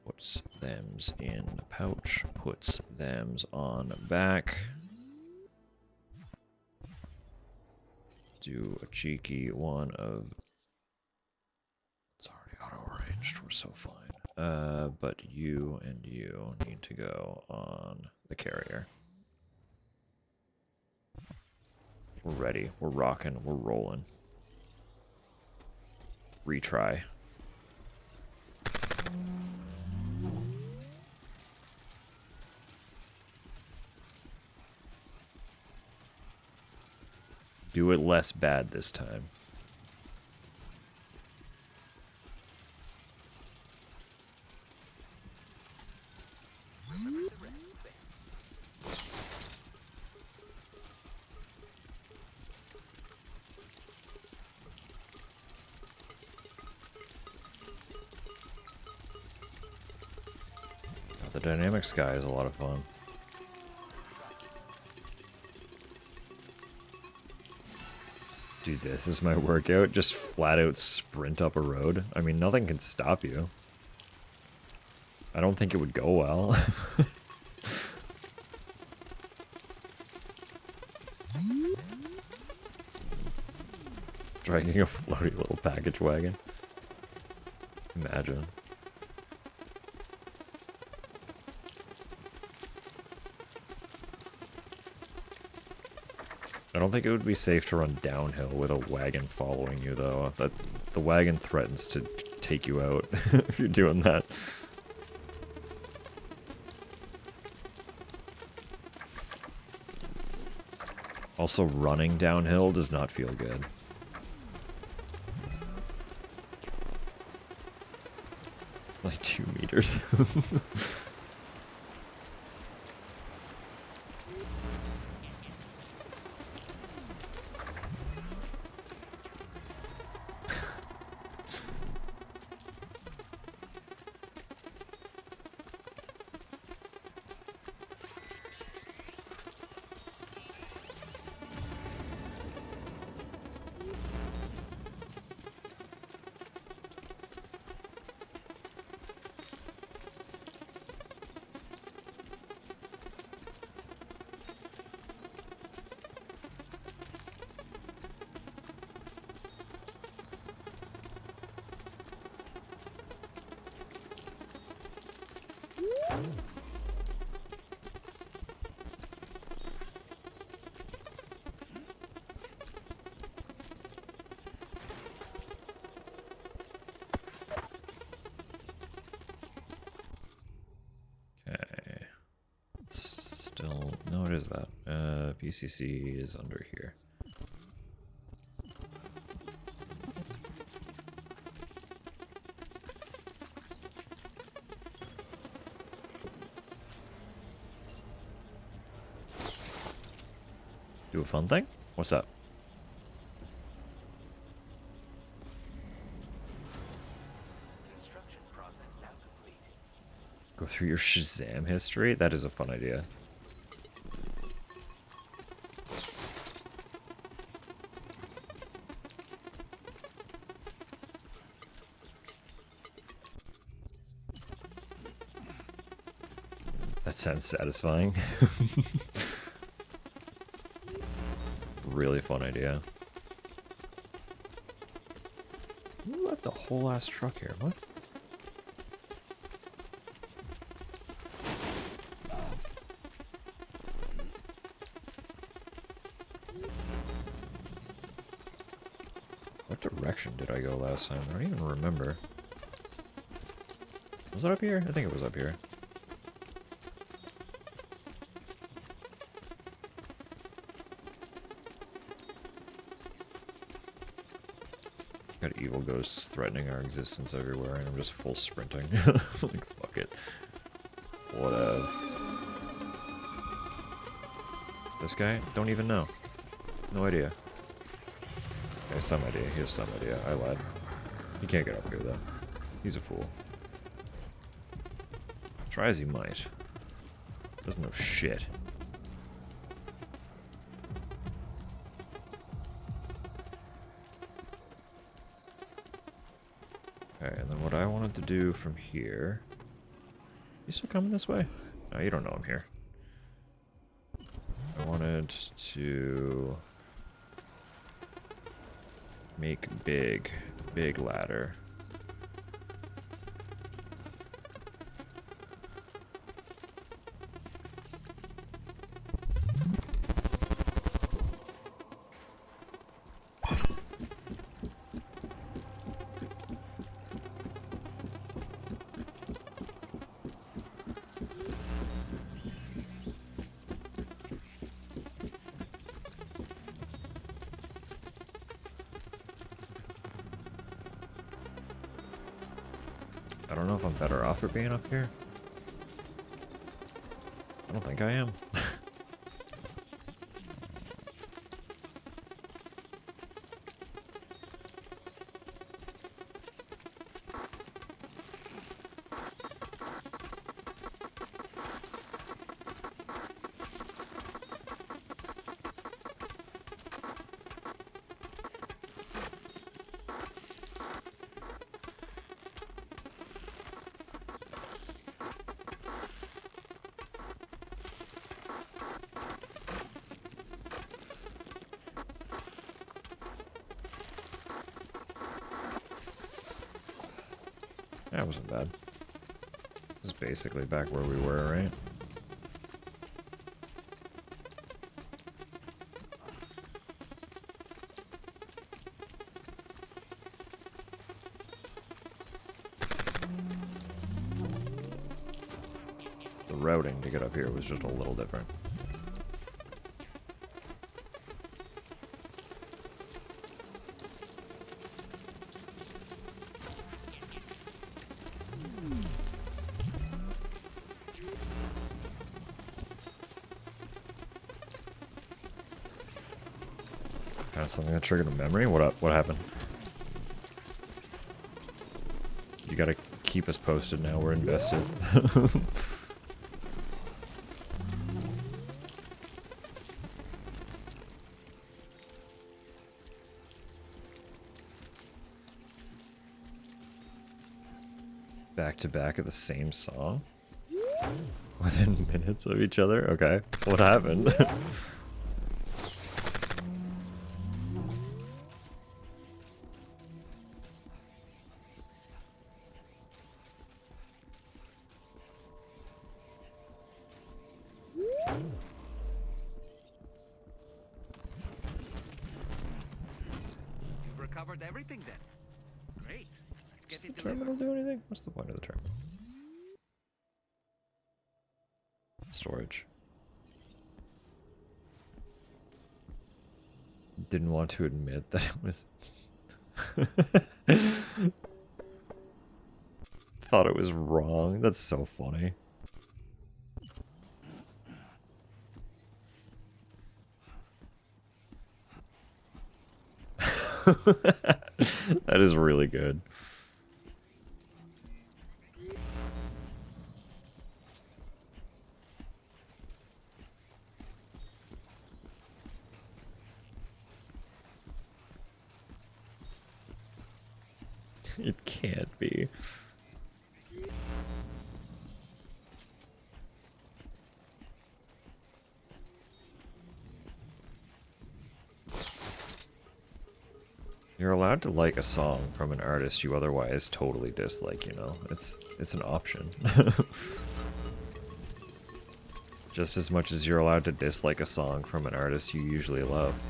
Puts thems in pouch, puts thems on back. Do a cheeky one of... It's already auto-arranged, we're so fine. But you and you need to go on the carrier. We're ready, we're rocking, we're rolling. Retry. Do it less bad this time. The dynamic sky is a lot of fun. Dude, this is my workout. Just flat out sprint up a road. I mean, nothing can stop you. I don't think it would go well. Dragging a floaty little package wagon. Imagine. I don't think it would be safe to run downhill with a wagon following you, though. That the wagon threatens to take you out if you're doing that. Also, running downhill does not feel good. Like 2 meters. Okay. Still, no, it is that. PCC is under here. Do a fun thing? What's up? Construction process now complete. Go through your Shazam history? That is a fun idea. That sounds satisfying. Really fun idea. You left the whole ass truck here. What? What direction did I go last time? I don't even remember. Was it up here? I think it was up here. Got evil ghosts threatening our existence everywhere, and I'm just full sprinting. Like, fuck it. Whatever. This guy? Don't even know. No idea. Okay, some idea. He has some idea. I lied. He can't get up here, though. He's a fool. Try as he might. Doesn't know shit. Okay, and then what I wanted to do from here... You still coming this way? No, you don't know I'm here. I wanted to... make big ladder. I don't know if I'm better off for being up here. I don't think I am. That wasn't bad. This is basically back where we were, right? The routing to get up here was just a little different. Kind of something that triggered a memory? What happened? You gotta keep us posted now, we're invested. Back to back of the same song? Within minutes of each other? Okay. What happened? You've recovered everything then. Great. Let's Does get the it delivered. terminal do anything? What's the point of the terminal? Storage. Didn't want to admit that it was... Thought it was wrong. That's so funny. That is really good. It can't be. You're allowed to like a song from an artist you otherwise totally dislike, you know? It's an option. Just as much as you're allowed to dislike a song from an artist you usually love.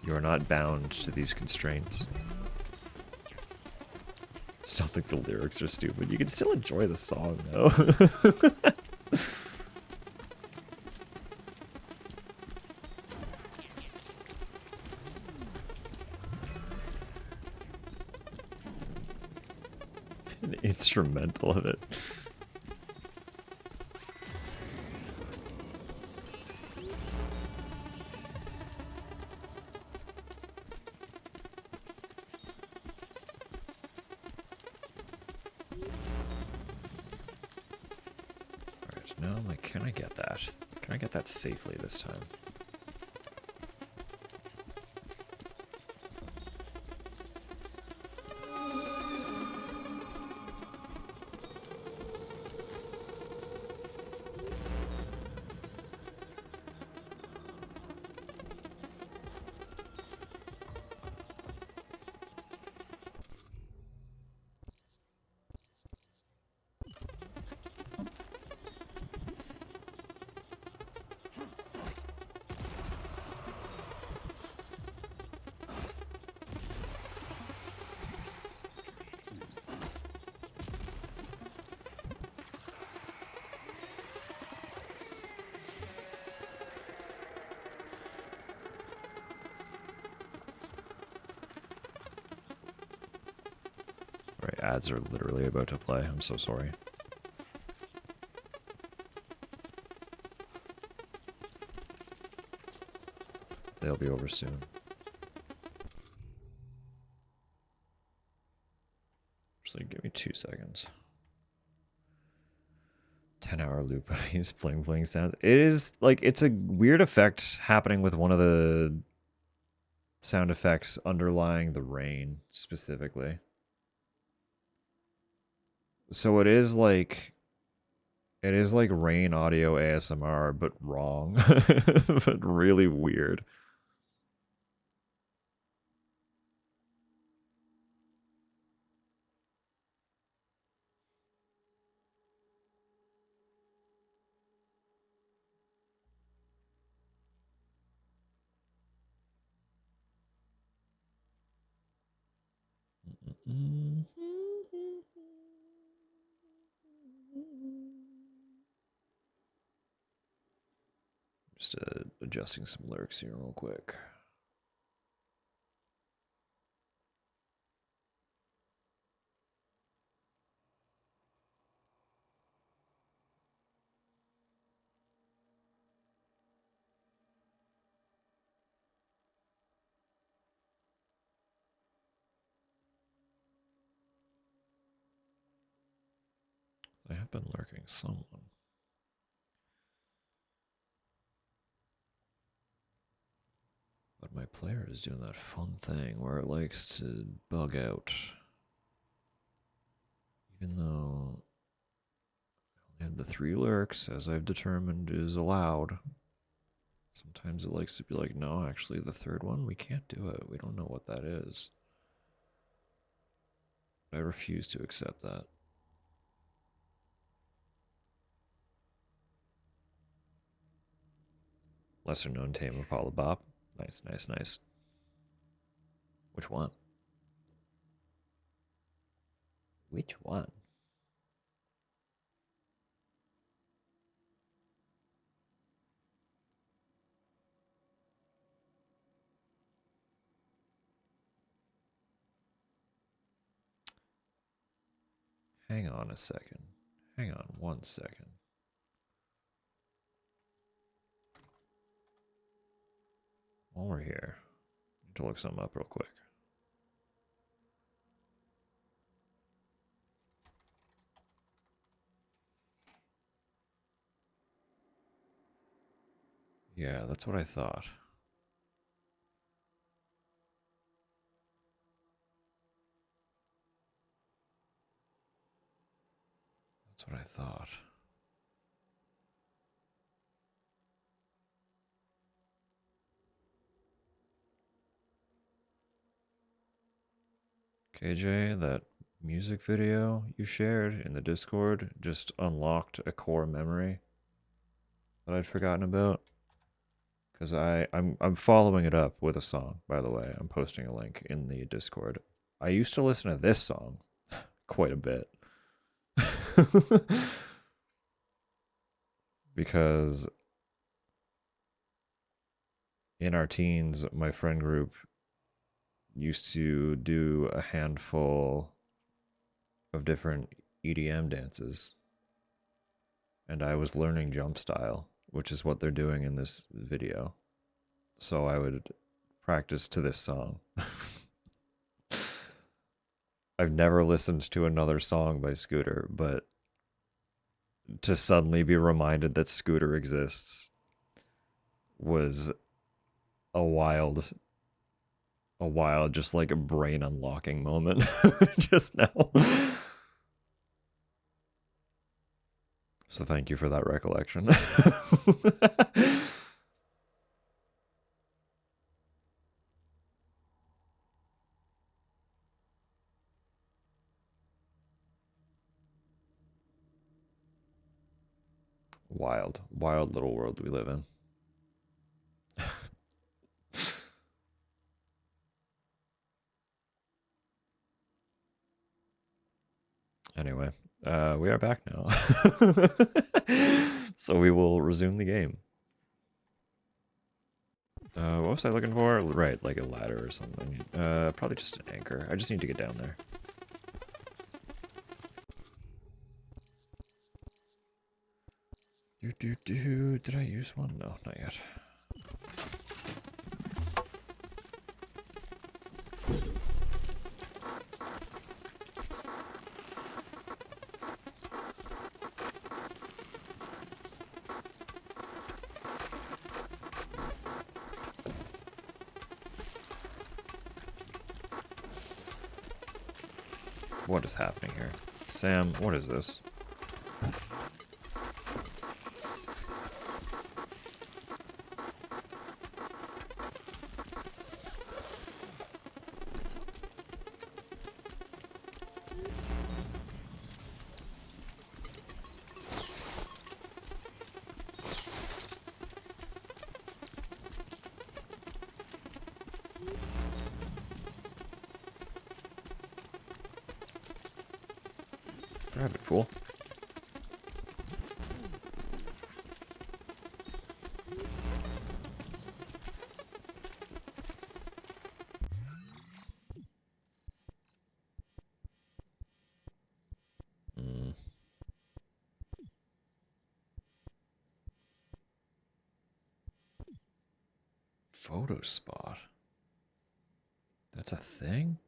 You are not bound to these constraints. Still think the lyrics are stupid. You can still enjoy the song, though. An instrumental of it. Alright, now I'm like, can I get that? Can I get that safely this time? Right, ads are literally about to play. I'm so sorry. They'll be over soon. Actually, give me 2 seconds. 10-hour loop of these bling bling sounds. It is like it's a weird effect happening with one of the sound effects underlying the rain specifically. So it is like rain audio ASMR, but wrong. But really weird. Just adjusting some lyrics here real quick. I have been lurking someone. But my player is doing that fun thing where it likes to bug out. Even though I only had the 3 lurks, as I've determined is allowed. Sometimes it likes to be like, no, actually the 3rd one, we can't do it. We don't know what that is. I refuse to accept that. Lesser known Tame Impala Bop. Nice, nice, nice. Which one? Which one? Hang on a second. Hang on 1 second. While we're here, I need to look something up real quick. Yeah, that's what I thought. That's what I thought. KJ, that music video you shared in the Discord just unlocked a core memory that I'd forgotten about. Because I'm following it up with a song, by the way. I'm posting a link in the Discord. I used to listen to this song quite a bit. Because in our teens, my friend group used to do a handful of different EDM dances. And I was learning jump style, which is what they're doing in this video. So I would practice to this song. I've never listened to another song by Scooter, but to suddenly be reminded that Scooter exists was a wild just like a brain unlocking moment just now. So thank you for that recollection. Wild little world we live in. Anyway, we are back now. So we will resume the game. What was I looking for? Right, like a ladder or something. Probably just an anchor. I just need to get down there. Did I use one? No, not yet. What is happening here? Sam, what is this? Grab it, fool. Photo spot. That's a thing?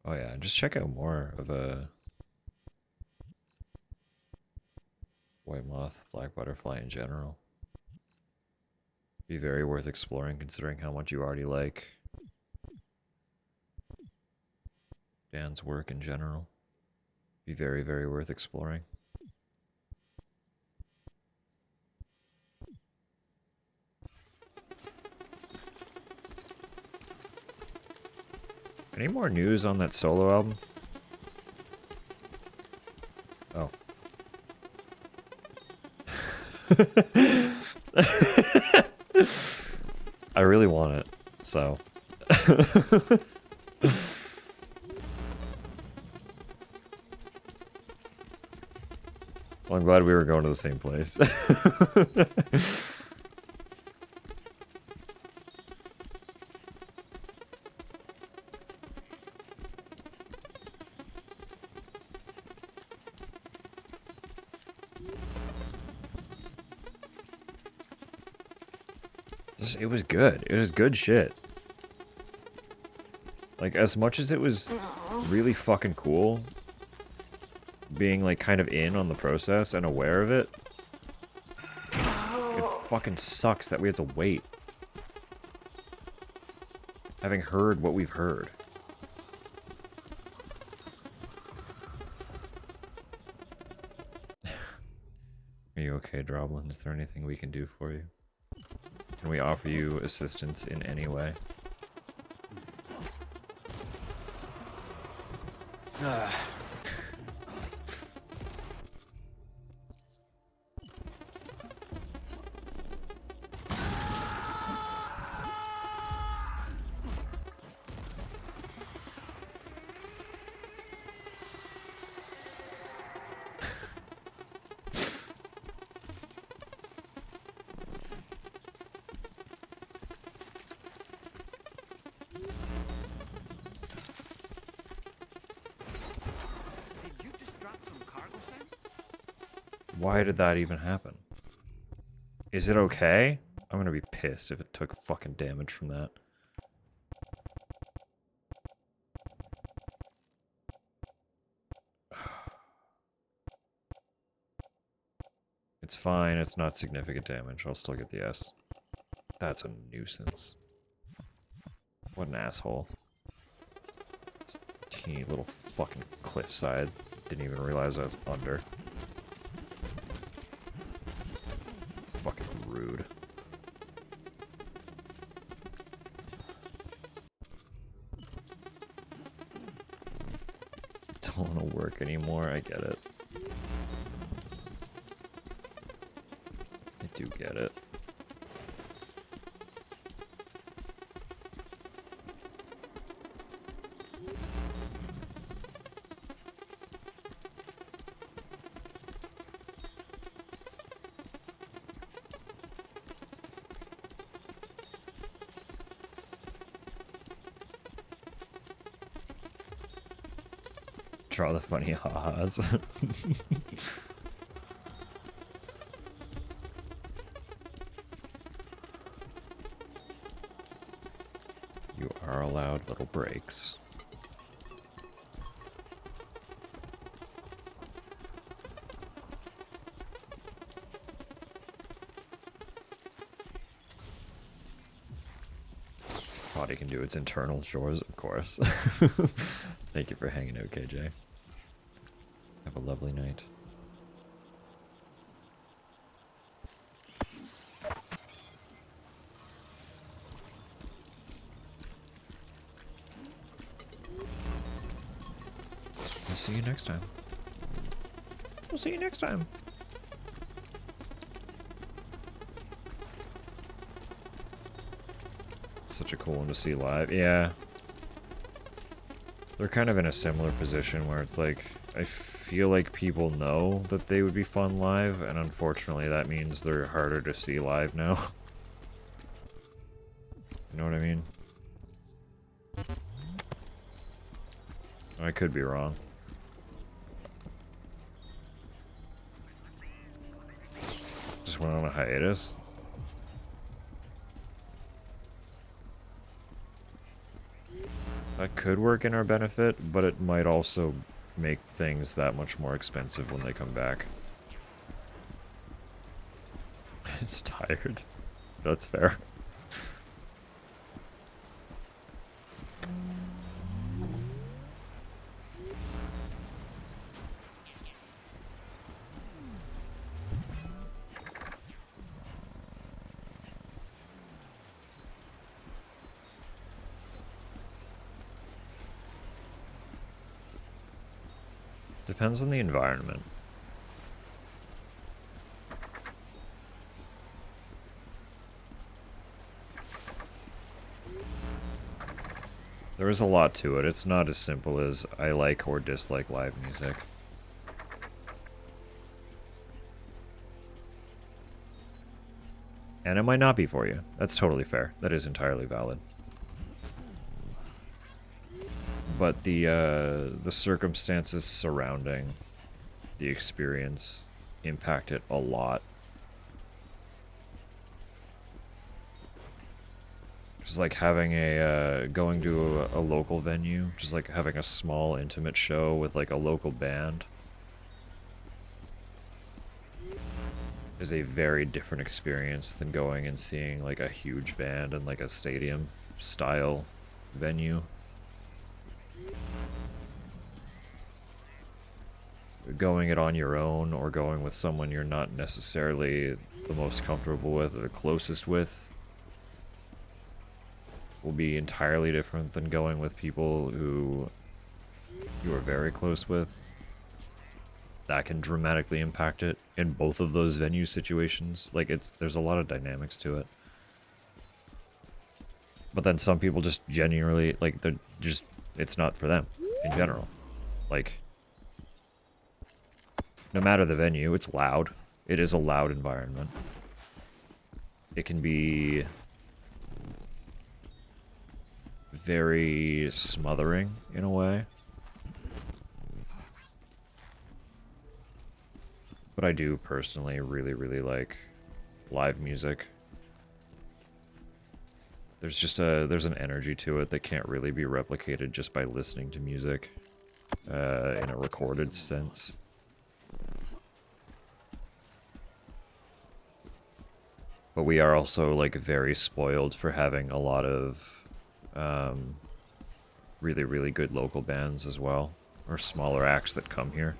Oh yeah, just check out more of a white moth, black butterfly in general. Be very worth exploring considering how much you already like Dan's work in general. Be very, very worth exploring. Any more news on that solo album? Oh. I really want it, so. Well, I'm glad we were going to the same place. It was good. It was good shit. Like, as much as it was really fucking cool, being, like, kind of in on the process and aware of it, it fucking sucks that we have to wait. Having heard what we've heard. Are you okay, Droblin? Is there anything we can do for you? Can we offer you assistance in any way? Why did that even happen? Is it okay? I'm gonna be pissed if it took fucking damage from that. It's fine, it's not significant damage. I'll still get the S. That's a nuisance. What an asshole. This teeny little fucking cliffside. Didn't even realize I was under. Fucking rude. Don't want to work anymore, I get it. I do get it. Draw the funny ha-has. You are allowed little breaks. Body can do its internal chores, of course. Thank you for hanging out, KJ. Have a lovely night. We'll see you next time. We'll see you next time. Such a cool one to see live. Yeah. They're kind of in a similar position where it's like, I feel like people know that they would be fun live, and unfortunately that means they're harder to see live now. You know what I mean? I could be wrong. went on a hiatus. That could work in our benefit, but it might also make things that much more expensive when they come back. It's tired. That's fair. Depends on the environment. There is a lot to it. It's not as simple as I like or dislike live music. And it might not be for you. That's totally fair. That is entirely valid. But the circumstances surrounding the experience impact it a lot. Just like having going to a local venue, just like having a small intimate show with like a local band is a very different experience than going and seeing like a huge band in like a stadium style venue. Going it on your own or going with someone you're not necessarily the most comfortable with or the closest with will be entirely different than going with people who you are very close with. That can dramatically impact it in both of those venue situations. Like there's a lot of dynamics to it. But then some people just genuinely like it's not for them in general. Like no matter the venue, it's loud. It is a loud environment. It can be very smothering in a way. But I do personally really, really like live music. There's an energy to it that can't really be replicated just by listening to music in a recorded sense. But we are also like very spoiled for having a lot of really, really good local bands as well, or smaller acts that come here.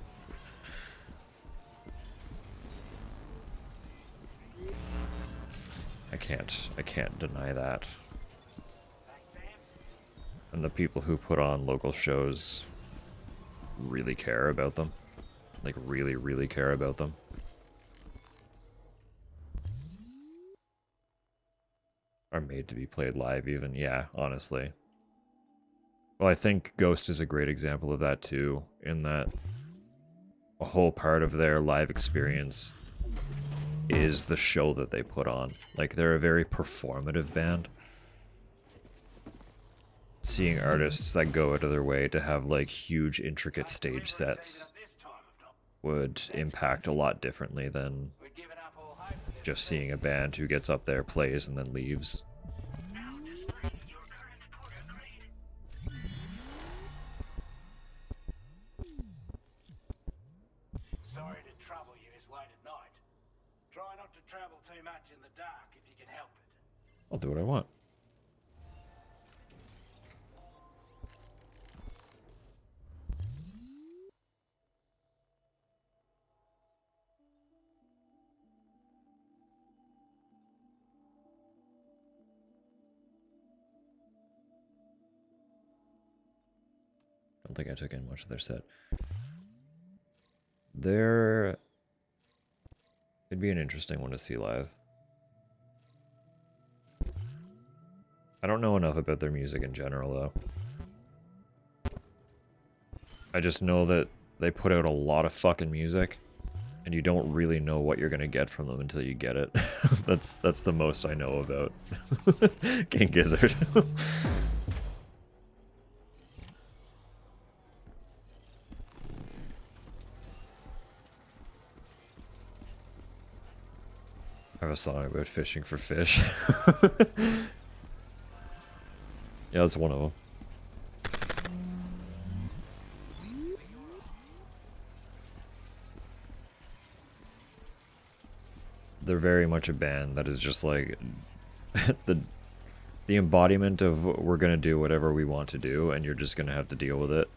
I can't deny that. And the people who put on local shows really care about them. Like really, really care about them. Are made to be played live even, yeah, honestly. Well, I think Ghost is a great example of that too, in that a whole part of their live experience is the show that they put on. Like, they're a very performative band. Seeing artists that go out of their way to have, like, huge, intricate stage sets would impact a lot differently than just seeing a band who gets up there, plays, and then leaves. Sorry to trouble you this late at night. Try not to travel too much in the dark if you can help it. I'll do what I want. I don't think I took in much of their set. It'd be an interesting one to see live. I don't know enough about their music in general, though. I just know that they put out a lot of fucking music, and you don't really know what you're gonna get from them until you get it. That's the most I know about King Gizzard. have a song about fishing for fish. Yeah, that's one of them. They're very much a band that is just like the embodiment of we're gonna do whatever we want to do, and you're just gonna have to deal with it.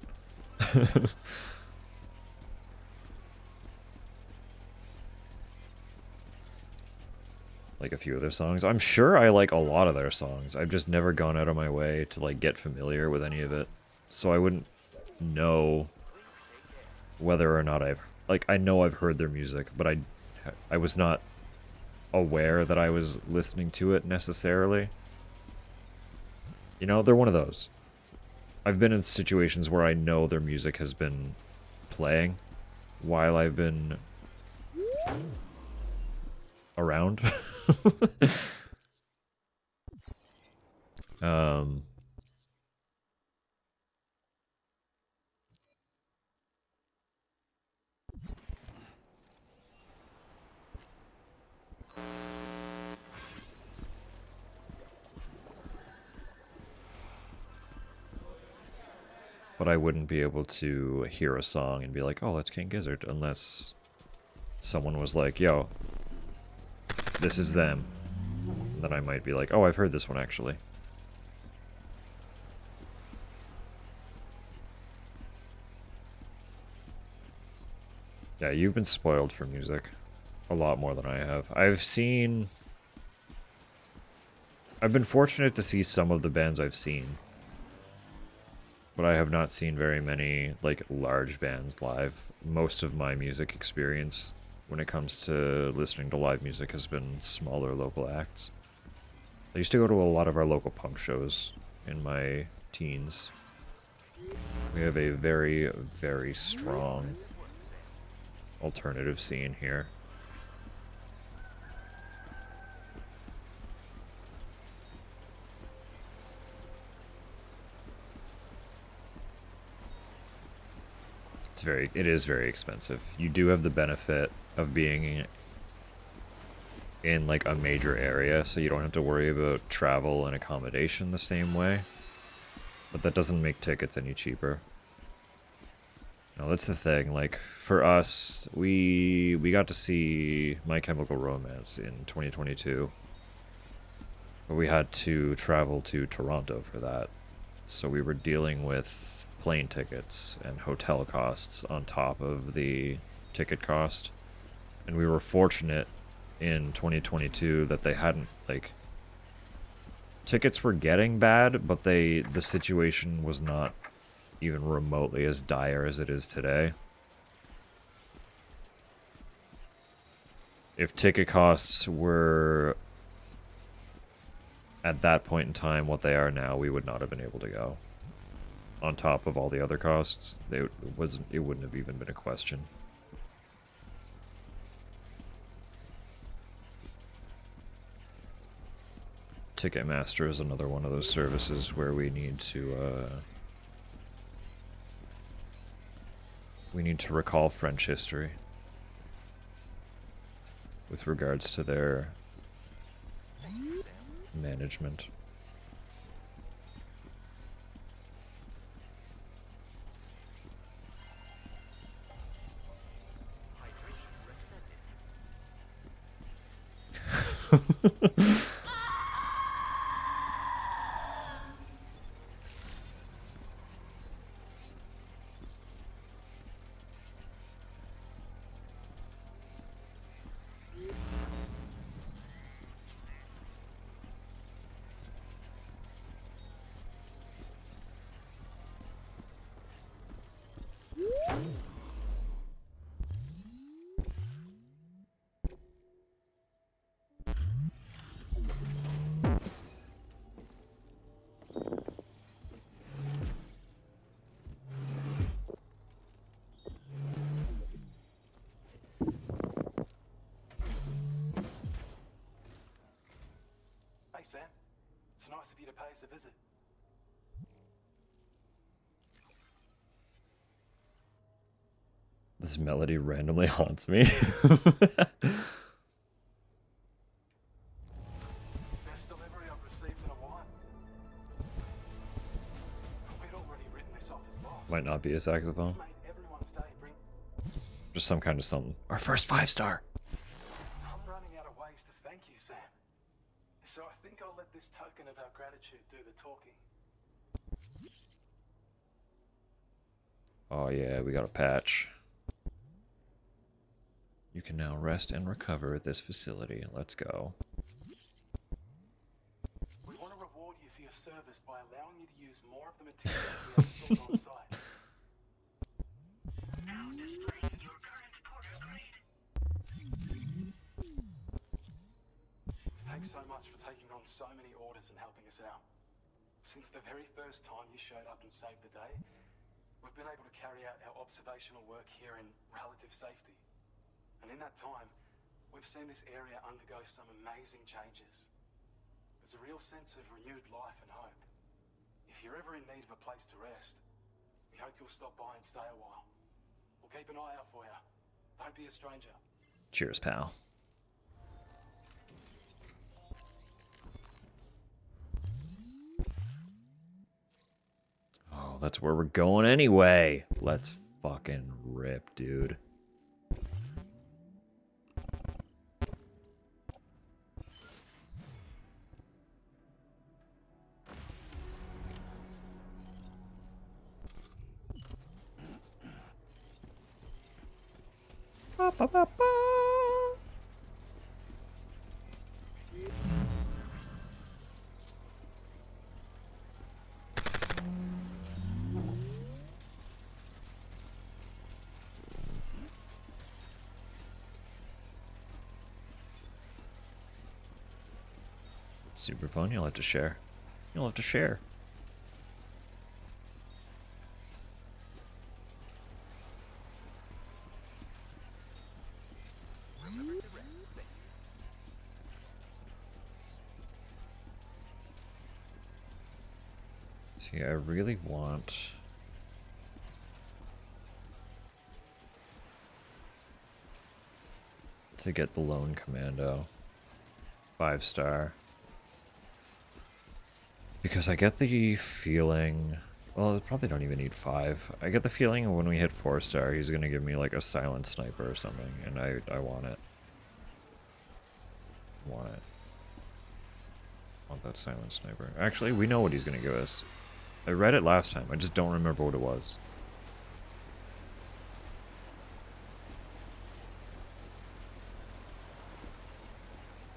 Like a few of their songs. I'm sure I like a lot of their songs. I've just never gone out of my way to like get familiar with any of it. So I wouldn't know whether or not I know I've heard their music, but I was not aware that I was listening to it necessarily. You know, they're one of those. I've been in situations where I know their music has been playing while I've been around. But I wouldn't be able to hear a song and be like, oh, that's King Gizzard, unless someone was like, yo, this is them. Then I might be like, oh, I've heard this one actually. Yeah, you've been spoiled for music. A lot more than I have. I've been fortunate to see some of the bands I've seen. But I have not seen very many, like, large bands live. Most of my music experience, when it comes to listening to live music, has been smaller local acts. I used to go to a lot of our local punk shows in my teens. We have a very, very strong alternative scene here. It is very expensive. You do have the benefit of being in like a major area, so you don't have to worry about travel and accommodation the same way. But that doesn't make tickets any cheaper. No, that's the thing. Like, for us, we got to see My Chemical Romance in 2022. But we had to travel to Toronto for that. So we were dealing with plane tickets and hotel costs on top of the ticket cost. And we were fortunate in 2022 that they hadn't, like... Tickets were getting bad, but the situation was not even remotely as dire as it is today. If ticket costs were at that point in time what they are now, we would not have been able to go. On top of all the other costs, it wouldn't have even been a question. Ticketmaster is another one of those services where we need to recall French history with regards to their management. Hey, Sam. It's nice of you to pay us a visit. This melody randomly haunts me. Might not be a saxophone. You've made everyone's day. Just some kind of something. Our first 5-star. I'm running out of ways to thank you, Sam. So I think I'll let this token of our gratitude do the talking. Oh yeah, we got a patch. You can now rest and recover at this facility. Let's go. We want to reward you for your service by allowing you to use more of the materials we have stored on site. Now displaying your current porter grade. Thanks so much for taking on so many orders and helping us out. Since the very first time you showed up and saved the day, we've been able to carry out our observational work here in relative safety. And in that time, we've seen this area undergo some amazing changes. There's a real sense of renewed life and hope. If you're ever in need of a place to rest, we hope you'll stop by and stay a while. We'll keep an eye out for you. Don't be a stranger. Cheers, pal. Oh, that's where we're going anyway. Let's fucking rip, dude. Ba, ba, ba, ba. Super fun. You'll have to share. You'll have to share. See, I really want to get the Lone Commando 5-star. Because I get the feeling, well, I probably don't even need 5. I get the feeling when we hit 4-star, he's gonna give me like a silent sniper or something, and I want it. Want it. Want that silent sniper. Actually, we know what he's gonna give us. I read it last time, I just don't remember what it was.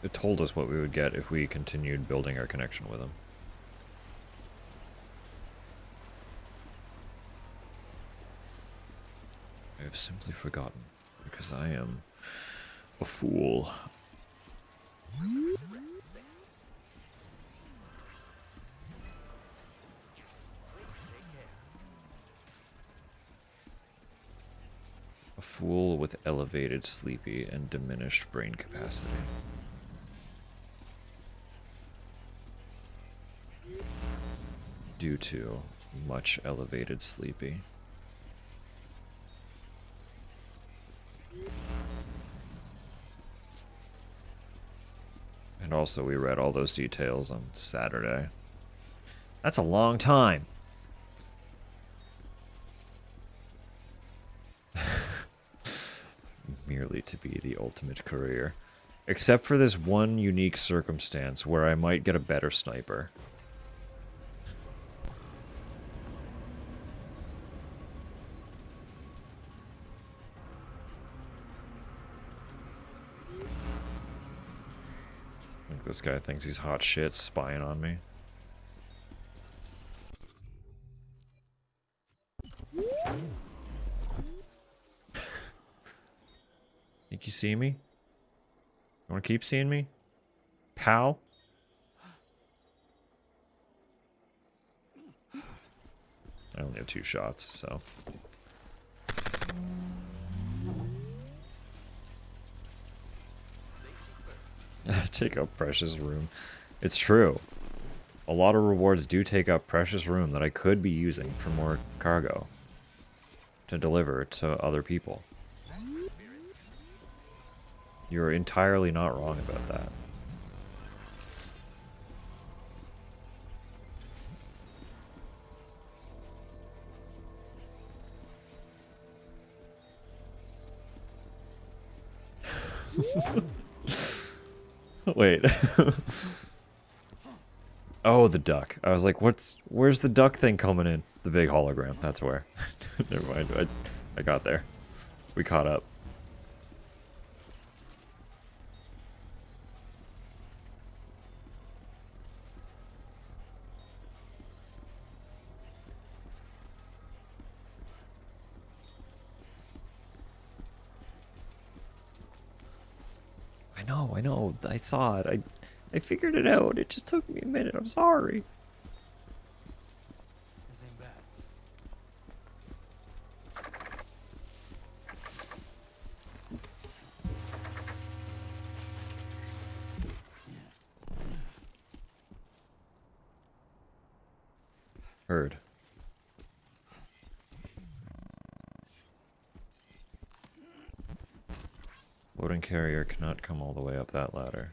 It told us what we would get if we continued building our connection with him. I have simply forgotten, because I am a fool. A fool with elevated sleepy and diminished brain capacity. Due to much elevated sleepy. And also we read all those details on Saturday. That's a long time. Merely to be the ultimate career. Except for this one unique circumstance where I might get a better sniper. I think this guy thinks he's hot shit spying on me. Think you see me? You wanna keep seeing me? Pal? I only have 2 shots, so. Take up precious room. It's true. A lot of rewards do take up precious room that I could be using for more cargo to deliver to other people. You're entirely not wrong about that. Wait. Oh, the duck. I was like, where's the duck thing coming in? The big hologram. That's where. Never mind. I got there. We caught up. I know. I saw it. I figured it out. It just took me a minute. I'm sorry. This ain't bad. Heard. Loading carrier cannot come all the way up that ladder.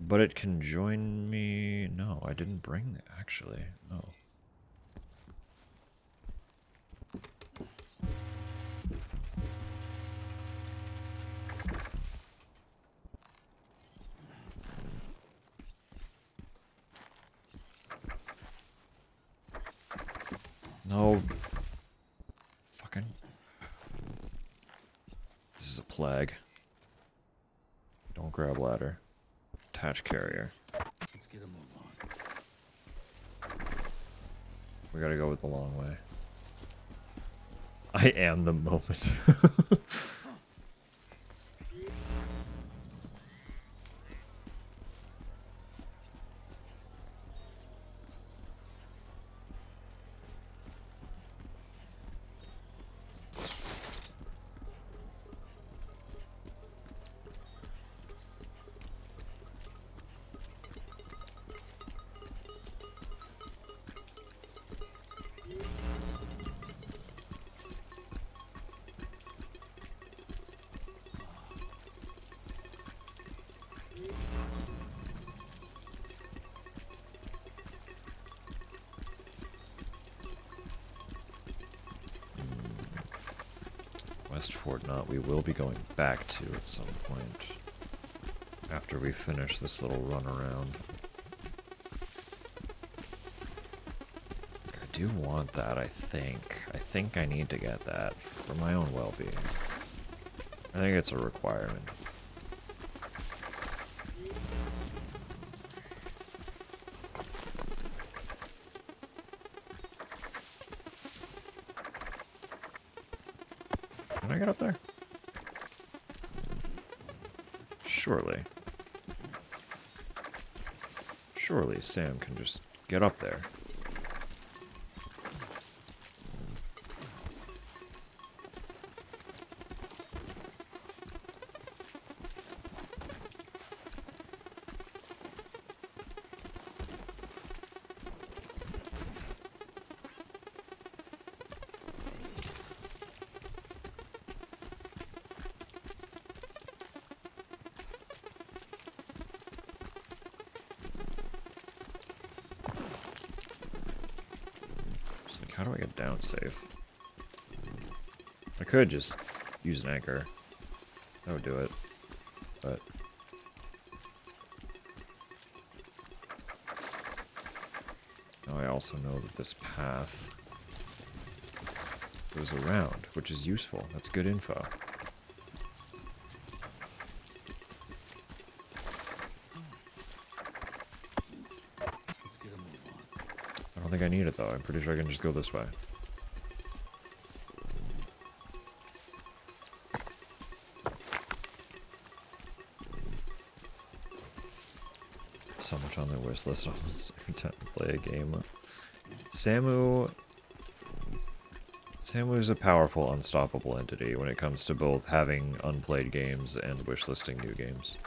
But it can join me. No, I didn't bring it, actually. No. No. Fucking. This is a plague. Don't grab ladder. Attach carrier. Let's get a move on. We gotta go with the long way. I am the moment. West Fort Knot we will be going back to at some point. After we finish this little run around. I do want that, I think. I think I need to get that for my own well-being. I think it's a requirement. Can I get up there? Surely. Surely Sam can just get up there. How do I get down safe? I could just use an anchor. That would do it. But now I also know that this path goes around, which is useful. That's good info. I don't think I need it though. I'm pretty sure I can just go this way. So much on their wish list almost every time I play a game. Samu's a powerful, unstoppable entity when it comes to both having unplayed games and wishlisting new games.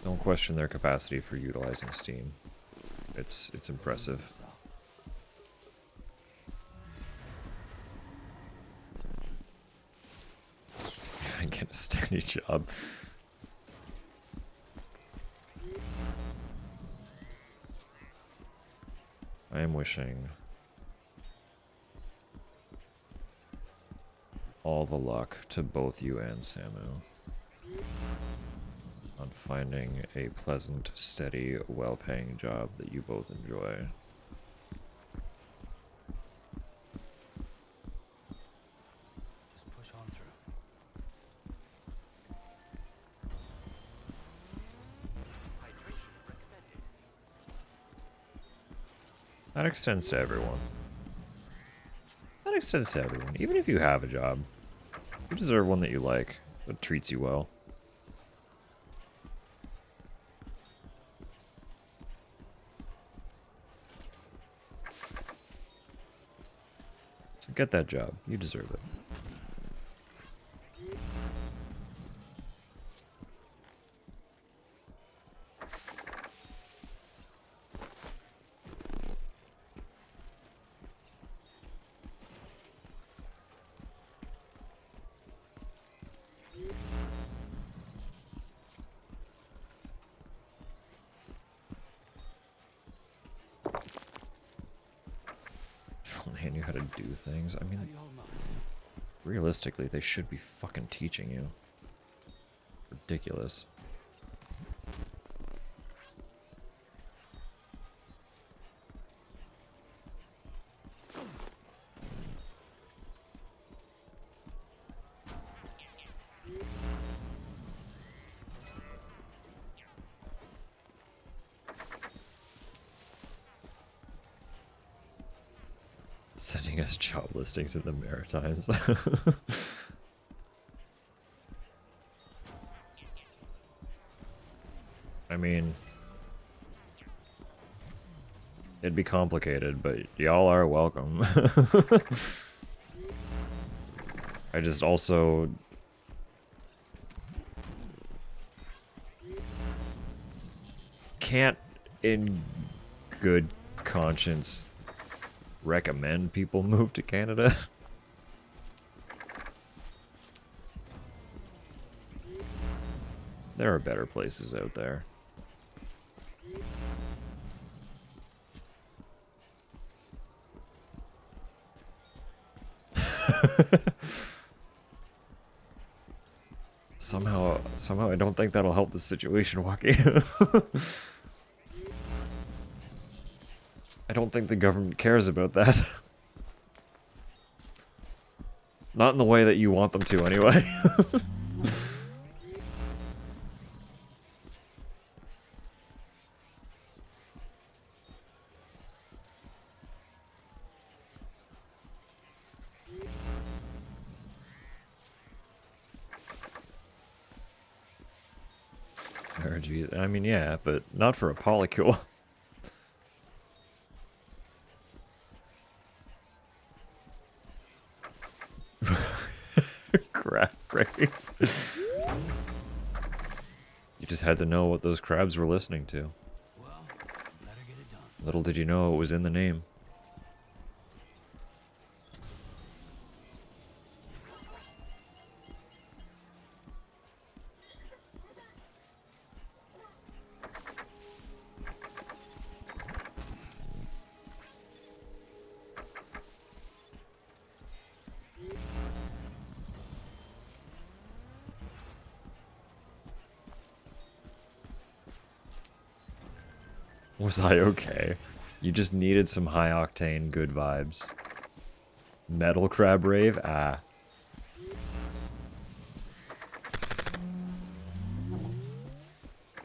Don't question their capacity for utilizing Steam. It's impressive. Steady job. I am wishing all the luck to both you and Samu on finding a pleasant, steady, well-paying job that you both enjoy. Just push on through. Hydration recommended. That extends to everyone. That extends to everyone. Even if you have a job, you deserve one that you like, that treats you well. So get that job. You deserve it. If only I knew how to do things. I mean, realistically, they should be fucking teaching you. Ridiculous. Sending us job listings in the Maritimes. I mean, it'd be complicated, but y'all are welcome. I just also can't in good conscience recommend people move to Canada. There are better places out there. Somehow I don't think that'll help the situation, Joaquin. I don't think the government cares about that. Not in the way that you want them to, anyway. Oh, geez. I mean, yeah, but not for a polycule. Crab rave. You just had to know what those crabs were listening to. Well, better get it done. Little did you know it was in the name. Was I okay? You just needed some high octane good vibes. Metal crab rave? Ah.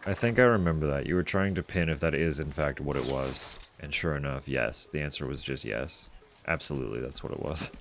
I think I remember that. You were trying to pin if that is in fact what it was. And sure enough, yes. The answer was just yes. Absolutely, that's what it was.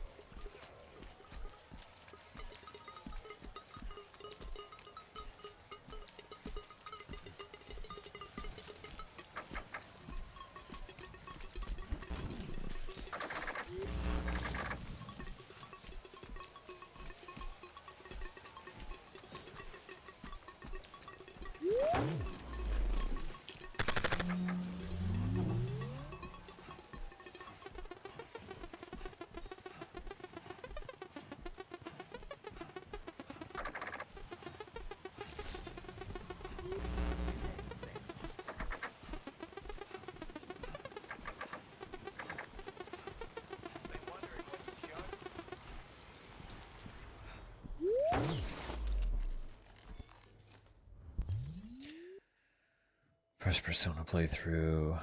First Persona playthrough.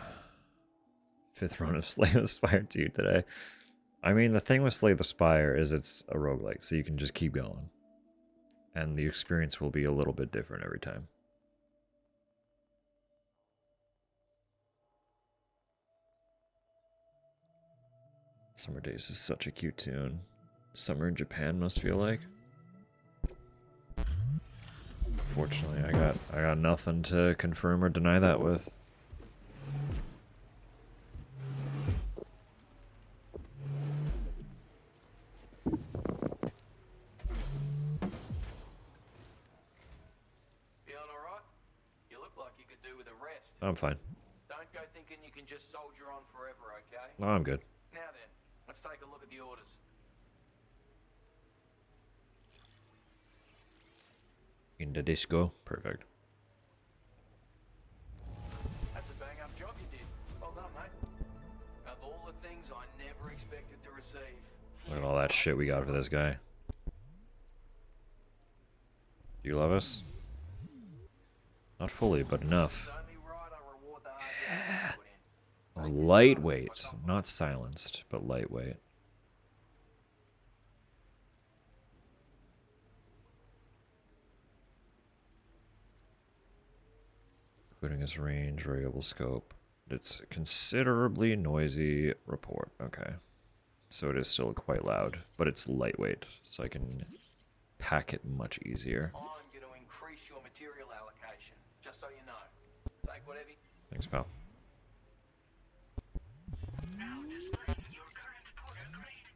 5th run of Slay the Spire 2 today. I mean, the thing with Slay the Spire is it's a roguelike, so you can just keep going. And the experience will be a little bit different every time. Summer Days is such a cute tune. Summer in Japan must feel like. Unfortunately, I got nothing to confirm or deny that with. Feeling alright? You look like you could do with a rest. I'm fine. Don't go thinking you can just soldier on forever, okay? No, I'm good. Now then, let's take a look at the orders. In the disco. Perfect. That's a bang-up job you did. Well done, mate. Of all the things I never expected to receive. Look at all that shit we got for this guy. Do you love us? Not fully, but enough. Oh, lightweight. Not silenced, but lightweight. Including his range, variable scope. It's considerably noisy report. Okay. So it is still quite loud, but it's lightweight, so I can pack it much easier. I'm going to increase your material allocation, just so you know. Take whatever you... Thanks, pal. Now displaying your current porter grade.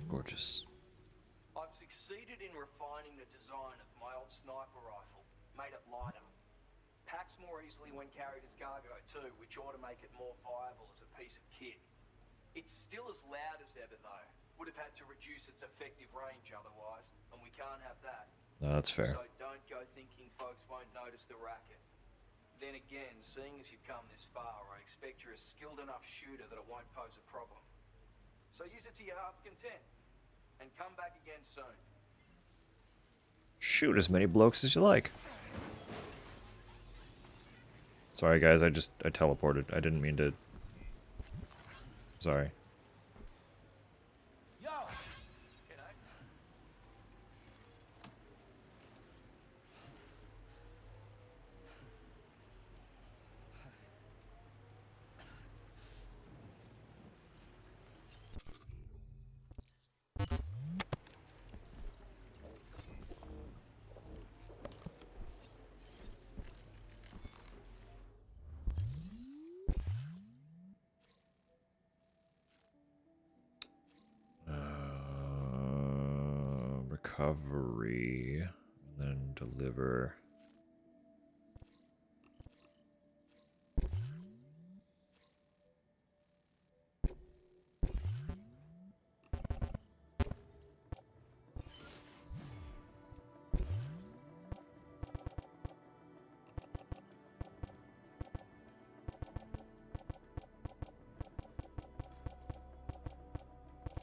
Gorgeous. I've succeeded in refining the design of my old sniper rifle, made it lighter. Packs more easily when carried as cargo too, which ought to make it more viable as a piece of kit. It's still as loud as ever though. Would have had to reduce its effective range otherwise, and we can't have that. No, that's fair. So don't go thinking folks won't notice the racket. Then again, seeing as you've come this far, I expect you're a skilled enough shooter that it won't pose a problem. So use it to your heart's content. And come back again soon. Shoot as many blokes as you like. Sorry guys, I teleported. I didn't mean to. Sorry. Yo! Recovery, and then deliver.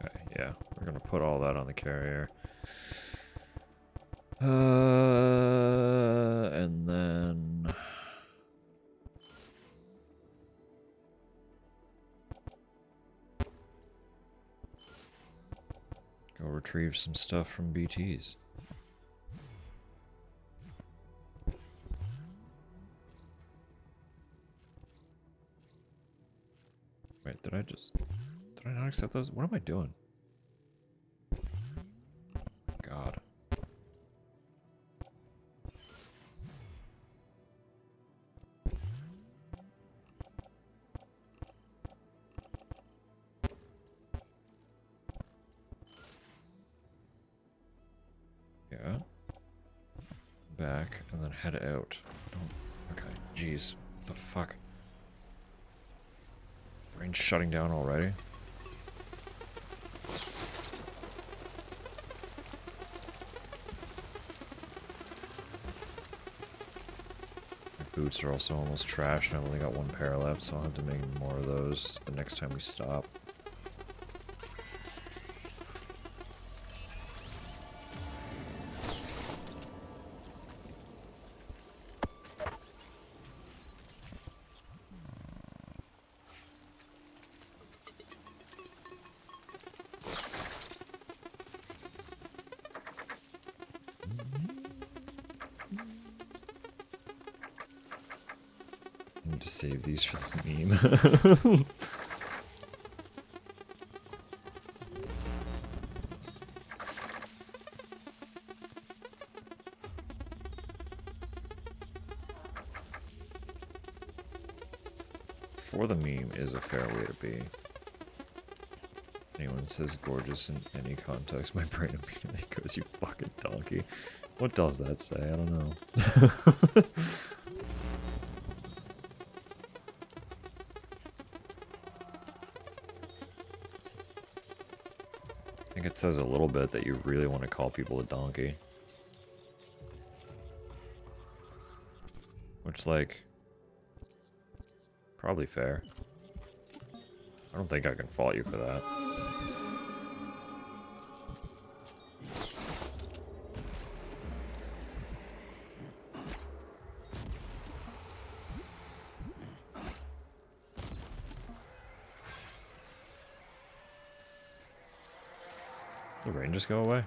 Okay, yeah, we're gonna put all that on the carrier. And then go retrieve some stuff from BTs. Wait, did I not accept those? What am I doing? God. Yeah. Back and then head out. Okay, jeez. What the fuck? Brain's shutting down already? My boots are also almost trashed and I've only got one pair left, so I'll have to make more of those the next time we stop. to save these for the meme. For the meme is a fair way to be. Anyone says gorgeous in any context, my brain immediately goes, you fucking donkey. What does that say? I don't know. I think it says a little bit that you really want to call people a donkey. Which, like, probably fair. I don't think I can fault you for that. The rain just go away?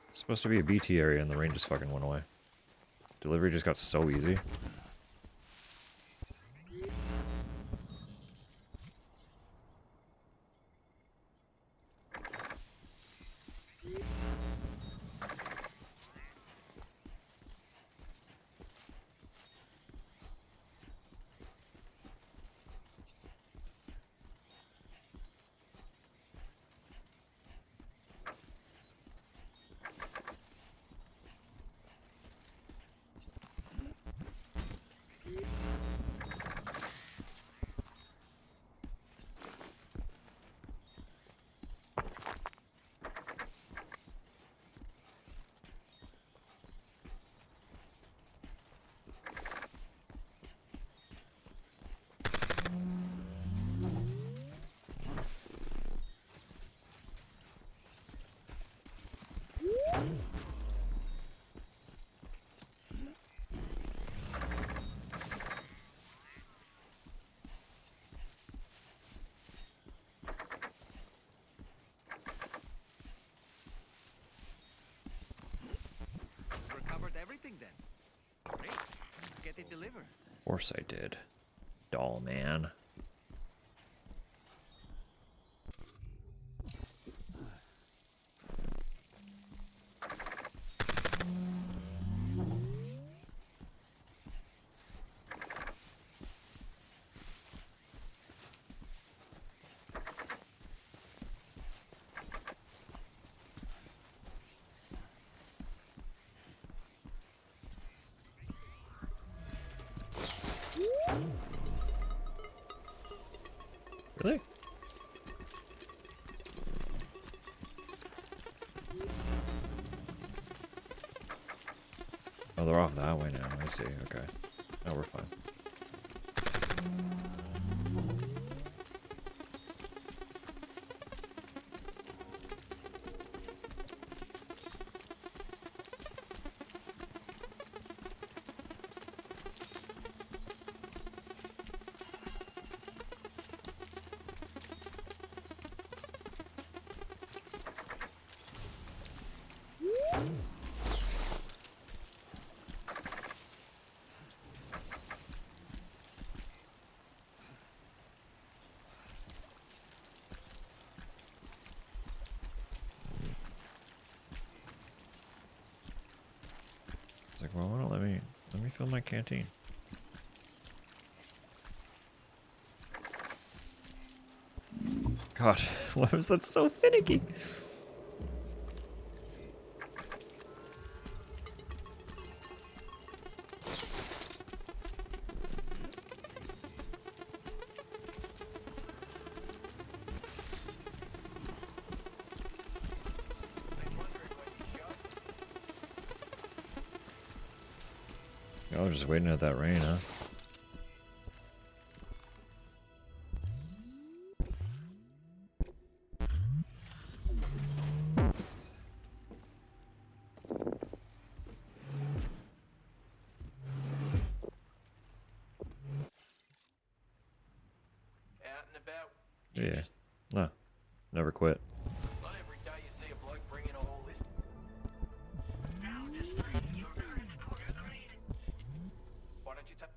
It's supposed to be a BT area and the rain just fucking went away. Delivery just got so easy. Recovered everything then. Great. Let's get it delivered. Of course I did. Doll man. Really? Oh, they're off that way now. I see. Okay. No, we're fine. It's like, well, why don't let me fill my canteen. God, why was that so finicky? I was just waiting at that rain, huh? Out and about. Yeah. No. Never quit. Not every day you see a bloke bringing all this. Now displaying your current port grade. Why don't you take?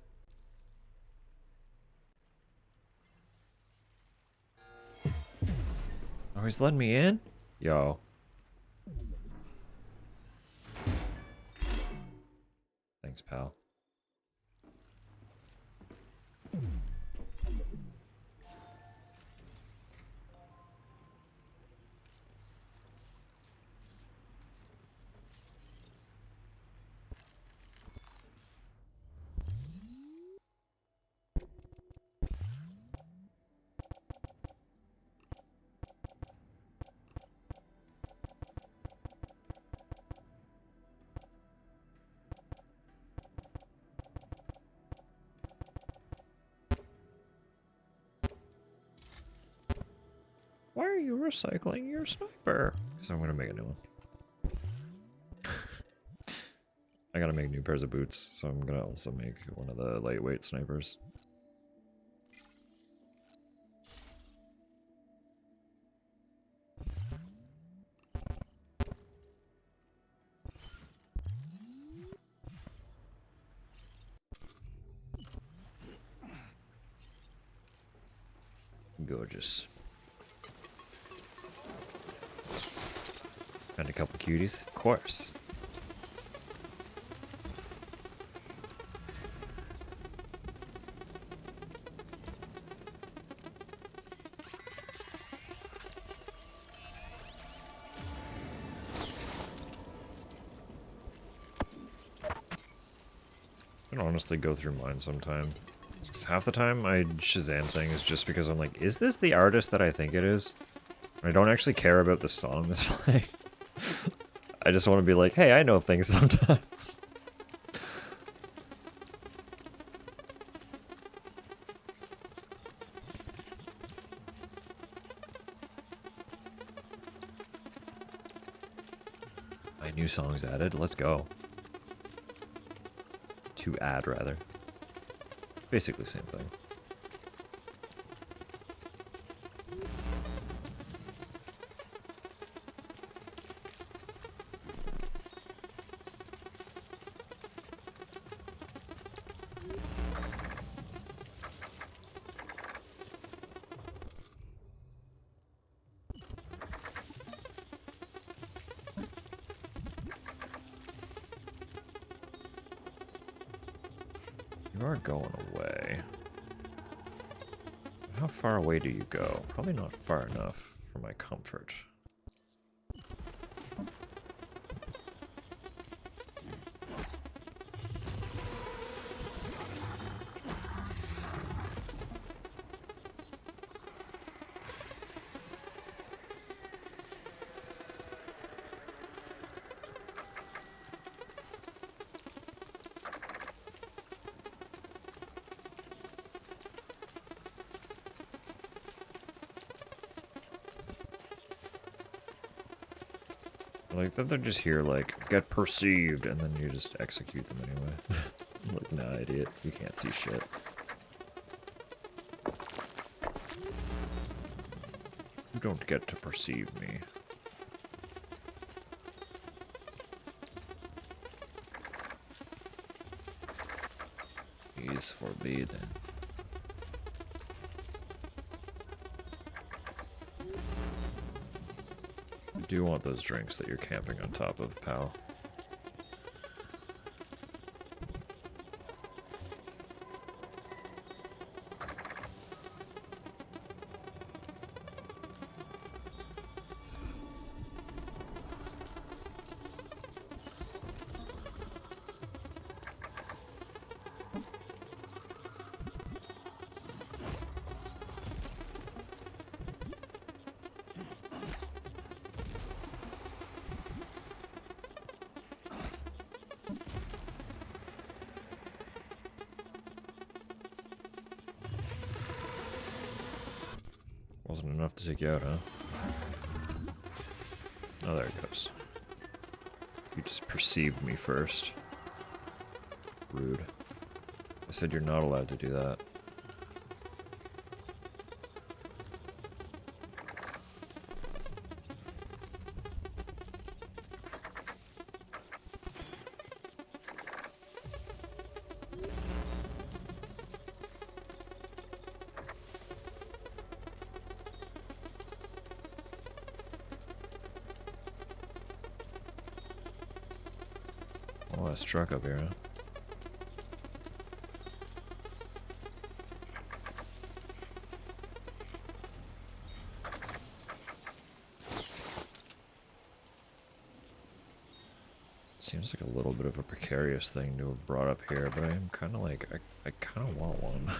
he's letting me in? Yo. Thanks, pal. Why are you recycling your sniper? Because I'm gonna make a new one. I gotta make new pairs of boots, so I'm gonna also make one of the lightweight snipers. Gorgeous. And a couple cuties, of course. I can honestly go through mine sometime. Because half the time I Shazam things just because I'm like, is this the artist that I think it is? I don't actually care about the song that's playing. I just want to be like, hey, I know things sometimes. My new song's added, let's go. To add, rather. Basically same thing. You are going away. How far away do you go? Probably not far enough for my comfort. Like that they're just here like, get perceived, and then you just execute them anyway. Like, nah, idiot, you can't see shit. You don't get to perceive me. He is forbidden. I do want those drinks that you're camping on top of, pal. Wasn't enough to take you out, huh? Oh, there it goes. You just perceived me first. Rude. I said you're not allowed to do that. Oh, a truck up here, huh? Seems like a little bit of a precarious thing to have brought up here, but I'm kind of like, I kind of want one.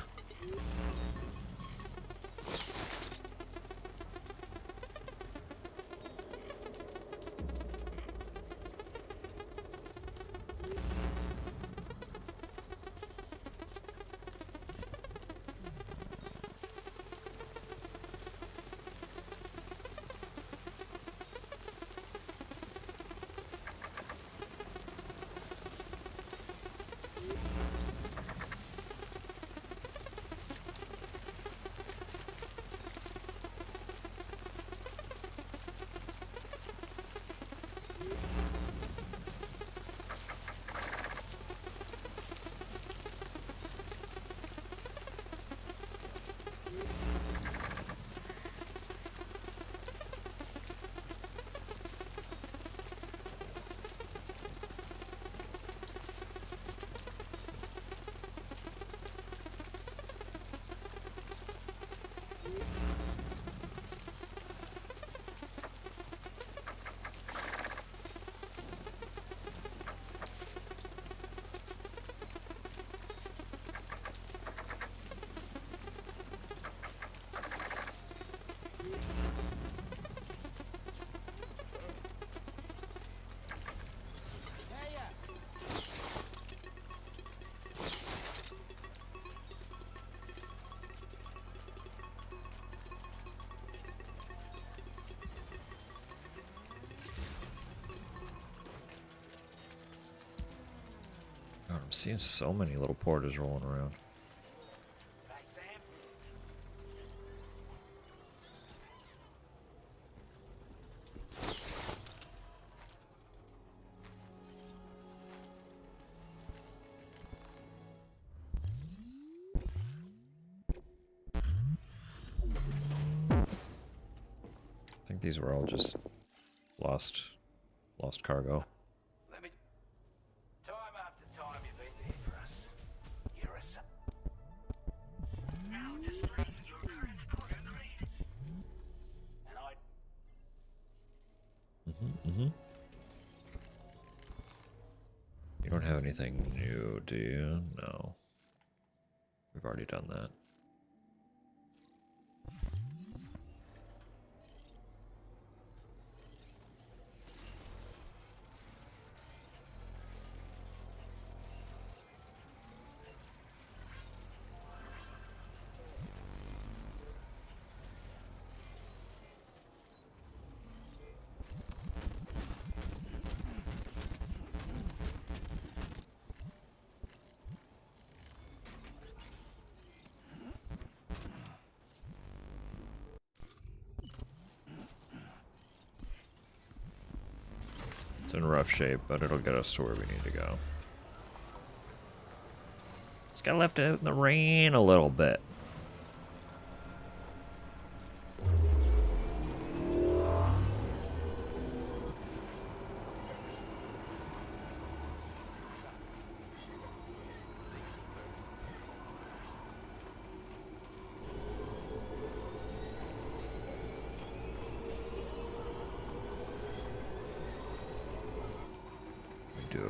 God, I'm seeing so many little porters rolling around. I think these were all just lost cargo. Let me... Time after time you've been there for us. You're a son. Now display your current porter grade. And I... You don't have anything new, do you? No. We've already done that. It's in rough shape, but it'll get us to where we need to go. Just got left out in the rain a little bit.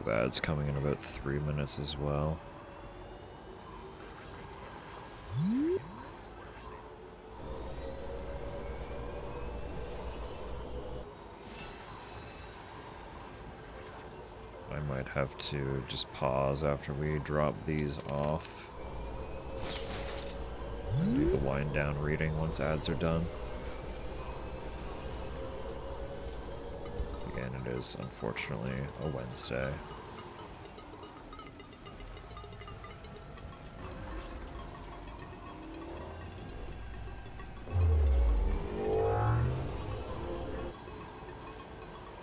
Ads coming in about 3 minutes as well. I might have to just pause after we drop these off and do the wind down reading once ads are done. Again, it is unfortunately a Wednesday.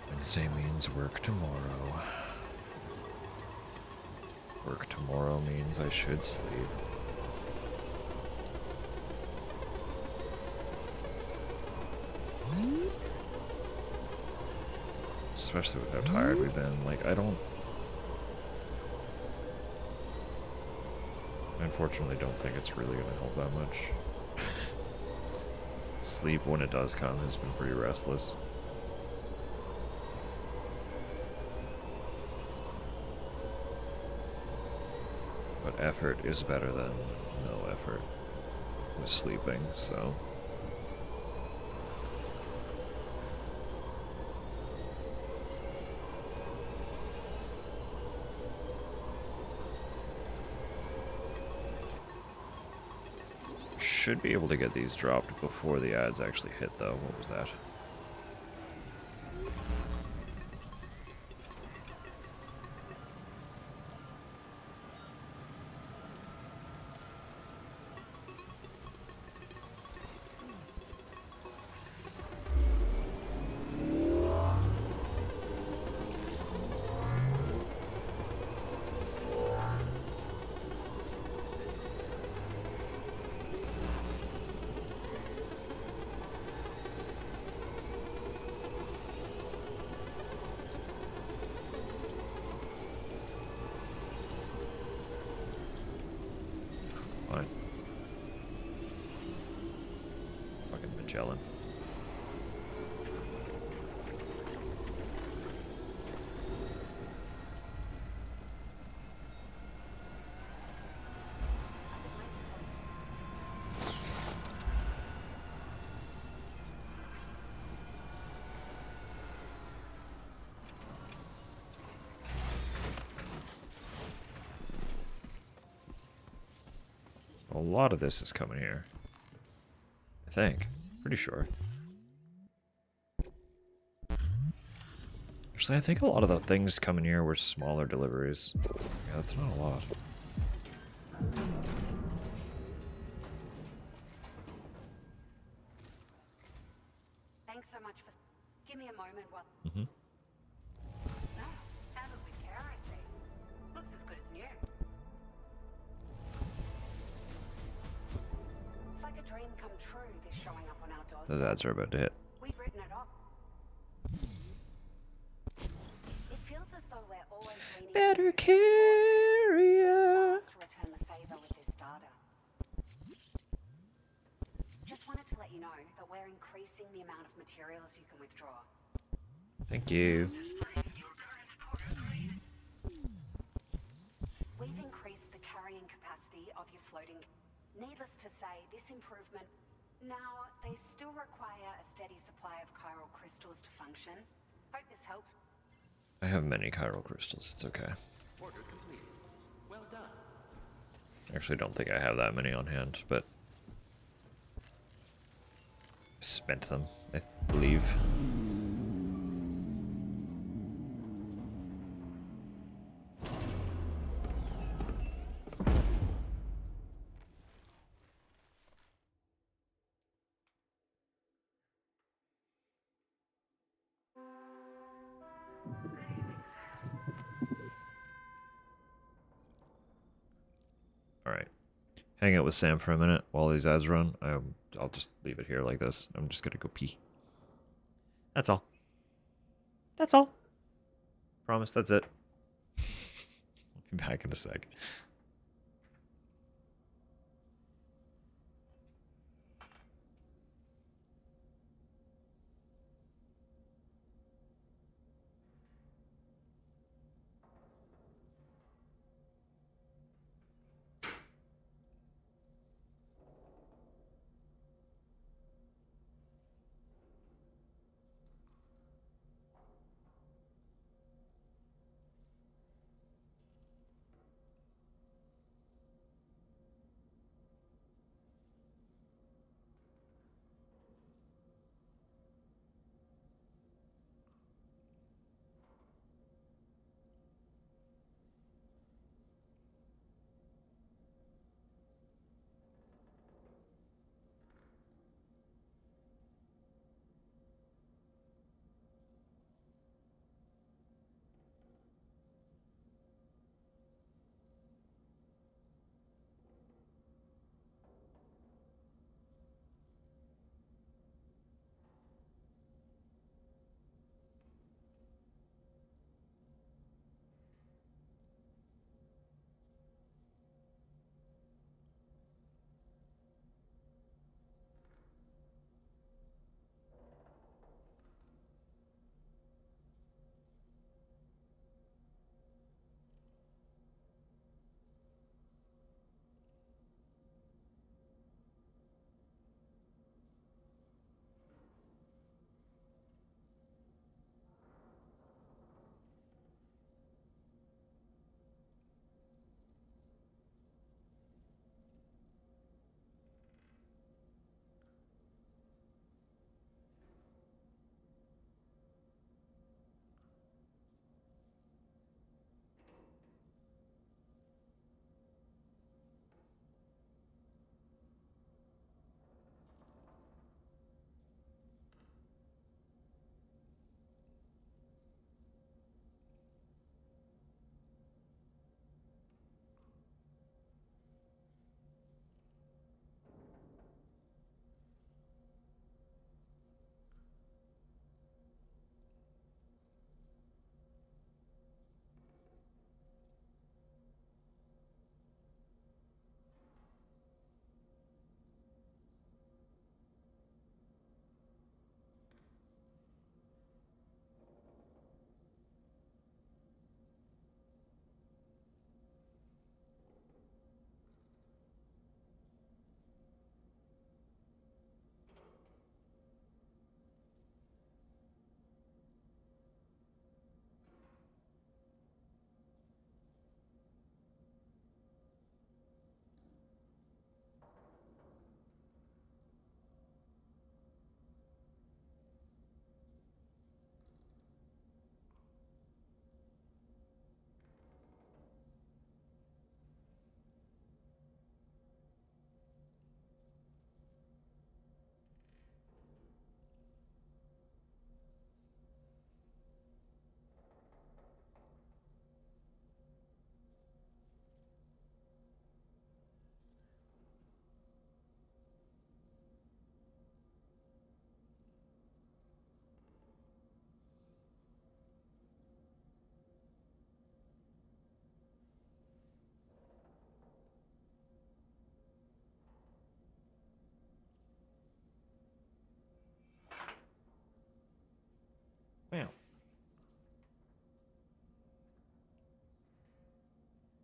Wednesday means work tomorrow. Work tomorrow means I should sleep. Especially with how tired we've been. Like, I don't I unfortunately don't think it's really going to help that much. Sleep, when it does come, has been pretty restless. But effort is better than no effort with sleeping, so... Should be able to get these dropped before the ads actually hit, though. What was that? Fine. Fucking Magellan. A lot of this is coming here. I think. Pretty sure. Actually, I think a lot of the things coming here were smaller deliveries. Yeah, that's not a lot. Thanks so much for... Give me a moment while... Mm-hmm. No, handled with care, I see. Looks as good as new. It's like a dream come true, this showing up on our doors. Those ads are about to hit. We've written it off. It feels as though we're always leaning... Better carrier. to return the favor with this data. Just wanted to let you know that we're increasing the amount of materials you can withdraw. Thank you. We've increased the carrying capacity of your floating... Needless to say, this improvement... Now, they still require a steady supply of chiral crystals to function. Hope this helps. I have many chiral crystals, it's okay. Order complete. Well done. I actually don't think I have that many on hand, but... spent them, I believe. Alright. Hang out with Sam for a minute while these ads run. I'll just leave it here like this. I'm just gonna go pee. That's all. That's all. Promise, that's it. I'll be back in a sec.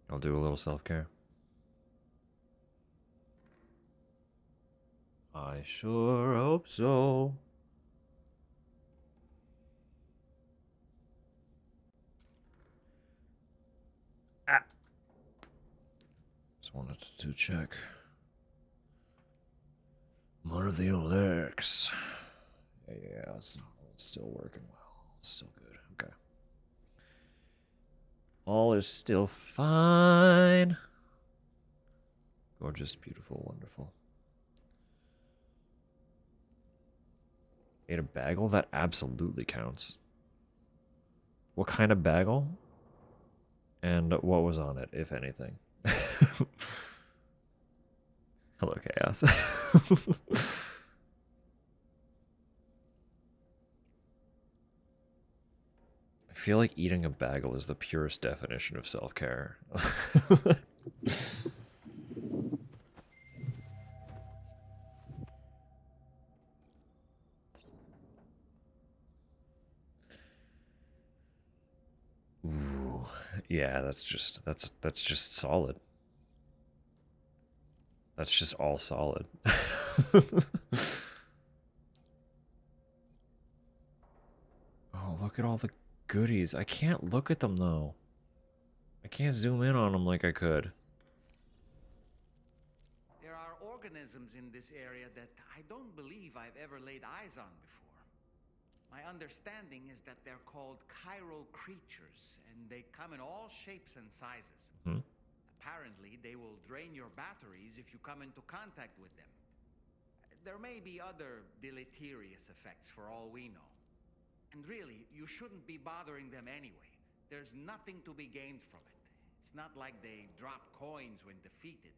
I'll do a little self-care. I sure hope so. Ah. Just wanted to check. One of the alerts. Yeah, it's still working well. Still good. Okay. All is still fine. Gorgeous, beautiful, wonderful. Ate a bagel? That absolutely counts. What kind of bagel? And what was on it, if anything? Hello, Chaos. I feel like eating a bagel is the purest definition of self-care. Ooh, yeah, that's just solid. That's just all solid. Oh, look at all the goodies. I can't look at them though. I can't zoom in on them like I could. There are organisms in this area that I don't believe I've ever laid eyes on before. My understanding is that they're called chiral creatures, and they come in all shapes and sizes. Hmm? Apparently, they will drain your batteries if you come into contact with them. There may be other deleterious effects for all we know. And really, you shouldn't be bothering them anyway. There's nothing to be gained from it. It's not like they drop coins when defeated.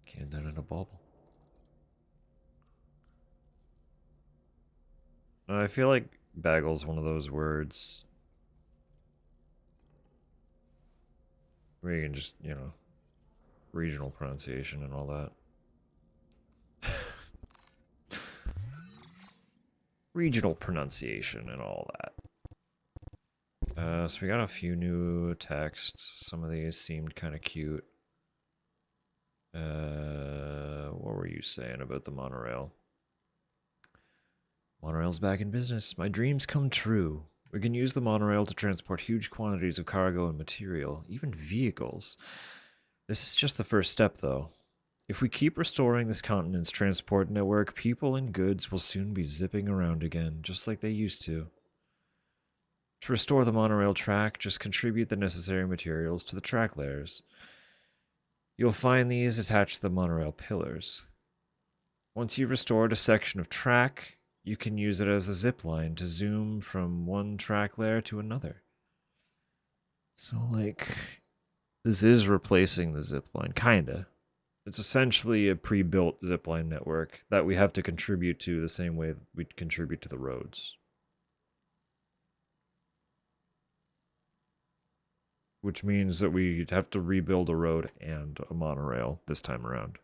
Can't do it in a bubble. I feel like bagel's one of those words where you can just, you know, regional pronunciation and all that. Regional pronunciation and all that. So we got a few new texts. Some of these seemed kind of cute. What were you saying about the monorail? Monorail's back in business. My dreams come true. We can use the monorail to transport huge quantities of cargo and material, even vehicles. This is just the first step, though. If we keep restoring this continent's transport network, people and goods will soon be zipping around again, just like they used to. To restore the monorail track, just contribute the necessary materials to the track layers. You'll find these attached to the monorail pillars. Once you've restored a section of track, you can use it as a zip line to zoom from one track layer to another. So, like, this is replacing the zip line, kinda. It's essentially a pre-built zipline network that we have to contribute to the same way that we contribute to the roads. Which means that we have to rebuild a road and a monorail this time around.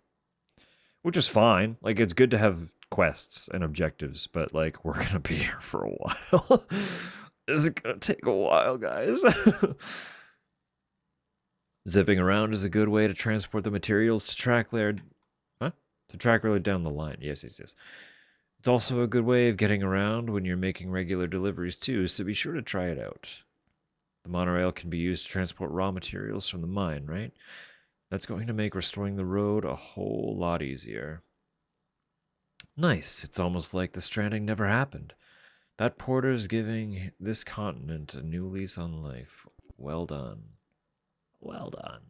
Which is fine. Like, it's good to have quests and objectives, but, like, we're gonna be here for a while. This is gonna take a while, guys. Zipping around is a good way to transport the materials to track layer... Huh? To track layer down the line. Yes. It's also a good way of getting around when you're making regular deliveries, too, so be sure to try it out. The monorail can be used to transport raw materials from the mine, right? That's going to make restoring the road a whole lot easier. Nice. It's almost like the stranding never happened. That porter's giving this continent a new lease on life. Well done. Well done.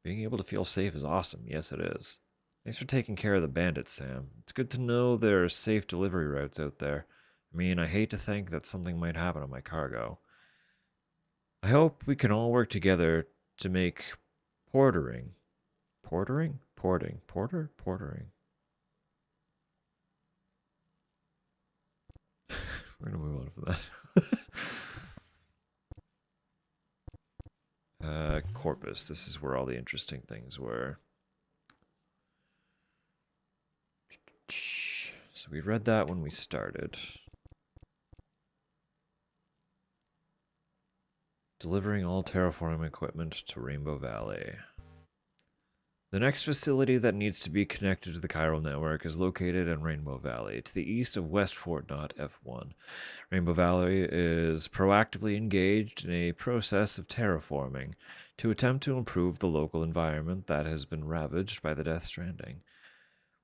Being able to feel safe is awesome. Yes, it is. Thanks for taking care of the bandits, Sam. It's good to know there are safe delivery routes out there. I mean, I hate to think that something might happen to my cargo. I hope we can all work together to make portering. Portering? Porting. Porter? Portering. We're gonna move on from that. surface. This is where all the interesting things were. So we read that when we started. Delivering all terraforming equipment to Rainbow Valley. The next facility that needs to be connected to the chiral network is located in Rainbow Valley, to the east of West Fort Knot F1. Rainbow Valley is proactively engaged in a process of terraforming to attempt to improve the local environment that has been ravaged by the Death Stranding.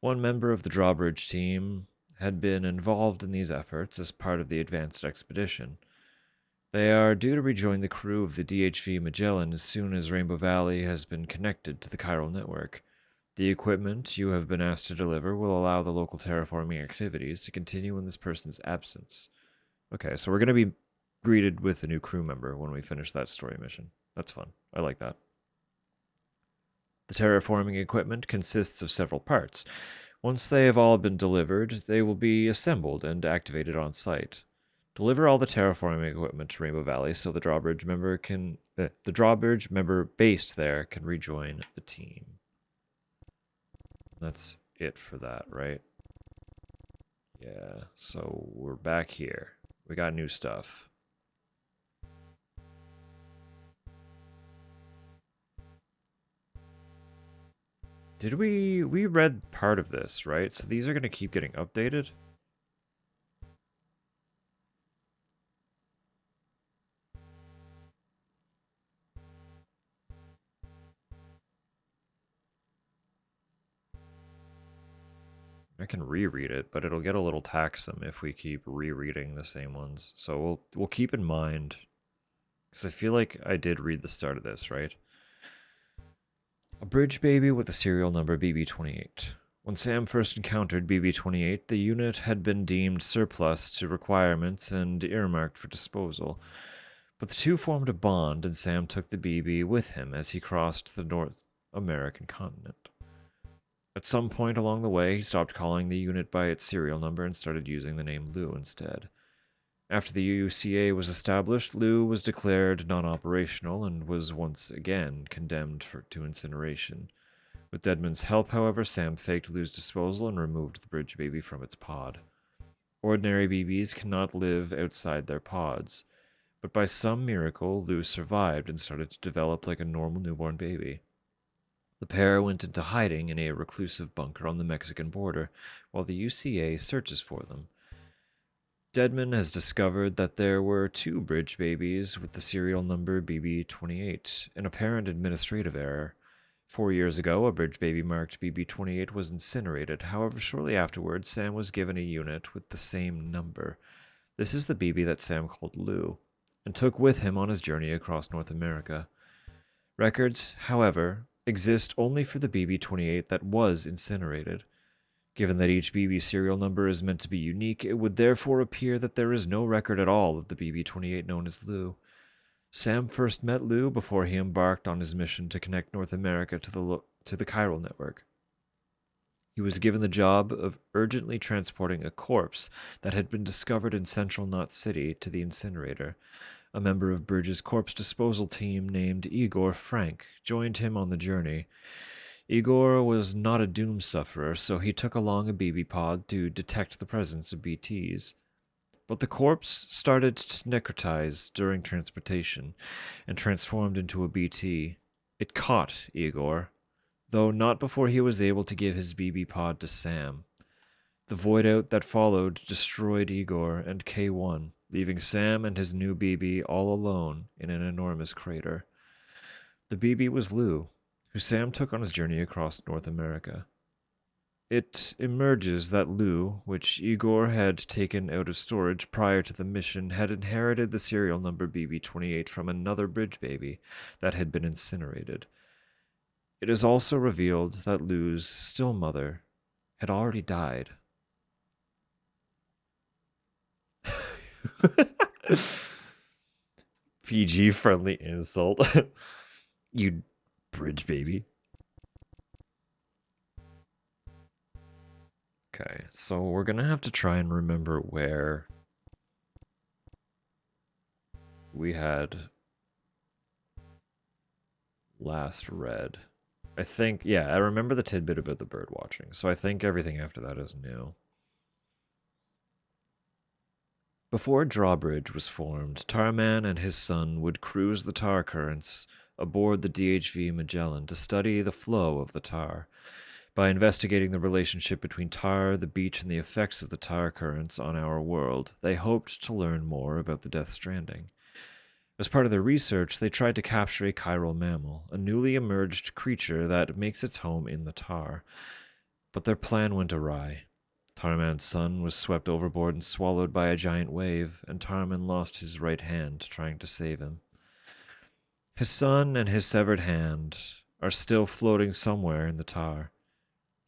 One member of the drawbridge team had been involved in these efforts as part of the advanced expedition. They are due to rejoin the crew of the DHV Magellan as soon as Rainbow Valley has been connected to the chiral network. The equipment you have been asked to deliver will allow the local terraforming activities to continue in this person's absence. Okay, so we're going to be greeted with a new crew member when we finish that story mission. That's fun. I like that. The terraforming equipment consists of several parts. Once they have all been delivered, they will be assembled and activated on site. Deliver all the terraforming equipment to Rainbow Valley so the drawbridge member based there can rejoin the team. That's it for that, right? Yeah, so we're back here. We got new stuff. Did we read part of this, right? So these are going to keep getting updated? I can reread it, but it'll get a little taxing if we keep rereading the same ones. So we'll keep in mind, because I feel like I did read the start of this, right? A bridge baby with the serial number BB28. When Sam first encountered BB28, the unit had been deemed surplus to requirements and earmarked for disposal. But the two formed a bond, and Sam took the BB with him as he crossed the North American continent. At some point along the way, he stopped calling the unit by its serial number and started using the name Lou instead. After the UCA was established, Lou was declared non-operational and was once again condemned to incineration. With Deadman's help, however, Sam faked Lou's disposal and removed the bridge baby from its pod. Ordinary BBs cannot live outside their pods, but by some miracle, Lou survived and started to develop like a normal newborn baby. The pair went into hiding in a reclusive bunker on the Mexican border, while the UCA searches for them. Deadman has discovered that there were two bridge babies with the serial number BB28, an apparent administrative error. 4 years ago, a bridge baby marked BB28 was incinerated. However, shortly afterwards, Sam was given a unit with the same number. This is the BB that Sam called Lou, and took with him on his journey across North America. Records, however, exist only for the BB28 that was incinerated. Given that each BB serial number is meant to be unique, it would therefore appear that there is no record at all of the BB28 known as Lou. Sam first met Lou before he embarked on his mission to connect North America to the chiral network. He was given the job of urgently transporting a corpse that had been discovered in central Knot City to the incinerator. A member of Bridge's corpse disposal team named Igor Frank joined him on the journey. Igor was not a doom sufferer, so he took along a BB pod to detect the presence of BTs. But the corpse started to necrotize during transportation and transformed into a BT. It caught Igor, though not before he was able to give his BB pod to Sam. The void-out that followed destroyed Igor and K1, leaving Sam and his new BB all alone in an enormous crater. The BB was Lou, who Sam took on his journey across North America. It emerges that Lou, which Igor had taken out of storage prior to the mission, had inherited the serial number BB28 from another bridge baby that had been incinerated. It is also revealed that Lou's still mother had already died. PG-friendly insult. You bridge baby. Okay, so we're gonna have to try and remember where we had last read. I think, yeah, I remember the tidbit about the bird watching, so I think everything after that is new. Before Drawbridge was formed, Tarman and his son would cruise the tar currents aboard the DHV Magellan to study the flow of the tar. By investigating the relationship between tar, the beach, and the effects of the tar currents on our world, they hoped to learn more about the Death Stranding. As part of their research, they tried to capture a chiral mammal, a newly emerged creature that makes its home in the tar. But their plan went awry. Tarman's son was swept overboard and swallowed by a giant wave, and Tarman lost his right hand trying to save him. His son and his severed hand are still floating somewhere in the tar.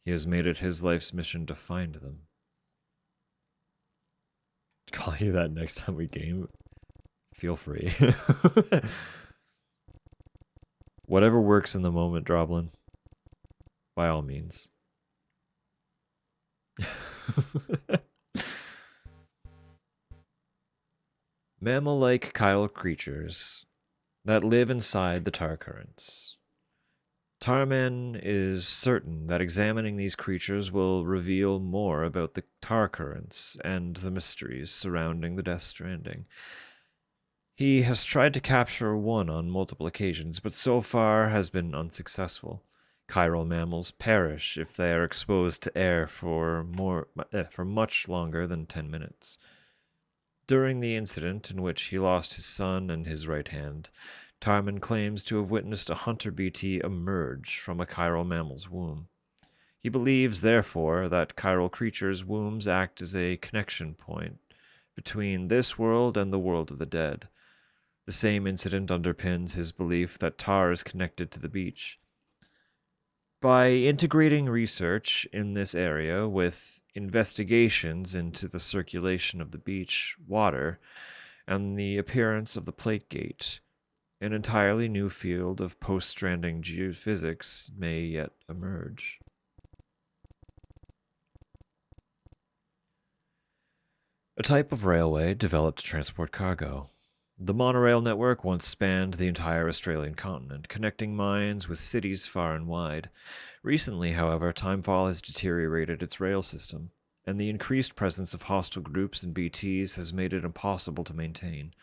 He has made it his life's mission to find them. Call you that next time we game. Feel free. Whatever works in the moment, Droblin. By all means. Mammal-like chiral creatures that live inside the tar currents. Tarman is certain that examining these creatures will reveal more about the tar currents and the mysteries surrounding the Death Stranding. He has tried to capture one on multiple occasions, but so far has been unsuccessful. Chiral mammals perish if they are exposed to air for much longer than 10 minutes. During the incident in which he lost his son and his right hand, Tarman claims to have witnessed a hunter BT emerge from a chiral mammal's womb. He believes, therefore, that chiral creatures' wombs act as a connection point between this world and the world of the dead. The same incident underpins his belief that tar is connected to the beach. By integrating research in this area with investigations into the circulation of the beach water and the appearance of the plate gate, an entirely new field of post-stranding geophysics may yet emerge. A type of railway developed to transport cargo. The monorail network once spanned the entire Australian continent, connecting mines with cities far and wide. Recently, however, timefall has deteriorated its rail system, and the increased presence of hostile groups and BTs has made it impossible to maintain.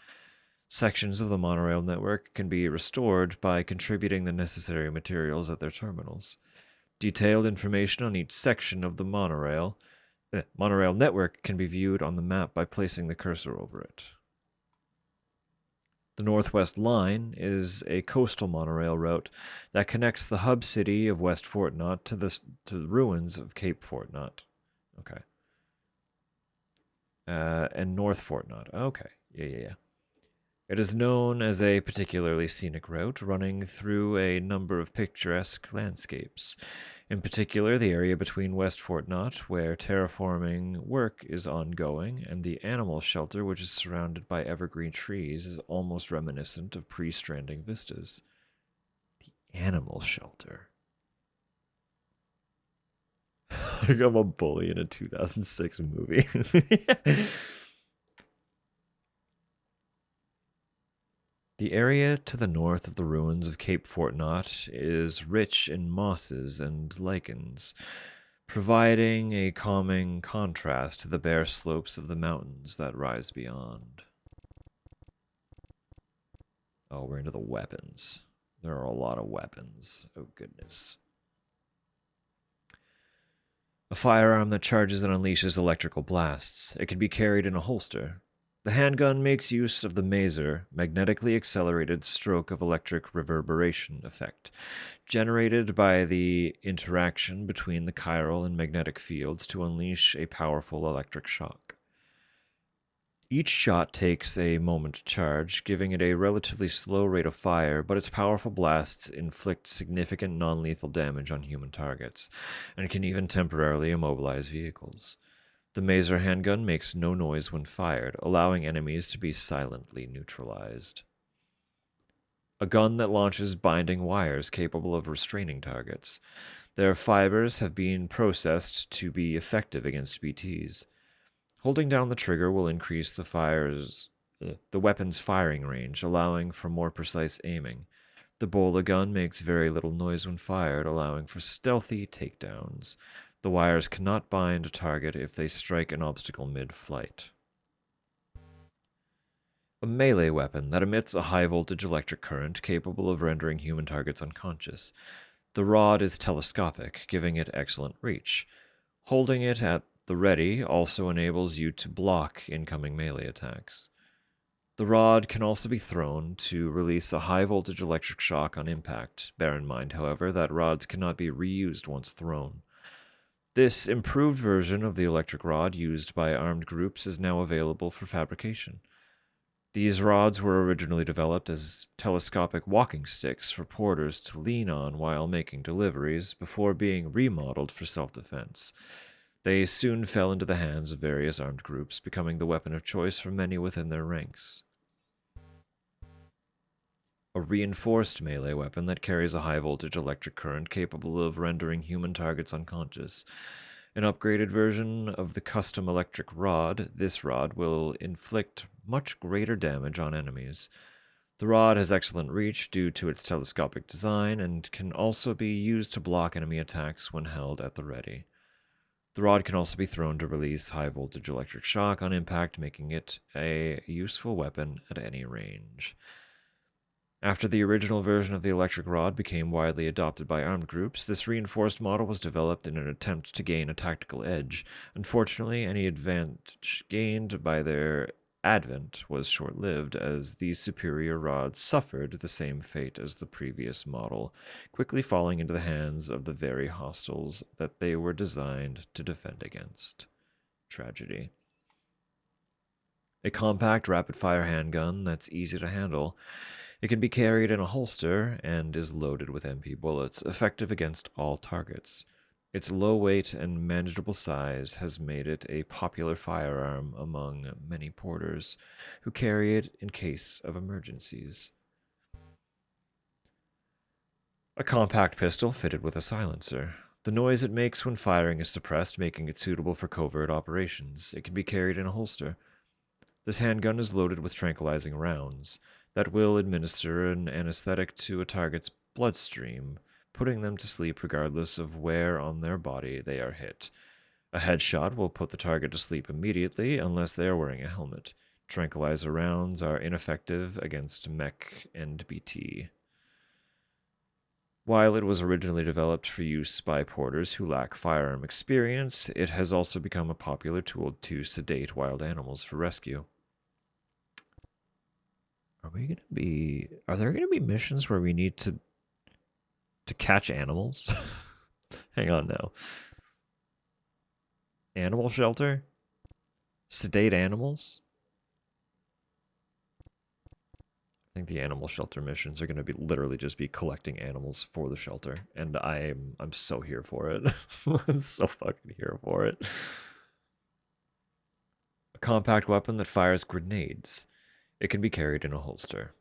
Sections of the monorail network can be restored by contributing the necessary materials at their terminals. Detailed information on each section of the monorail network can be viewed on the map by placing the cursor over it. The Northwest Line is a coastal monorail route that connects the hub city of West Fortnott to the ruins of Cape Fortnott. Okay. And North Fortnott. Okay. Yeah. It is known as a particularly scenic route running through a number of picturesque landscapes. In particular, the area between West Fortnott, where terraforming work is ongoing, and the animal shelter, which is surrounded by evergreen trees, is almost reminiscent of pre-stranding vistas. The animal shelter. Like I'm a bully in a 2006 movie. The area to the north of the ruins of Cape Fortnott is rich in mosses and lichens, providing a calming contrast to the bare slopes of the mountains that rise beyond. Oh, we're into the weapons. There are a lot of weapons. Oh, goodness. A firearm that charges and unleashes electrical blasts. It can be carried in a holster. The handgun makes use of the maser, magnetically accelerated stroke of electric reverberation effect, generated by the interaction between the chiral and magnetic fields to unleash a powerful electric shock. Each shot takes a moment to charge, giving it a relatively slow rate of fire, but its powerful blasts inflict significant non-lethal damage on human targets, and can even temporarily immobilize vehicles. The maser handgun makes no noise when fired, allowing enemies to be silently neutralized. A gun that launches binding wires capable of restraining targets. Their fibers have been processed to be effective against BTs. Holding down the trigger will increase the weapon's firing range, allowing for more precise aiming. The bola gun makes very little noise when fired, allowing for stealthy takedowns. The wires cannot bind a target if they strike an obstacle mid-flight. A melee weapon that emits a high-voltage electric current capable of rendering human targets unconscious. The rod is telescopic, giving it excellent reach. Holding it at the ready also enables you to block incoming melee attacks. The rod can also be thrown to release a high-voltage electric shock on impact. Bear in mind, however, that rods cannot be reused once thrown. This improved version of the electric rod used by armed groups is now available for fabrication. These rods were originally developed as telescopic walking sticks for porters to lean on while making deliveries before being remodeled for self-defense. They soon fell into the hands of various armed groups, becoming the weapon of choice for many within their ranks. A reinforced melee weapon that carries a high-voltage electric current capable of rendering human targets unconscious. An upgraded version of the custom electric rod, this rod will inflict much greater damage on enemies. The rod has excellent reach due to its telescopic design and can also be used to block enemy attacks when held at the ready. The rod can also be thrown to release high-voltage electric shock on impact, making it a useful weapon at any range. After the original version of the electric rod became widely adopted by armed groups, this reinforced model was developed in an attempt to gain a tactical edge. Unfortunately, any advantage gained by their advent was short-lived, as these superior rods suffered the same fate as the previous model, quickly falling into the hands of the very hostiles that they were designed to defend against. Tragedy. A compact, rapid-fire handgun that's easy to handle. It can be carried in a holster and is loaded with MP bullets, effective against all targets. Its low weight and manageable size has made it a popular firearm among many porters who carry it in case of emergencies. A compact pistol fitted with a silencer. The noise it makes when firing is suppressed, making it suitable for covert operations. It can be carried in a holster. This handgun is loaded with tranquilizing rounds that will administer an anesthetic to a target's bloodstream, putting them to sleep regardless of where on their body they are hit. A headshot will put the target to sleep immediately unless they are wearing a helmet. Tranquilizer rounds are ineffective against mech and BT. While it was originally developed for use by porters who lack firearm experience, it has also become a popular tool to sedate wild animals for rescue. Are there gonna be missions where we need to catch animals? Hang on now. Animal shelter? Sedate animals? I think the animal shelter missions are gonna be literally just be collecting animals for the shelter, and I'm so here for it. I'm so fucking here for it. A compact weapon that fires grenades. It can be carried in a holster.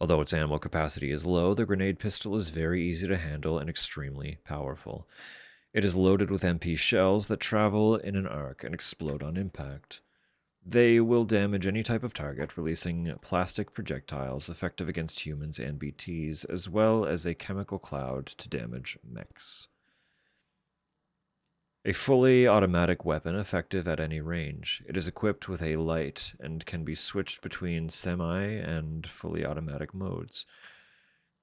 Although its ammo capacity is low, the grenade pistol is very easy to handle and extremely powerful. It is loaded with MP shells that travel in an arc and explode on impact. They will damage any type of target, releasing plastic projectiles effective against humans and BTs, as well as a chemical cloud to damage mechs. A fully automatic weapon effective at any range. It is equipped with a light and can be switched between semi and fully automatic modes.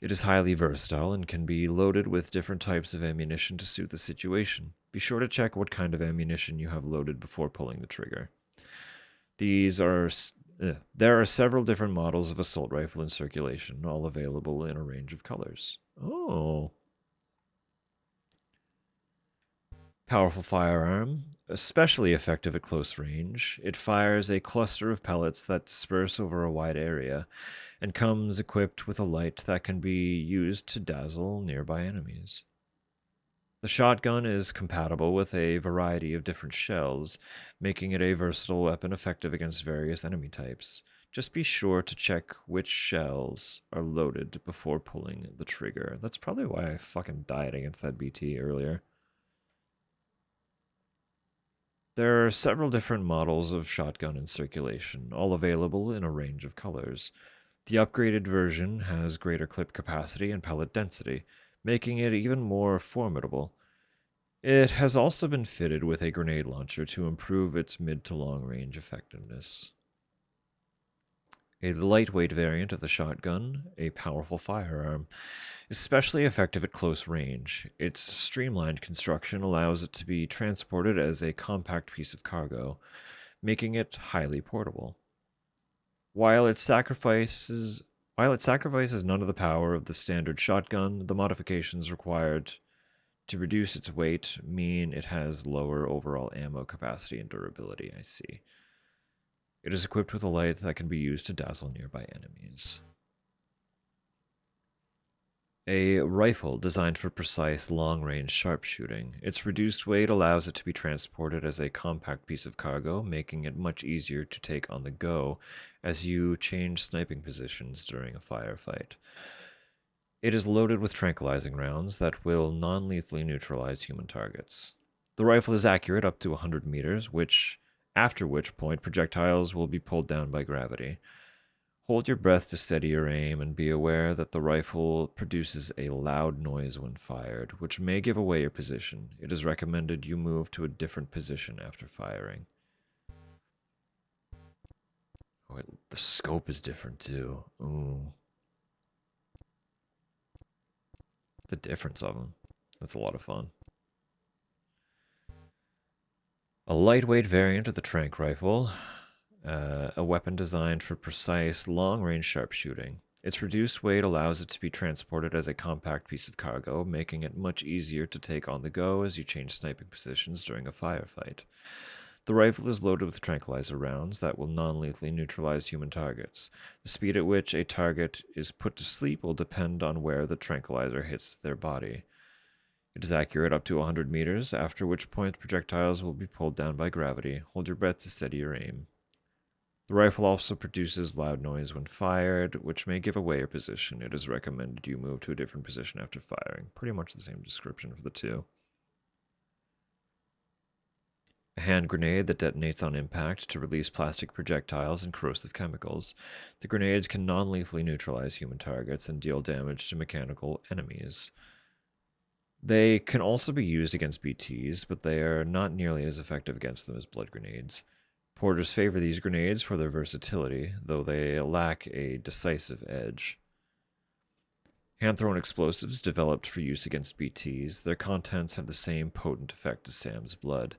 It is highly versatile and can be loaded with different types of ammunition to suit the situation. Be sure to check what kind of ammunition you have loaded before pulling the trigger. There are several different models of assault rifle in circulation, all available in a range of colors. Oh. Powerful firearm, especially effective at close range. It fires a cluster of pellets that disperse over a wide area, and comes equipped with a light that can be used to dazzle nearby enemies. The shotgun is compatible with a variety of different shells, making it a versatile weapon effective against various enemy types. Just be sure to check which shells are loaded before pulling the trigger. That's probably why I fucking died against that BT earlier. There are several different models of shotgun in circulation, all available in a range of colors. The upgraded version has greater clip capacity and pellet density, making it even more formidable. It has also been fitted with a grenade launcher to improve its mid to long range effectiveness. A lightweight variant of the shotgun, a powerful firearm, is especially effective at close range. Its streamlined construction allows it to be transported as a compact piece of cargo, making it highly portable. While it sacrifices none of the power of the standard shotgun, the modifications required to reduce its weight mean it has lower overall ammo capacity and durability. I see. It is equipped with a light that can be used to dazzle nearby enemies. A rifle designed for precise long-range sharpshooting. Its reduced weight allows it to be transported as a compact piece of cargo, making it much easier to take on the go as you change sniping positions during a firefight. It is loaded with tranquilizing rounds that will non-lethally neutralize human targets. The rifle is accurate up to 100 meters, after which point projectiles will be pulled down by gravity. Hold your breath to steady your aim and be aware that the rifle produces a loud noise when fired, which may give away your position. It is recommended you move to a different position after firing. Oh, the scope is different too. Ooh. The difference of them. That's a lot of fun. A lightweight variant of the tranq rifle. A weapon designed for precise, long-range sharpshooting. Its reduced weight allows it to be transported as a compact piece of cargo, making it much easier to take on the go as you change sniping positions during a firefight. The rifle is loaded with tranquilizer rounds that will non-lethally neutralize human targets. The speed at which a target is put to sleep will depend on where the tranquilizer hits their body. It is accurate up to 100 meters, after which point projectiles will be pulled down by gravity. Hold your breath to steady your aim. The rifle also produces loud noise when fired, which may give away your position. It is recommended you move to a different position after firing. Pretty much the same description for the two. A hand grenade that detonates on impact to release plastic projectiles and corrosive chemicals. The grenades can non-lethally neutralize human targets and deal damage to mechanical enemies. They can also be used against BTs, but they are not nearly as effective against them as blood grenades. Porters favor these grenades for their versatility, though they lack a decisive edge. Hand-thrown explosives developed for use against BTs, their contents have the same potent effect as Sam's blood.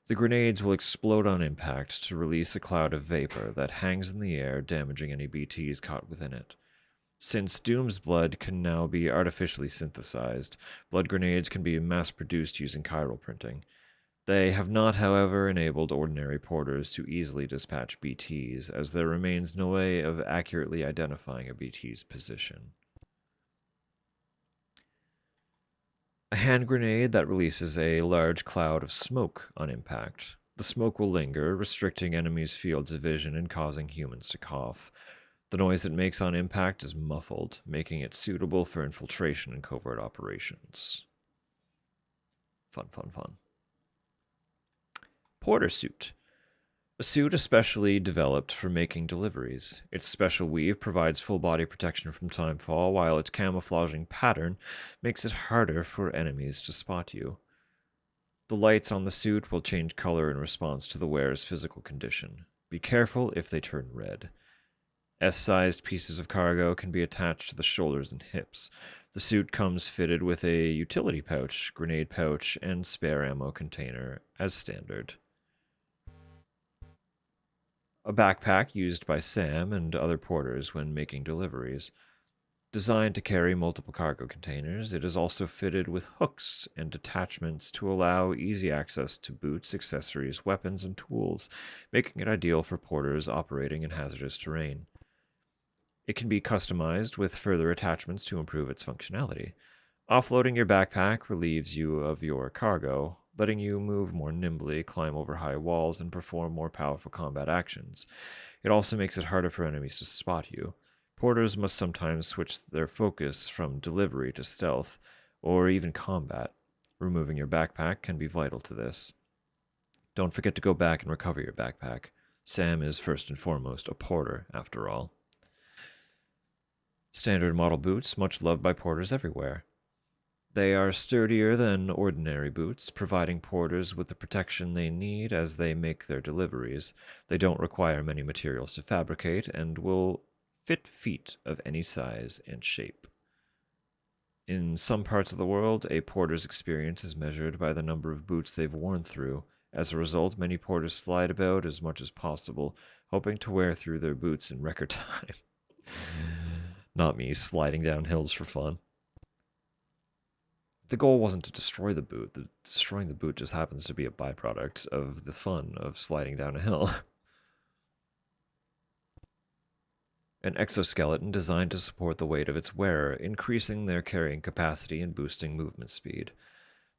The grenades will explode on impact to release a cloud of vapor that hangs in the air, damaging any BTs caught within it. Since Doom's blood can now be artificially synthesized, blood grenades can be mass-produced using chiral printing. They have not, however, enabled ordinary porters to easily dispatch BTs, as there remains no way of accurately identifying a BT's position. A hand grenade that releases a large cloud of smoke on impact. The smoke will linger, restricting enemies' fields of vision and causing humans to cough. The noise it makes on impact is muffled, making it suitable for infiltration and covert operations. Fun, fun, fun. Porter suit. A suit especially developed for making deliveries. Its special weave provides full body protection from timefall, while its camouflaging pattern makes it harder for enemies to spot you. The lights on the suit will change color in response to the wearer's physical condition. Be careful if they turn red. S-sized pieces of cargo can be attached to the shoulders and hips. The suit comes fitted with a utility pouch, grenade pouch, and spare ammo container as standard. A backpack used by Sam and other porters when making deliveries. Designed to carry multiple cargo containers, it is also fitted with hooks and attachments to allow easy access to boots, accessories, weapons, and tools, making it ideal for porters operating in hazardous terrain. It can be customized with further attachments to improve its functionality. Offloading your backpack relieves you of your cargo, letting you move more nimbly, climb over high walls, and perform more powerful combat actions. It also makes it harder for enemies to spot you. Porters must sometimes switch their focus from delivery to stealth, or even combat. Removing your backpack can be vital to this. Don't forget to go back and recover your backpack. Sam is first and foremost a porter, after all. Standard model boots, much loved by porters everywhere. They are sturdier than ordinary boots, providing porters with the protection they need as they make their deliveries. They don't require many materials to fabricate and will fit feet of any size and shape. In some parts of the world, a porter's experience is measured by the number of boots they've worn through. As a result, many porters slide about as much as possible, hoping to wear through their boots in record time. Not me sliding down hills for fun. The goal wasn't to destroy the boot. Destroying the boot just happens to be a byproduct of the fun of sliding down a hill. An exoskeleton designed to support the weight of its wearer, increasing their carrying capacity and boosting movement speed.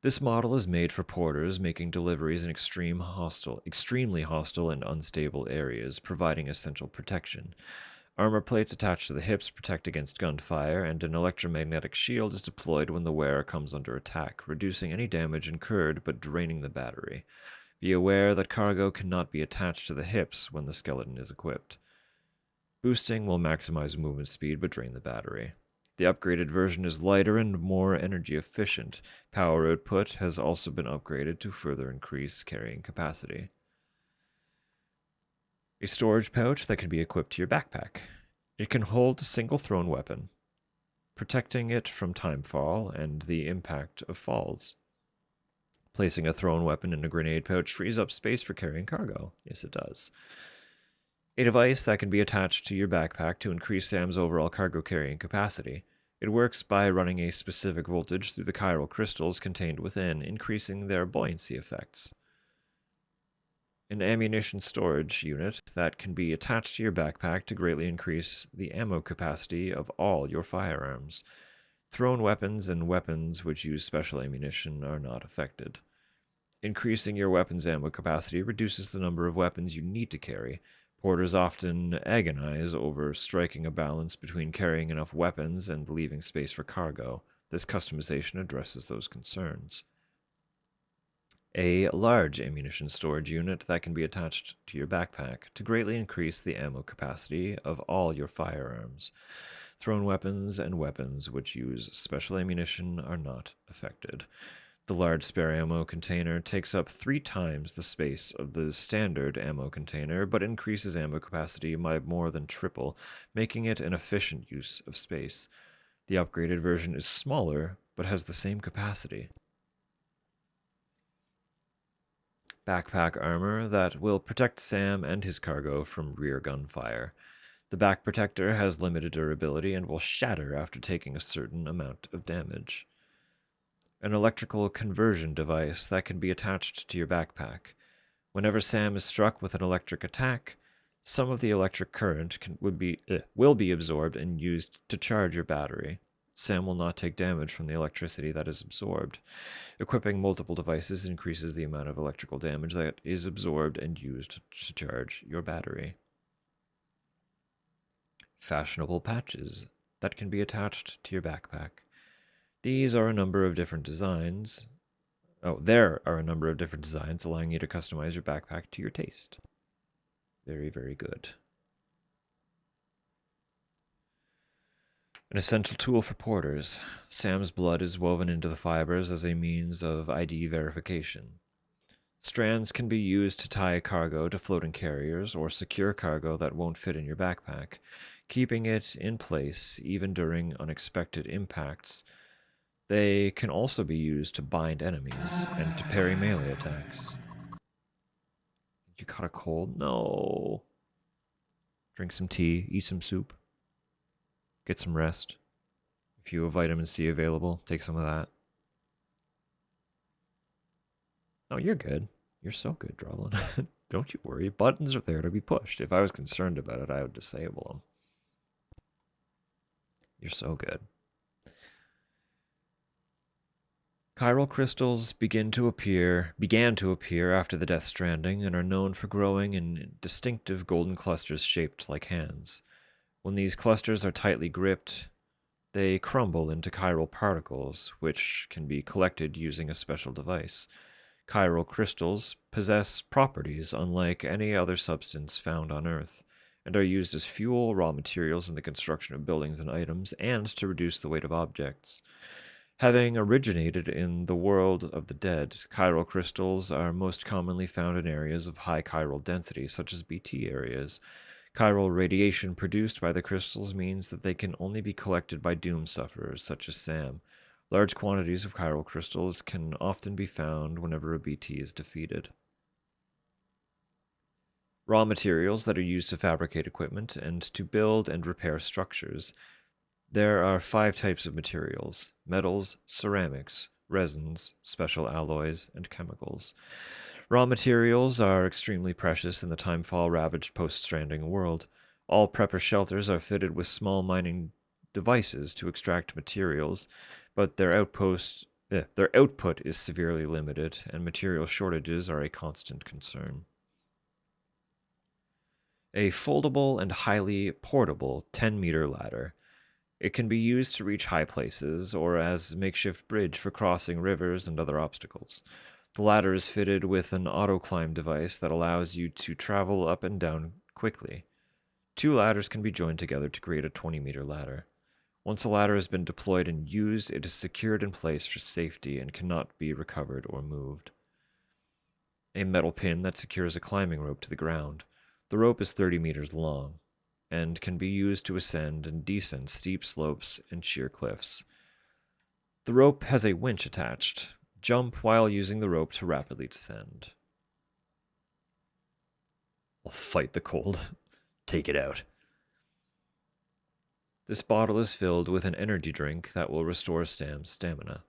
This model is made for porters making deliveries in extremely hostile and unstable areas, providing essential protection. Armor plates attached to the hips protect against gunfire, and an electromagnetic shield is deployed when the wearer comes under attack, reducing any damage incurred but draining the battery. Be aware that cargo cannot be attached to the hips when the skeleton is equipped. Boosting will maximize movement speed but drain the battery. The upgraded version is lighter and more energy efficient. Power output has also been upgraded to further increase carrying capacity. A storage pouch that can be equipped to your backpack. It can hold a single thrown weapon, protecting it from timefall and the impact of falls. Placing a thrown weapon in a grenade pouch frees up space for carrying cargo. Yes, it does. A device that can be attached to your backpack to increase Sam's overall cargo carrying capacity. It works by running a specific voltage through the chiral crystals contained within, increasing their buoyancy effects. An ammunition storage unit that can be attached to your backpack to greatly increase the ammo capacity of all your firearms. Thrown weapons and weapons which use special ammunition are not affected. Increasing your weapon's ammo capacity reduces the number of weapons you need to carry. Porters often agonize over striking a balance between carrying enough weapons and leaving space for cargo. This customization addresses those concerns. A large ammunition storage unit that can be attached to your backpack to greatly increase the ammo capacity of all your firearms. Thrown weapons and weapons which use special ammunition are not affected. The large spare ammo container takes up 3 times the space of the standard ammo container, but increases ammo capacity by more than triple, making it an efficient use of space. The upgraded version is smaller, but has the same capacity. Backpack armor that will protect Sam and his cargo from rear gunfire. The back protector has limited durability and will shatter after taking a certain amount of damage. An electrical conversion device that can be attached to your backpack. Whenever Sam is struck with an electric attack, some of the electric current will be absorbed and used to charge your battery. Sam will not take damage from the electricity that is absorbed. Equipping multiple devices increases the amount of electrical damage that is absorbed and used to charge your battery. Fashionable patches that can be attached to your backpack. These are a number of different designs. There are a number of different designs allowing you to customize your backpack to your taste. Very, very good. An essential tool for porters. Sam's blood is woven into the fibers as a means of ID verification. Strands can be used to tie cargo to floating carriers or secure cargo that won't fit in your backpack, keeping it in place even during unexpected impacts. They can also be used to bind enemies and to parry melee attacks. You caught a cold? No. Drink some tea, eat some soup. Get some rest. If you have vitamin C available, take some of that. No, you're good. You're so good, Droblin. Don't you worry. Buttons are there to be pushed. If I was concerned about it, I would disable them. You're so good. Chiral crystals began to appear after the Death Stranding and are known for growing in distinctive golden clusters shaped like hands. When these clusters are tightly gripped, they crumble into chiral particles, which can be collected using a special device. Chiral crystals possess properties unlike any other substance found on Earth. and are used as fuel, raw materials in the construction of buildings and items, and to reduce the weight of objects. Having originated in the world of the dead, chiral crystals are most commonly found in areas of high chiral density, such as BT areas. Chiral radiation produced by the crystals means that they can only be collected by doom sufferers, such as Sam. Large quantities of chiral crystals can often be found whenever a BT is defeated. Raw materials that are used to fabricate equipment and to build and repair structures. There are 5 types of materials: metals, ceramics, resins, special alloys, and chemicals. Raw materials are extremely precious in the timefall-ravaged post-stranding world. All prepper shelters are fitted with small mining devices to extract materials, but their output is severely limited, and material shortages are a constant concern. A foldable and highly portable 10-meter ladder. It can be used to reach high places or as a makeshift bridge for crossing rivers and other obstacles. The ladder is fitted with an auto-climb device that allows you to travel up and down quickly. 2 ladders can be joined together to create a 20-meter ladder. Once a ladder has been deployed and used, it is secured in place for safety and cannot be recovered or moved. A metal pin that secures a climbing rope to the ground. The rope is 30 meters long and can be used to ascend and descend steep slopes and sheer cliffs. The rope has a winch attached. Jump while using the rope to rapidly descend. I'll fight the cold. Take it out. This bottle is filled with an energy drink that will restore Sam's stamina.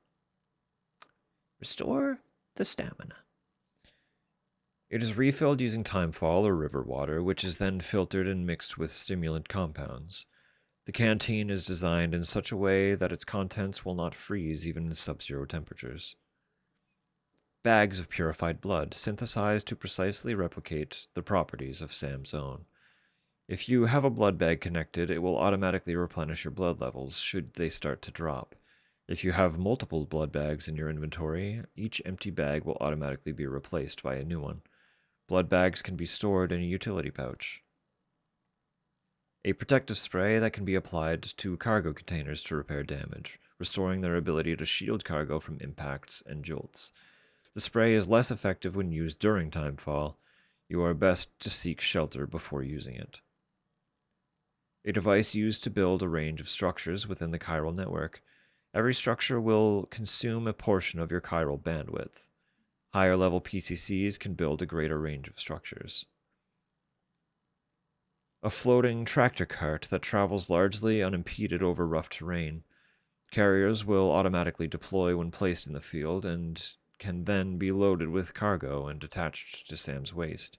Restore the stamina. It is refilled using timefall or river water, which is then filtered and mixed with stimulant compounds. The canteen is designed in such a way that its contents will not freeze even in sub-zero temperatures. Bags of purified blood, synthesized to precisely replicate the properties of Sam's own. If you have a blood bag connected, it will automatically replenish your blood levels should they start to drop. If you have multiple blood bags in your inventory, each empty bag will automatically be replaced by a new one. Blood bags can be stored in a utility pouch. A protective spray that can be applied to cargo containers to repair damage, restoring their ability to shield cargo from impacts and jolts. The spray is less effective when used during timefall. You are best to seek shelter before using it. A device used to build a range of structures within the chiral network. Every structure will consume a portion of your chiral bandwidth. Higher level PCCs can build a greater range of structures. A floating tractor cart that travels largely unimpeded over rough terrain. Carriers will automatically deploy when placed in the field and can then be loaded with cargo and attached to Sam's waist.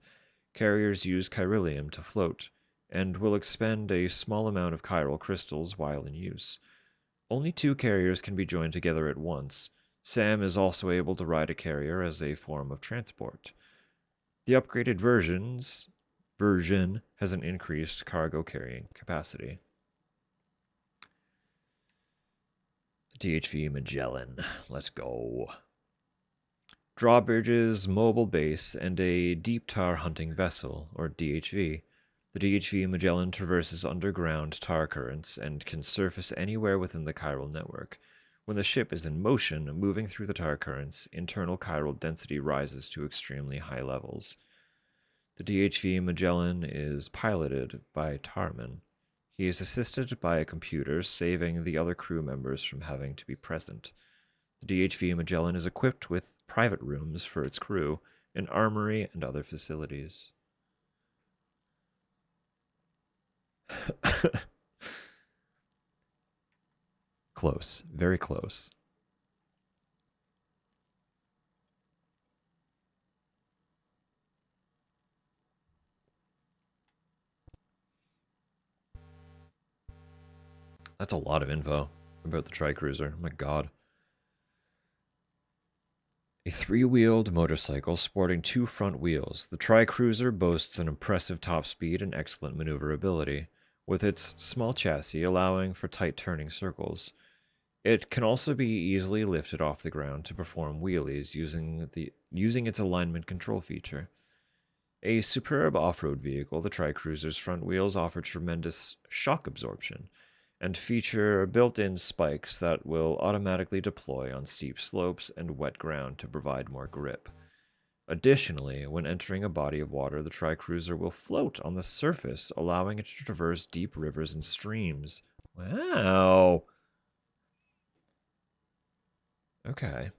Carriers use chiralium to float, and will expend a small amount of chiral crystals while in use. Only 2 carriers can be joined together at once. Sam is also able to ride a carrier as a form of transport. The upgraded version has an increased cargo carrying capacity. DHV Magellan. Let's go. Drawbridges, mobile base, and a deep tar hunting vessel, or DHV. The DHV Magellan traverses underground tar currents and can surface anywhere within the chiral network. When the ship is in motion, moving through the tar currents, internal chiral density rises to extremely high levels. The DHV Magellan is piloted by Tarman. He is assisted by a computer, saving the other crew members from having to be present. The DHV Magellan is equipped with private rooms for its crew, an armory, and other facilities. Close. Very close. That's a lot of info about the Tri-Cruiser. My god. A 3-wheeled motorcycle sporting 2 front wheels, the Tri-Cruiser boasts an impressive top speed and excellent maneuverability, with its small chassis allowing for tight turning circles. It can also be easily lifted off the ground to perform wheelies using its alignment control feature. A superb off-road vehicle, the Tri-Cruiser's front wheels offer tremendous shock absorption and feature built-in spikes that will automatically deploy on steep slopes and wet ground to provide more grip. Additionally, when entering a body of water, the Tri-Cruiser will float on the surface, allowing it to traverse deep rivers and streams. Wow. Okay.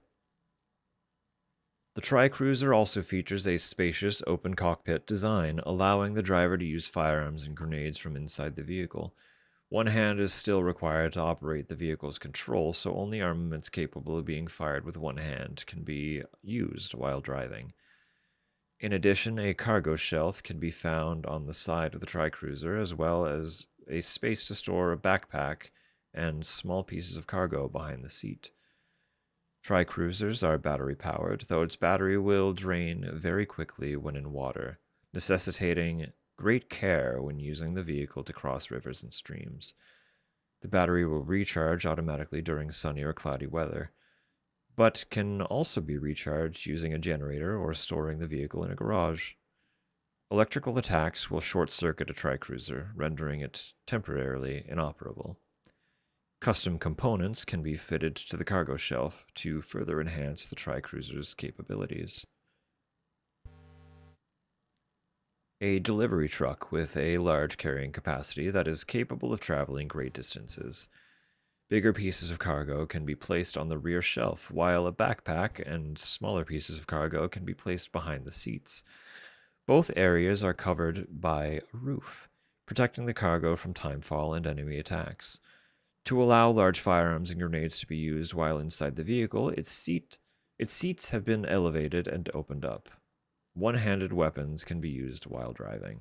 The Tri-Cruiser also features a spacious open cockpit design, allowing the driver to use firearms and grenades from inside the vehicle. One hand is still required to operate the vehicle's control, so only armaments capable of being fired with one hand can be used while driving. In addition, a cargo shelf can be found on the side of the Tri-Cruiser, as well as a space to store a backpack and small pieces of cargo behind the seat. Tri-Cruisers are battery-powered, though its battery will drain very quickly when in water, necessitating great care when using the vehicle to cross rivers and streams. The battery will recharge automatically during sunny or cloudy weather, but can also be recharged using a generator or storing the vehicle in a garage. Electrical attacks will short-circuit a Tri-Cruiser, rendering it temporarily inoperable. Custom components can be fitted to the cargo shelf to further enhance the Tri-Cruiser's capabilities. A delivery truck with a large carrying capacity that is capable of traveling great distances. Bigger pieces of cargo can be placed on the rear shelf, while a backpack and smaller pieces of cargo can be placed behind the seats. Both areas are covered by a roof, protecting the cargo from timefall and enemy attacks. To allow large firearms and grenades to be used while inside the vehicle, its seats have been elevated and opened up. One-handed weapons can be used while driving.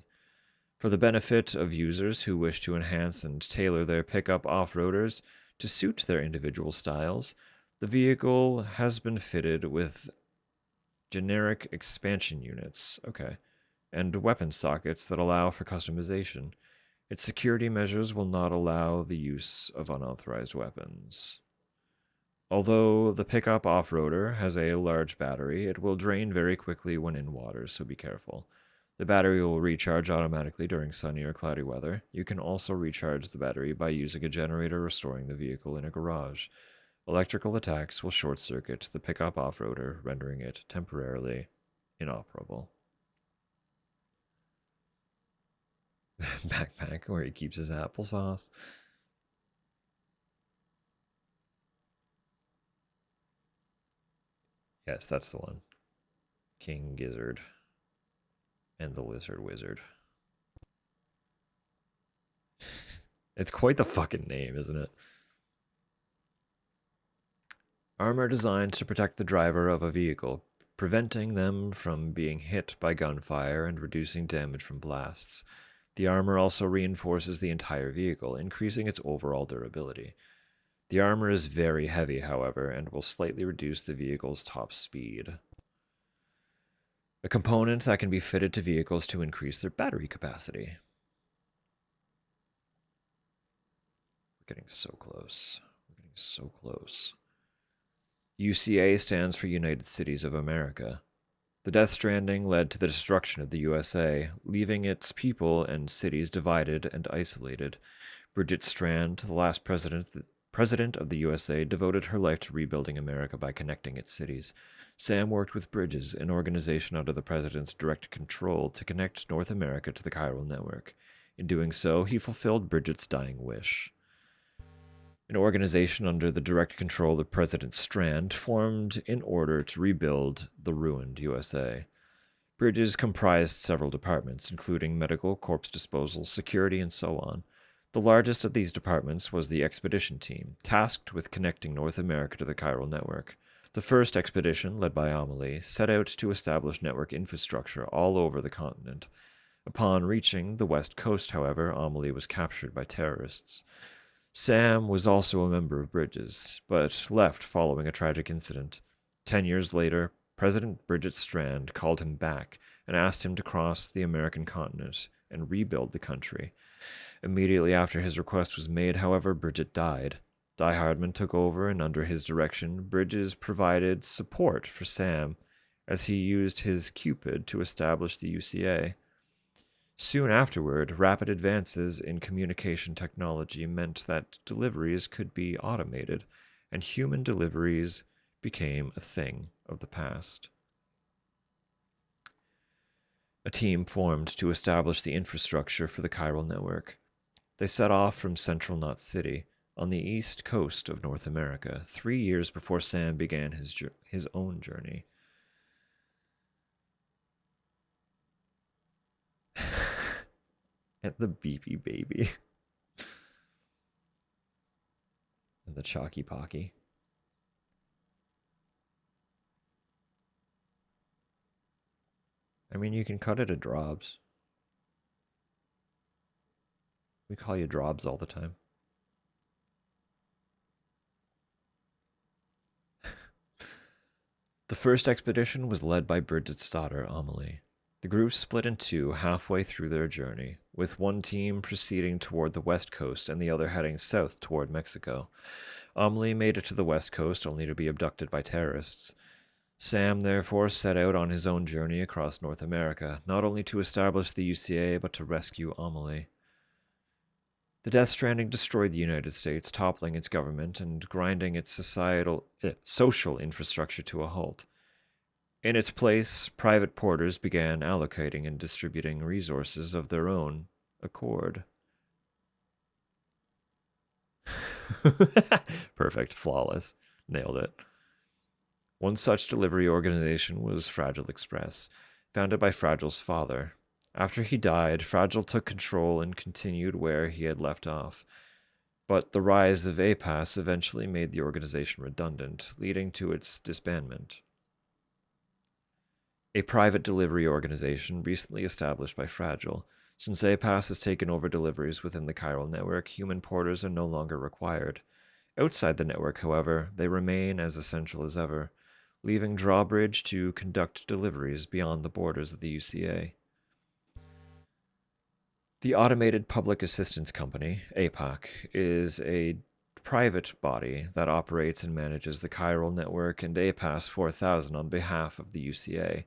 For the benefit of users who wish to enhance and tailor their pickup off-roaders to suit their individual styles, the vehicle has been fitted with generic expansion units, and weapon sockets that allow for customization. Its security measures will not allow the use of unauthorized weapons. Although the pickup off-roader has a large battery, it will drain very quickly when in water, so be careful. The battery will recharge automatically during sunny or cloudy weather. You can also recharge the battery by using a generator or storing the vehicle in a garage. Electrical attacks will short-circuit the pickup off-roader, rendering it temporarily inoperable. Backpack where he keeps his applesauce. Yes, that's the one. King Gizzard and the Lizard Wizard. It's quite the fucking name, isn't it? Armor designed to protect the driver of a vehicle, preventing them from being hit by gunfire and reducing damage from blasts. The armor also reinforces the entire vehicle, increasing its overall durability. The armor is very heavy, however, and will slightly reduce the vehicle's top speed. A component that can be fitted to vehicles to increase their battery capacity. We're getting so close. We're getting so close. UCA stands for United Cities of America. The Death Stranding led to the destruction of the USA, leaving its people and cities divided and isolated. Bridget Strand, the last president of the USA, devoted her life to rebuilding America by connecting its cities. Sam worked with Bridges, an organization under the president's direct control, to connect North America to the chiral network. In doing so, he fulfilled Bridget's dying wish. An organization under the direct control of President Strand formed in order to rebuild the ruined USA. Bridges comprised several departments, including medical, corpse disposal, security, and so on. The largest of these departments was the expedition team, tasked with connecting North America to the chiral network. The first expedition, led by Amelie, set out to establish network infrastructure all over the continent. Upon reaching the west coast, however, Amelie was captured by terrorists. Sam was also a member of Bridges, but left following a tragic incident. 10 years later, President Bridget Strand called him back and asked him to cross the American continent and rebuild the country. Immediately after his request was made, however, Bridget died. Die Hardman took over, and under his direction, Bridges provided support for Sam as he used his Cupid to establish the UCA. Soon afterward, rapid advances in communication technology meant that deliveries could be automated, and human deliveries became a thing of the past. A team formed to establish the infrastructure for the chiral network. They set off from central Knot City, on the east coast of North America, 3 years before Sam began his own journey. And the beepy baby. And the chalky pocky. I mean, you can cut it to Drobs. We call you Drobs all the time. The first expedition was led by Bridget's daughter, Amelie. The group split in two halfway through their journey, with one team proceeding toward the west coast and the other heading south toward Mexico. Amelie made it to the west coast only to be abducted by terrorists. Sam therefore set out on his own journey across North America, not only to establish the UCA, but to rescue Amelie. The Death Stranding destroyed the United States, toppling its government and grinding its social infrastructure to a halt. In its place, private porters began allocating and distributing resources of their own accord. Perfect, flawless, nailed it. One such delivery organization was Fragile Express, founded by Fragile's father. After he died, Fragile took control and continued where he had left off. But the rise of APAS eventually made the organization redundant, leading to its disbandment. A private delivery organization recently established by Fragile. Since APAS has taken over deliveries within the chiral network, human porters are no longer required. Outside the network, however, they remain as essential as ever, leaving Drawbridge to conduct deliveries beyond the borders of the UCA. The Automated Public Assistance Company, APAC, is a private body that operates and manages the chiral network and APAS 4000 on behalf of the UCA.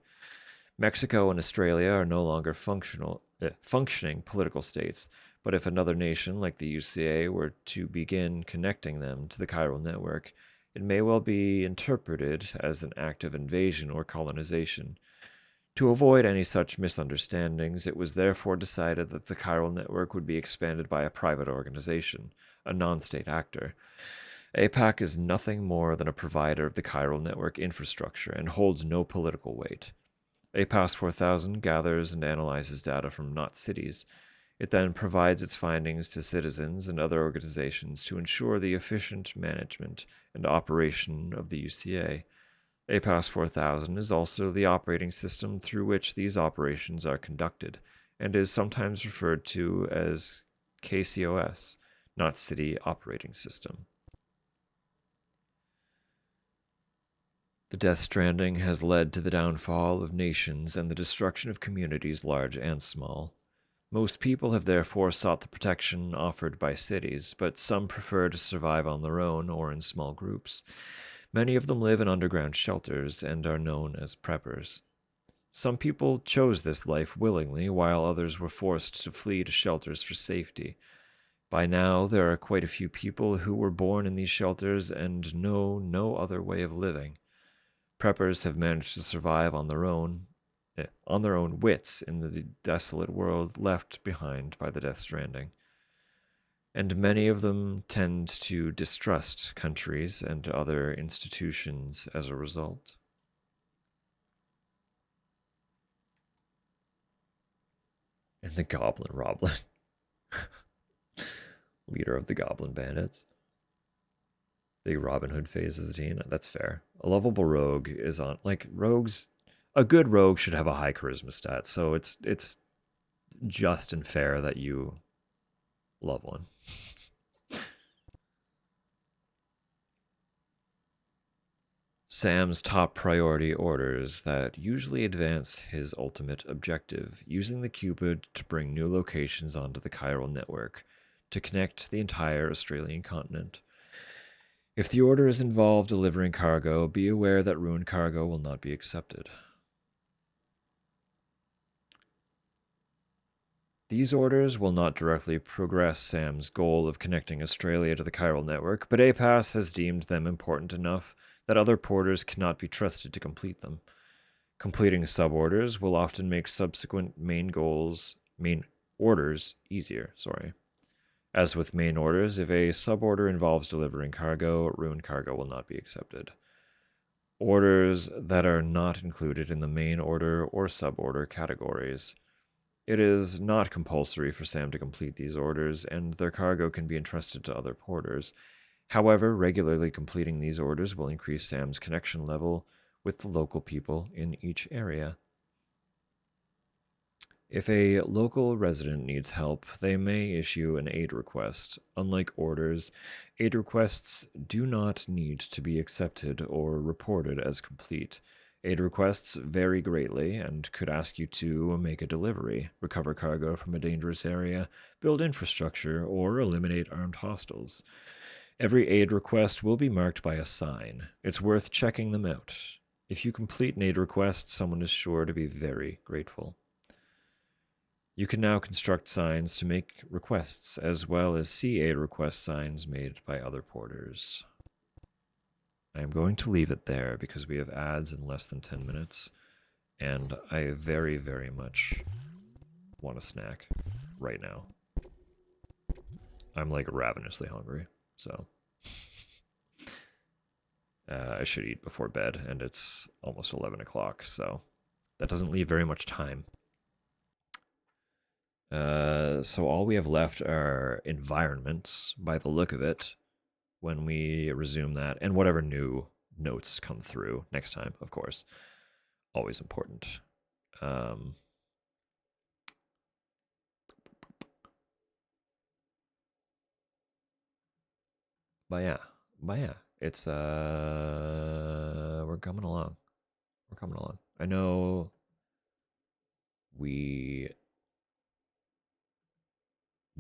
Mexico and Australia are no longer functioning political states, but if another nation like the UCA were to begin connecting them to the chiral network, it may well be interpreted as an act of invasion or colonization. To avoid any such misunderstandings, it was therefore decided that the chiral network would be expanded by a private organization, a non-state actor. APAC is nothing more than a provider of the chiral network infrastructure and holds no political weight. APAS 4000 gathers and analyzes data from Knot cities. It then provides its findings to citizens and other organizations to ensure the efficient management and operation of the UCA. APAS 4000 is also the operating system through which these operations are conducted, and is sometimes referred to as KCOS, Knot City Operating System. The Death Stranding has led to the downfall of nations and the destruction of communities large and small. Most people have therefore sought the protection offered by cities, but some prefer to survive on their own or in small groups. Many of them live in underground shelters and are known as preppers. Some people chose this life willingly, while others were forced to flee to shelters for safety. By now, there are quite a few people who were born in these shelters and know no other way of living. Preppers have managed to survive on their own wits in the desolate world left behind by the Death Stranding. And many of them tend to distrust countries and other institutions as a result. And the Goblin Roblin, leader of the Goblin Bandits. Big Robin Hood phase as a teen. That's fair. A lovable rogue is on, like, rogues. A good rogue should have a high charisma stat, so it's just and fair that you love one. Sam's top priority orders that usually advance his ultimate objective, using the Cupid to bring new locations onto the chiral network to connect the entire Australian continent. If the order is involved delivering cargo, be aware that ruined cargo will not be accepted. These orders will not directly progress Sam's goal of connecting Australia to the chiral network, but APAS has deemed them important enough that other porters cannot be trusted to complete them. Completing suborders will often make subsequent main orders easier, As with main orders, if a suborder involves delivering cargo, ruined cargo will not be accepted. Orders that are not included in the main order or suborder categories. It is not compulsory for Sam to complete these orders, and their cargo can be entrusted to other porters. However, regularly completing these orders will increase Sam's connection level with the local people in each area. If a local resident needs help, they may issue an aid request. Unlike orders, aid requests do not need to be accepted or reported as complete. Aid requests vary greatly and could ask you to make a delivery, recover cargo from a dangerous area, build infrastructure, or eliminate armed hostiles. Every aid request will be marked by a sign. It's worth checking them out. If you complete an aid request, someone is sure to be very grateful. You can now construct signs to make requests, as well as see aid request signs made by other porters. I am going to leave it there because we have ads in less than 10 minutes, and I very, very much want a snack right now. I'm like ravenously hungry, so I should eat before bed, and it's almost 11 o'clock, so that doesn't leave very much time. So all we have left are environments, by the look of it, when we resume that, and whatever new notes come through next time, of course. Always important. But yeah, it's we're coming along. We're coming along. I know we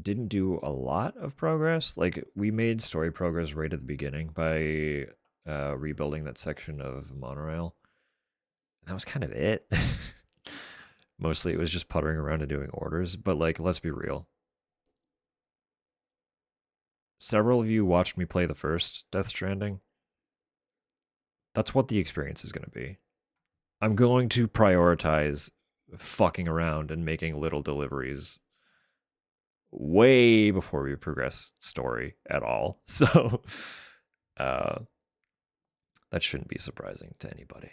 didn't do a lot of progress. Like, we made story progress right at the beginning by rebuilding that section of monorail. And that was kind of it. Mostly it was just puttering around and doing orders, but like, let's be real. Several of you watched me play the first Death Stranding. That's what the experience is going to be. I'm going to prioritize fucking around and making little deliveries way before we progress story at all. So that shouldn't be surprising to anybody.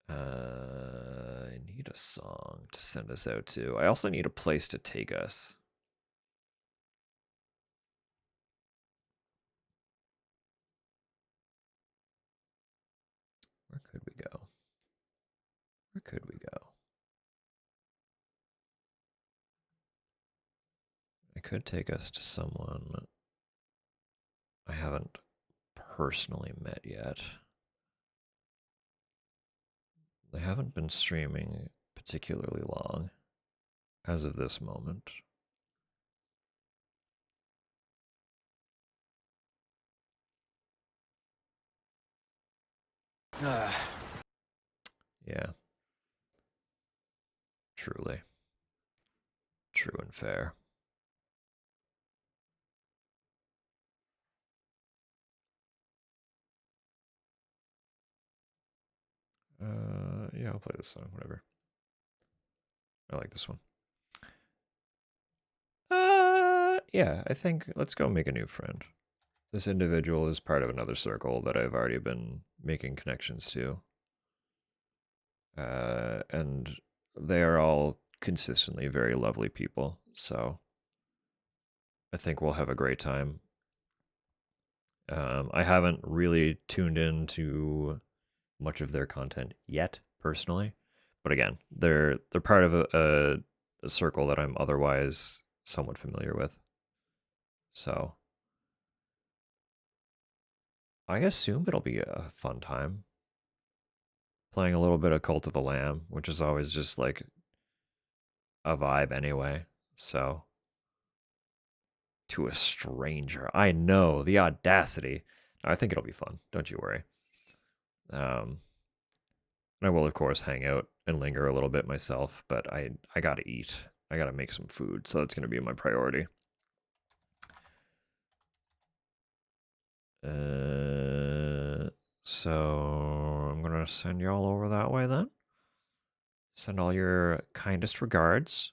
I need a song to send us out to. I also need a place to take us. Where could we go? Where could we go? I could take us to someone I haven't personally met yet. They haven't been streaming particularly long as of this moment. Yeah. Truly. True and fair. Yeah, I'll play this song, whatever. I like this one. Yeah, I think let's go make a new friend. This individual is part of another circle that I've already been making connections to. And they are all consistently very lovely people, so I think we'll have a great time. I haven't really tuned into much of their content yet, personally, but again, they're part of a circle that I'm otherwise somewhat familiar with. So I assume it'll be a fun time. Playing a little bit of Cult of the Lamb, which is always just like a vibe anyway. So to a stranger, I know, the audacity. I think it'll be fun. Don't you worry. And I will, of course, hang out and linger a little bit myself, but I gotta eat. I gotta make some food, so that's gonna be my priority. So I'm gonna send y'all over that way then. Send all your kindest regards.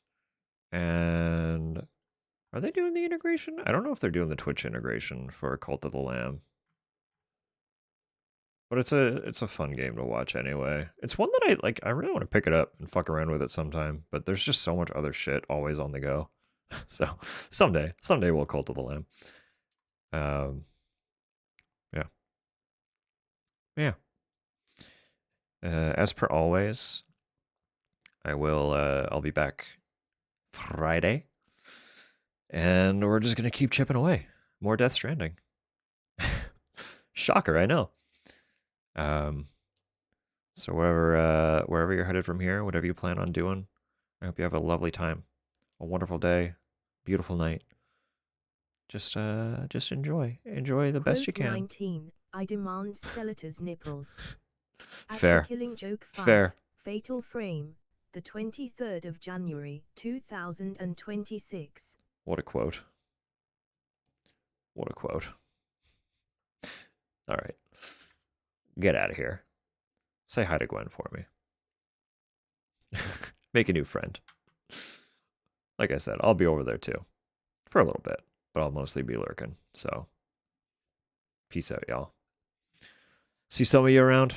And are they doing the integration? I don't know if they're doing the Twitch integration for Cult of the Lamb. But it's a fun game to watch anyway. It's one that I like. I really want to pick it up and fuck around with it sometime. But there's just so much other shit always on the go. So someday we'll Cult of the Lamb. Yeah. Yeah. As per always, I'll be back Friday, and we're just gonna keep chipping away. More Death Stranding. Shocker, I know. So wherever you're headed from here, whatever you plan on doing, I hope you have a lovely time, a wonderful day, beautiful night. Just enjoy the best you Quote can. 19. I demand Skeletor's nipples. At Fair. The Killing Joke 5, Fair. Fatal Frame, the 23rd of January, 2026. What a quote. What a quote. All right. Get out of here. Say hi to Gwen for me. Make a new friend. Like I said, I'll be over there too. For a little bit, but I'll mostly be lurking. So, peace out, y'all. See some of you around.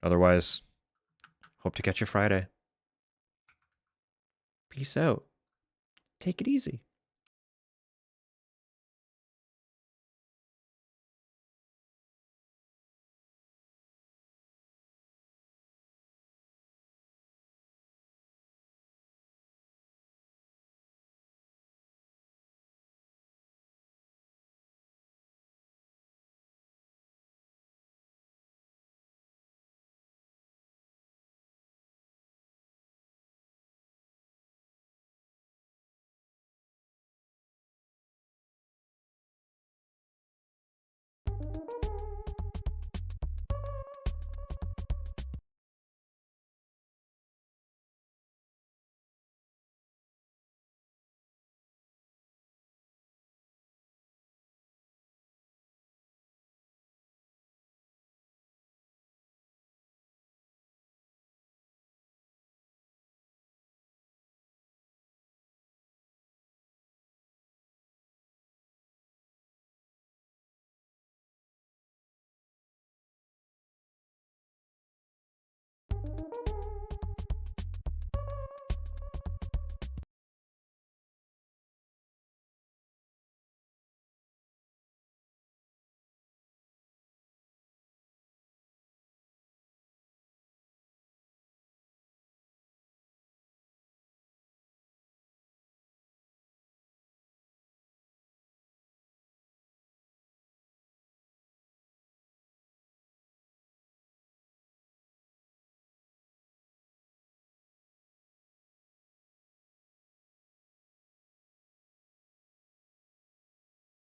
Otherwise, hope to catch you Friday. Peace out. Take it easy.